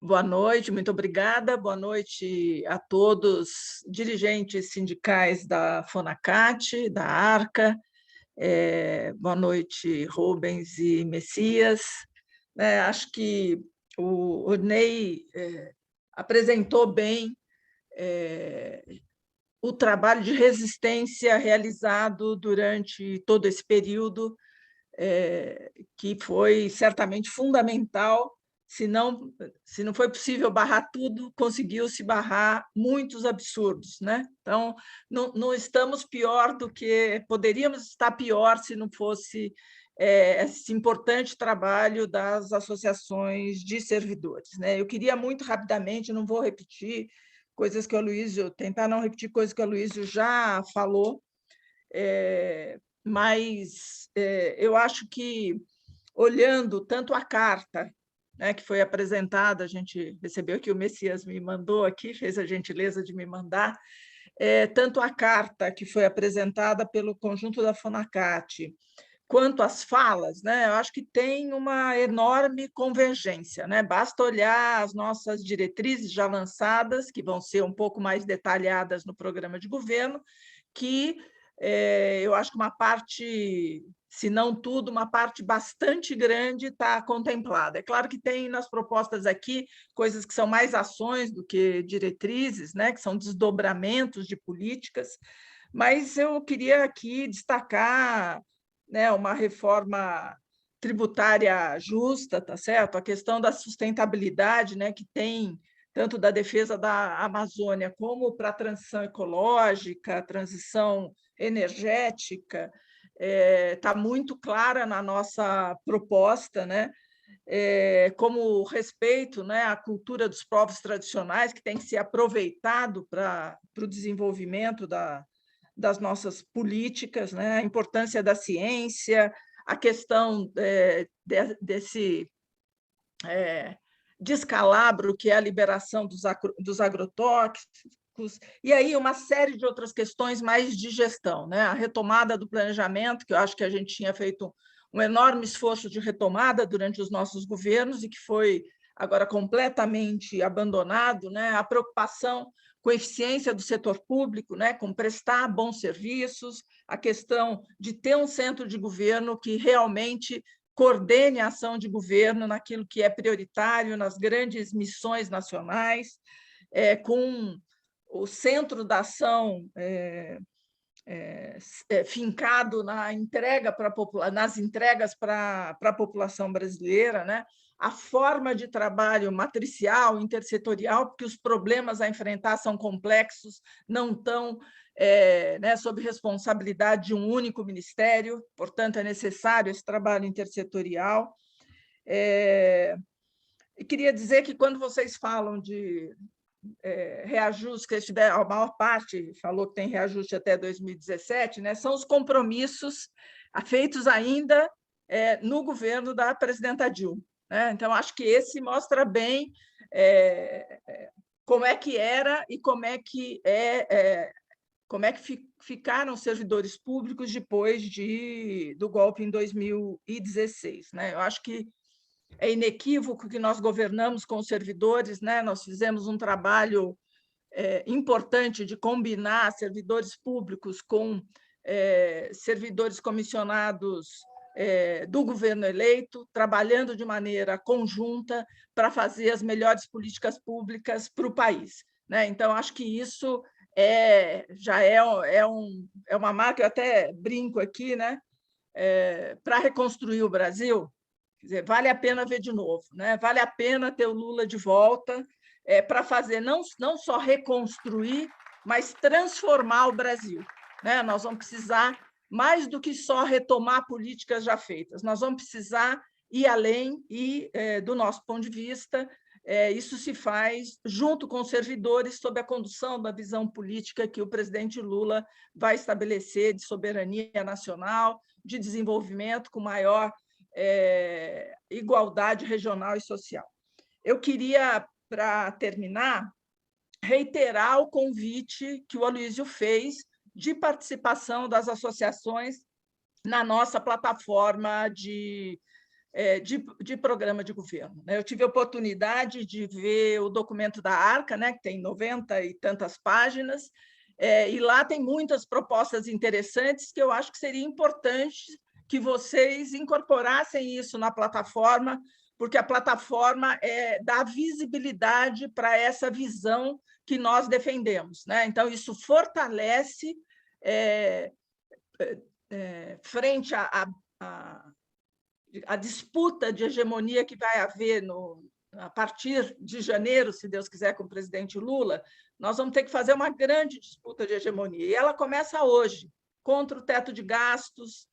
Boa noite, muito obrigada. Boa noite a todos, dirigentes sindicais da FONACAT, da ARCA. Boa noite, Rubens e Messias. Acho que o Rodinei apresentou bem o trabalho de resistência realizado durante todo esse período, que foi certamente fundamental. Se não foi possível barrar tudo, conseguiu-se barrar muitos absurdos, né? Então, não estamos pior do que poderíamos estar pior se não fosse esse importante trabalho das associações de servidores, né? Eu queria muito rapidamente, não vou repetir coisas que o Aloysio, tentar não repetir coisas que o Aloysio já falou, mas eu acho que, olhando tanto a carta, né, que foi apresentada, a gente recebeu aqui, o Messias me mandou aqui, fez a gentileza de me mandar, tanto a carta que foi apresentada pelo conjunto da FONACAT, quanto às falas, né, eu acho que tem uma enorme convergência, né? Basta olhar as nossas diretrizes já lançadas, que vão ser um pouco mais detalhadas no programa de governo, que eu acho que uma parte, se não tudo, uma parte bastante grande está contemplada. É claro que tem nas propostas aqui coisas que são mais ações do que diretrizes, né, que são desdobramentos de políticas, mas eu queria aqui destacar, né, uma reforma tributária justa, tá certo? A questão da sustentabilidade, né, que tem tanto da defesa da Amazônia como para a transição ecológica, transição energética, está muito clara na nossa proposta, né? Como respeito, né, à cultura dos povos tradicionais, que tem que ser aproveitado para o desenvolvimento das nossas políticas, né? A importância da ciência, a questão desse descalabro que é a liberação dos agrotóxicos, e aí uma série de outras questões mais de gestão, né? A retomada do planejamento, que eu acho que a gente tinha feito um enorme esforço de retomada durante os nossos governos e que foi agora completamente abandonado, né? A preocupação com a eficiência do setor público, né? Com prestar bons serviços, a questão de ter um centro de governo que realmente coordene a ação de governo naquilo que é prioritário, nas grandes missões nacionais, com o centro da ação fincado na entrega nas entregas para a população brasileira, né? A forma de trabalho matricial, intersetorial, porque os problemas a enfrentar são complexos, não estão sob responsabilidade de um único ministério, portanto, é necessário esse trabalho intersetorial. E queria dizer que, quando vocês falam de reajuste, que a maior parte falou que tem reajuste até 2017, né, são os compromissos feitos ainda no governo da presidenta Dilma, né? Então, acho que esse mostra bem como é que era e como é que ficaram os servidores públicos depois do golpe em 2016, né? Eu acho que é inequívoco que nós governamos com os servidores, né? Nós fizemos um trabalho importante de combinar servidores públicos com servidores comissionados do governo eleito, trabalhando de maneira conjunta para fazer as melhores políticas públicas para o país, né? Então, acho que isso já é uma marca, eu até brinco aqui, né? Para reconstruir o Brasil, quer dizer, vale a pena ver de novo, né? Vale a pena ter o Lula de volta para fazer não só reconstruir, mas transformar o Brasil, né? Nós vamos precisar, mais do que só retomar políticas já feitas, nós vamos precisar ir além e, do nosso ponto de vista, isso se faz junto com os servidores, sob a condução da visão política que o presidente Lula vai estabelecer de soberania nacional, de desenvolvimento com maior igualdade regional e social. Eu queria, para terminar, reiterar o convite que o Aloysio fez de participação das associações na nossa plataforma de programa de governo. Eu tive a oportunidade de ver o documento da Arca, né, que tem 90 e tantas páginas, e lá tem muitas propostas interessantes que eu acho que seria importante que vocês incorporassem isso na plataforma, porque a plataforma dá visibilidade para essa visão que nós defendemos, né? Então, isso fortalece frente à disputa de hegemonia que vai haver a partir de janeiro, se Deus quiser, com o presidente Lula. Nós vamos ter que fazer uma grande disputa de hegemonia, e ela começa hoje, contra o teto de gastos,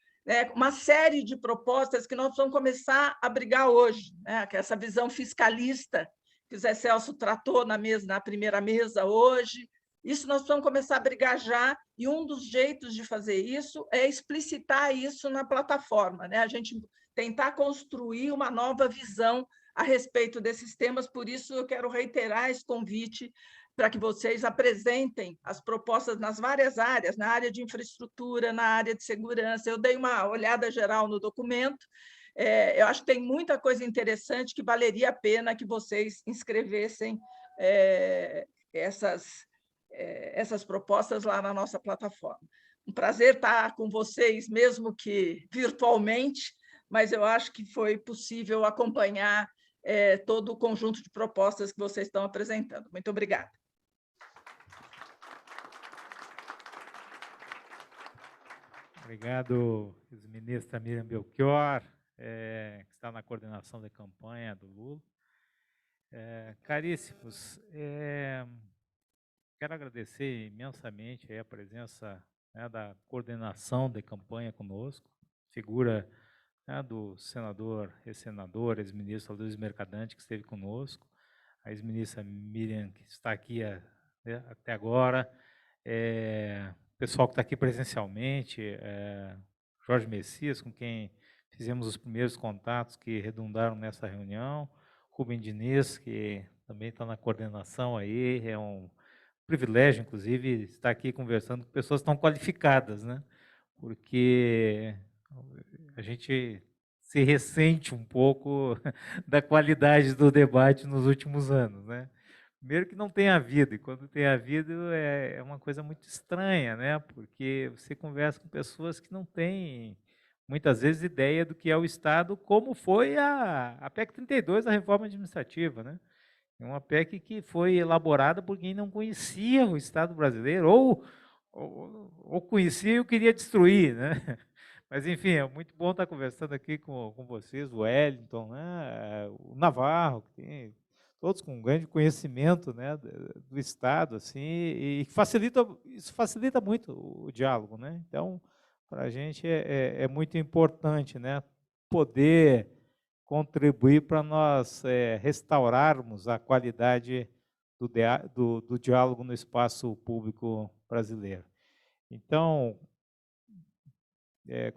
uma série de propostas que nós vamos começar a brigar hoje, né? Que essa visão fiscalista que o Zé Celso tratou na primeira mesa hoje. Isso nós vamos começar a brigar já, e um dos jeitos de fazer isso é explicitar isso na plataforma, né? A gente tentar construir uma nova visão a respeito desses temas. Por isso, eu quero reiterar esse convite para que vocês apresentem as propostas nas várias áreas, na área de infraestrutura, na área de segurança. Eu dei uma olhada geral no documento, eu acho que tem muita coisa interessante que valeria a pena que vocês inscrevessem essas propostas lá na nossa plataforma. Um prazer estar com vocês, mesmo que virtualmente, mas eu acho que foi possível acompanhar todo o conjunto de propostas que vocês estão apresentando. Muito obrigada. Obrigado, ex-ministra Miriam Belchior, que está na coordenação da campanha do Lula. Caríssimos, quero agradecer imensamente a presença, né, da coordenação da campanha conosco, figura, né, do senador, ex-senador, ex-ministro Luiz Mercadante, que esteve conosco, a ex-ministra Miriam, que está aqui até agora, o pessoal que está aqui presencialmente, Jorge Messias, com quem fizemos os primeiros contatos que redundaram nessa reunião, Rubem Diniz, que também está na coordenação aí, é um privilégio, inclusive, estar aqui conversando com pessoas tão qualificadas, né? Porque a gente se ressente um pouco da qualidade do debate nos últimos anos, né? Primeiro que não tem havido, e quando tem havido é uma coisa muito estranha, né? Porque você conversa com pessoas que não têm, muitas vezes, ideia do que é o Estado, como foi a PEC 32, a reforma administrativa, né? É uma PEC que foi elaborada por quem não conhecia o Estado brasileiro, ou conhecia e queria destruir, né? Mas, enfim, é muito bom estar conversando aqui com vocês, o Wellington, né? O Navarro, que tem todos com um grande conhecimento, né, do Estado, assim, e isso facilita muito o diálogo, né? Então, para a gente é muito importante, né, poder contribuir para nós restaurarmos a qualidade do diálogo no espaço público brasileiro. Então,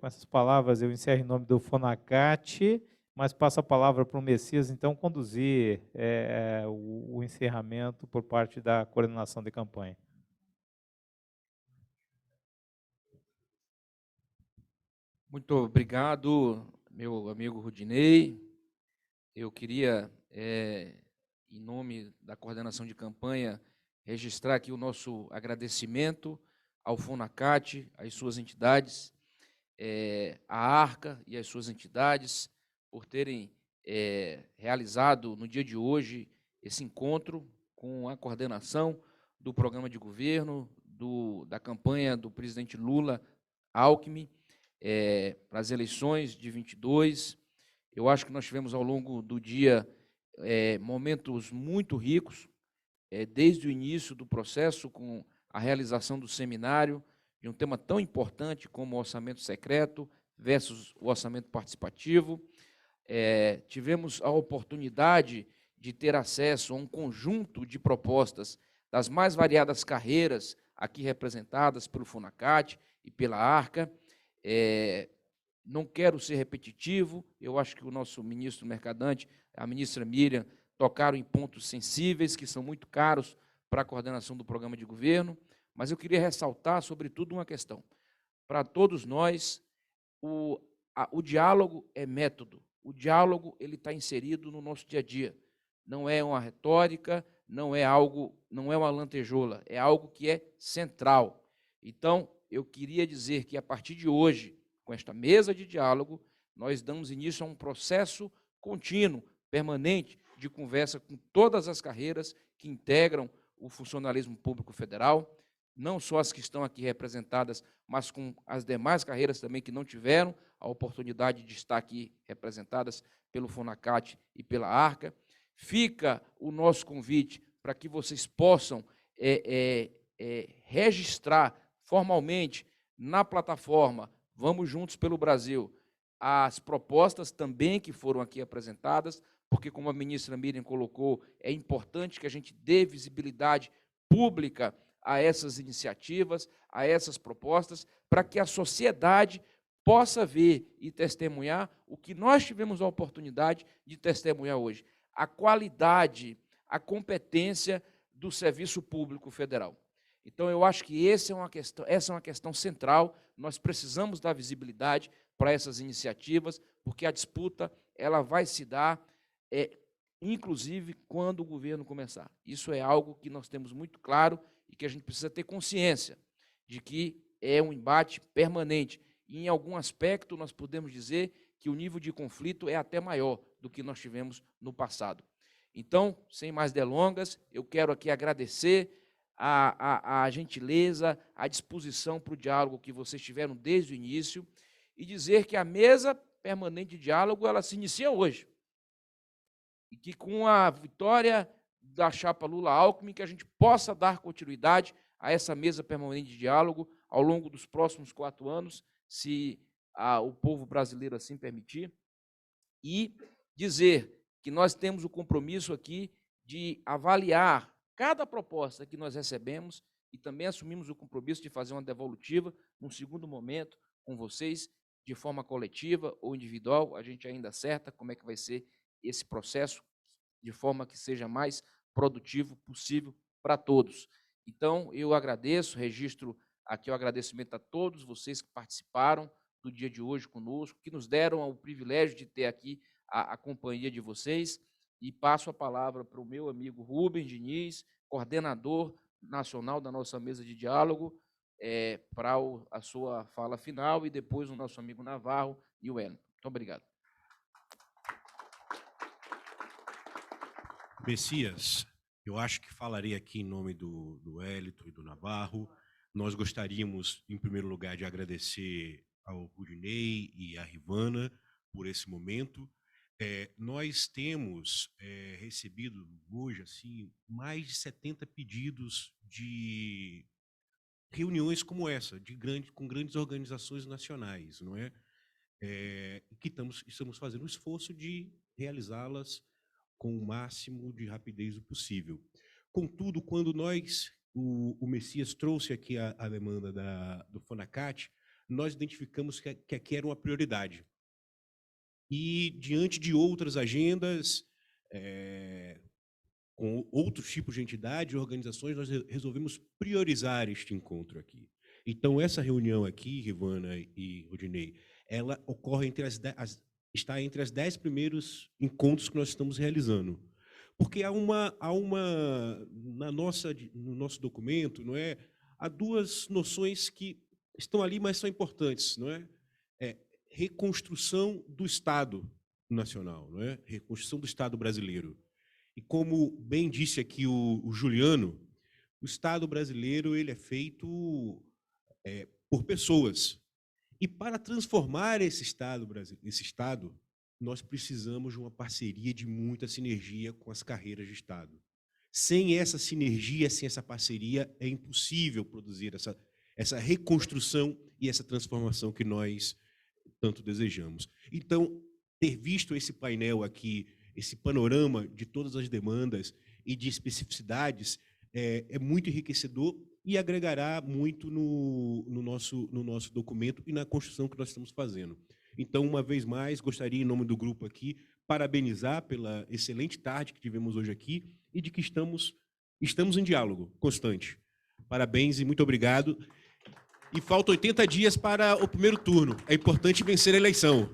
com essas palavras, eu encerro em nome do FONACAT, mas passo a palavra para o Messias, então, conduzir o encerramento por parte da coordenação de campanha. Muito obrigado, meu amigo Rudinei. Eu queria, em nome da coordenação de campanha, registrar aqui o nosso agradecimento ao FONACAT, às suas entidades, à Arca e às suas entidades, por terem realizado no dia de hoje esse encontro com a coordenação do programa de governo, da campanha do presidente Lula Alckmin, para as eleições de 22. Eu acho que nós tivemos ao longo do dia momentos muito ricos, desde o início do processo, com a realização do seminário, de um tema tão importante como o orçamento secreto versus o orçamento participativo, tivemos a oportunidade de ter acesso a um conjunto de propostas das mais variadas carreiras aqui representadas pelo FUNACAT e pela ARCA. Não quero ser repetitivo, eu acho que o nosso ministro Mercadante, a ministra Miriam, tocaram em pontos sensíveis que são muito caros para a coordenação do programa de governo, mas eu queria ressaltar, sobretudo, uma questão. Para todos nós, o diálogo é método, o diálogo ele está inserido no nosso dia a dia, não é uma retórica, não é uma lantejoula, é algo que é central. Então, eu queria dizer que, a partir de hoje, com esta mesa de diálogo, nós damos início a um processo contínuo, permanente, de conversa com todas as carreiras que integram o funcionalismo público federal, não só as que estão aqui representadas, mas com as demais carreiras também que não tiveram a oportunidade de estar aqui representadas pelo FUNACAT e pela ARCA. Fica o nosso convite para que vocês possam registrar formalmente na plataforma Vamos Juntos pelo Brasil as propostas também que foram aqui apresentadas, porque, como a ministra Miriam colocou, é importante que a gente dê visibilidade pública a essas iniciativas, a essas propostas, para que a sociedade possa ver e testemunhar o que nós tivemos a oportunidade de testemunhar hoje, a qualidade, a competência do serviço público federal. Então, eu acho que essa é uma questão central, nós precisamos dar visibilidade para essas iniciativas, porque a disputa ela vai se dar, inclusive, quando o governo começar. Isso é algo que nós temos muito claro e que a gente precisa ter consciência de que é um embate permanente. E, em algum aspecto, nós podemos dizer que o nível de conflito é até maior do que nós tivemos no passado. Então, sem mais delongas, eu quero aqui agradecer a gentileza, a disposição para o diálogo que vocês tiveram desde o início e dizer que a mesa permanente de diálogo ela se inicia hoje. E que, com a vitória da chapa Lula-Alckmin, que a gente possa dar continuidade a essa mesa permanente de diálogo ao longo dos próximos 4 anos, se o povo brasileiro assim permitir, e dizer que nós temos o compromisso aqui de avaliar cada proposta que nós recebemos e também assumimos o compromisso de fazer uma devolutiva num segundo momento com vocês, de forma coletiva ou individual. A gente ainda acerta como é que vai ser esse processo, de forma que seja mais produtivo possível para todos. Então, eu agradeço, registro aqui o agradecimento a todos vocês que participaram do dia de hoje conosco, que nos deram o privilégio de ter aqui a companhia de vocês, e passo a palavra para o meu amigo Rubens Diniz, coordenador nacional da nossa mesa de diálogo, para a sua fala final, e depois o nosso amigo Navarro e o Hélio. Muito obrigado. Messias, eu acho que falarei aqui em nome do Hélito e do Navarro. Nós gostaríamos, em primeiro lugar, de agradecer ao Rudinei e à Rivana por esse momento. Nós temos recebido hoje assim, mais de 70 pedidos de reuniões como essa, com grandes organizações nacionais, não é? Que estamos fazendo o esforço de realizá-las com o máximo de rapidez possível. Contudo, quando o Messias trouxe aqui a demanda do FUNACAT, nós identificamos que aqui era uma prioridade. E, diante de outras agendas, com outros tipos de entidades e organizações, nós resolvemos priorizar este encontro aqui. Então, essa reunião aqui, Rivana e Rudinei, ela ocorre está entre as 10 primeiros encontros que nós estamos realizando. Porque no nosso documento, não é, há 2 noções que estão ali, mas são importantes, não é? Reconstrução do Estado nacional, não é? Reconstrução do Estado brasileiro. E como bem disse aqui o Juliano, o Estado brasileiro ele é feito por pessoas. E para transformar esse Estado, nós precisamos de uma parceria de muita sinergia com as carreiras de Estado. Sem essa sinergia, sem essa parceria, é impossível produzir essa reconstrução e essa transformação que nós tanto desejamos. Então, ter visto esse painel aqui, esse panorama de todas as demandas e de especificidades, é muito enriquecedor e agregará muito no nosso documento e na construção que nós estamos fazendo. Então, uma vez mais, gostaria, em nome do grupo aqui, parabenizar pela excelente tarde que tivemos hoje aqui e de que estamos em diálogo constante. Parabéns e muito obrigado. E faltam 80 dias para o primeiro turno. É importante vencer a eleição.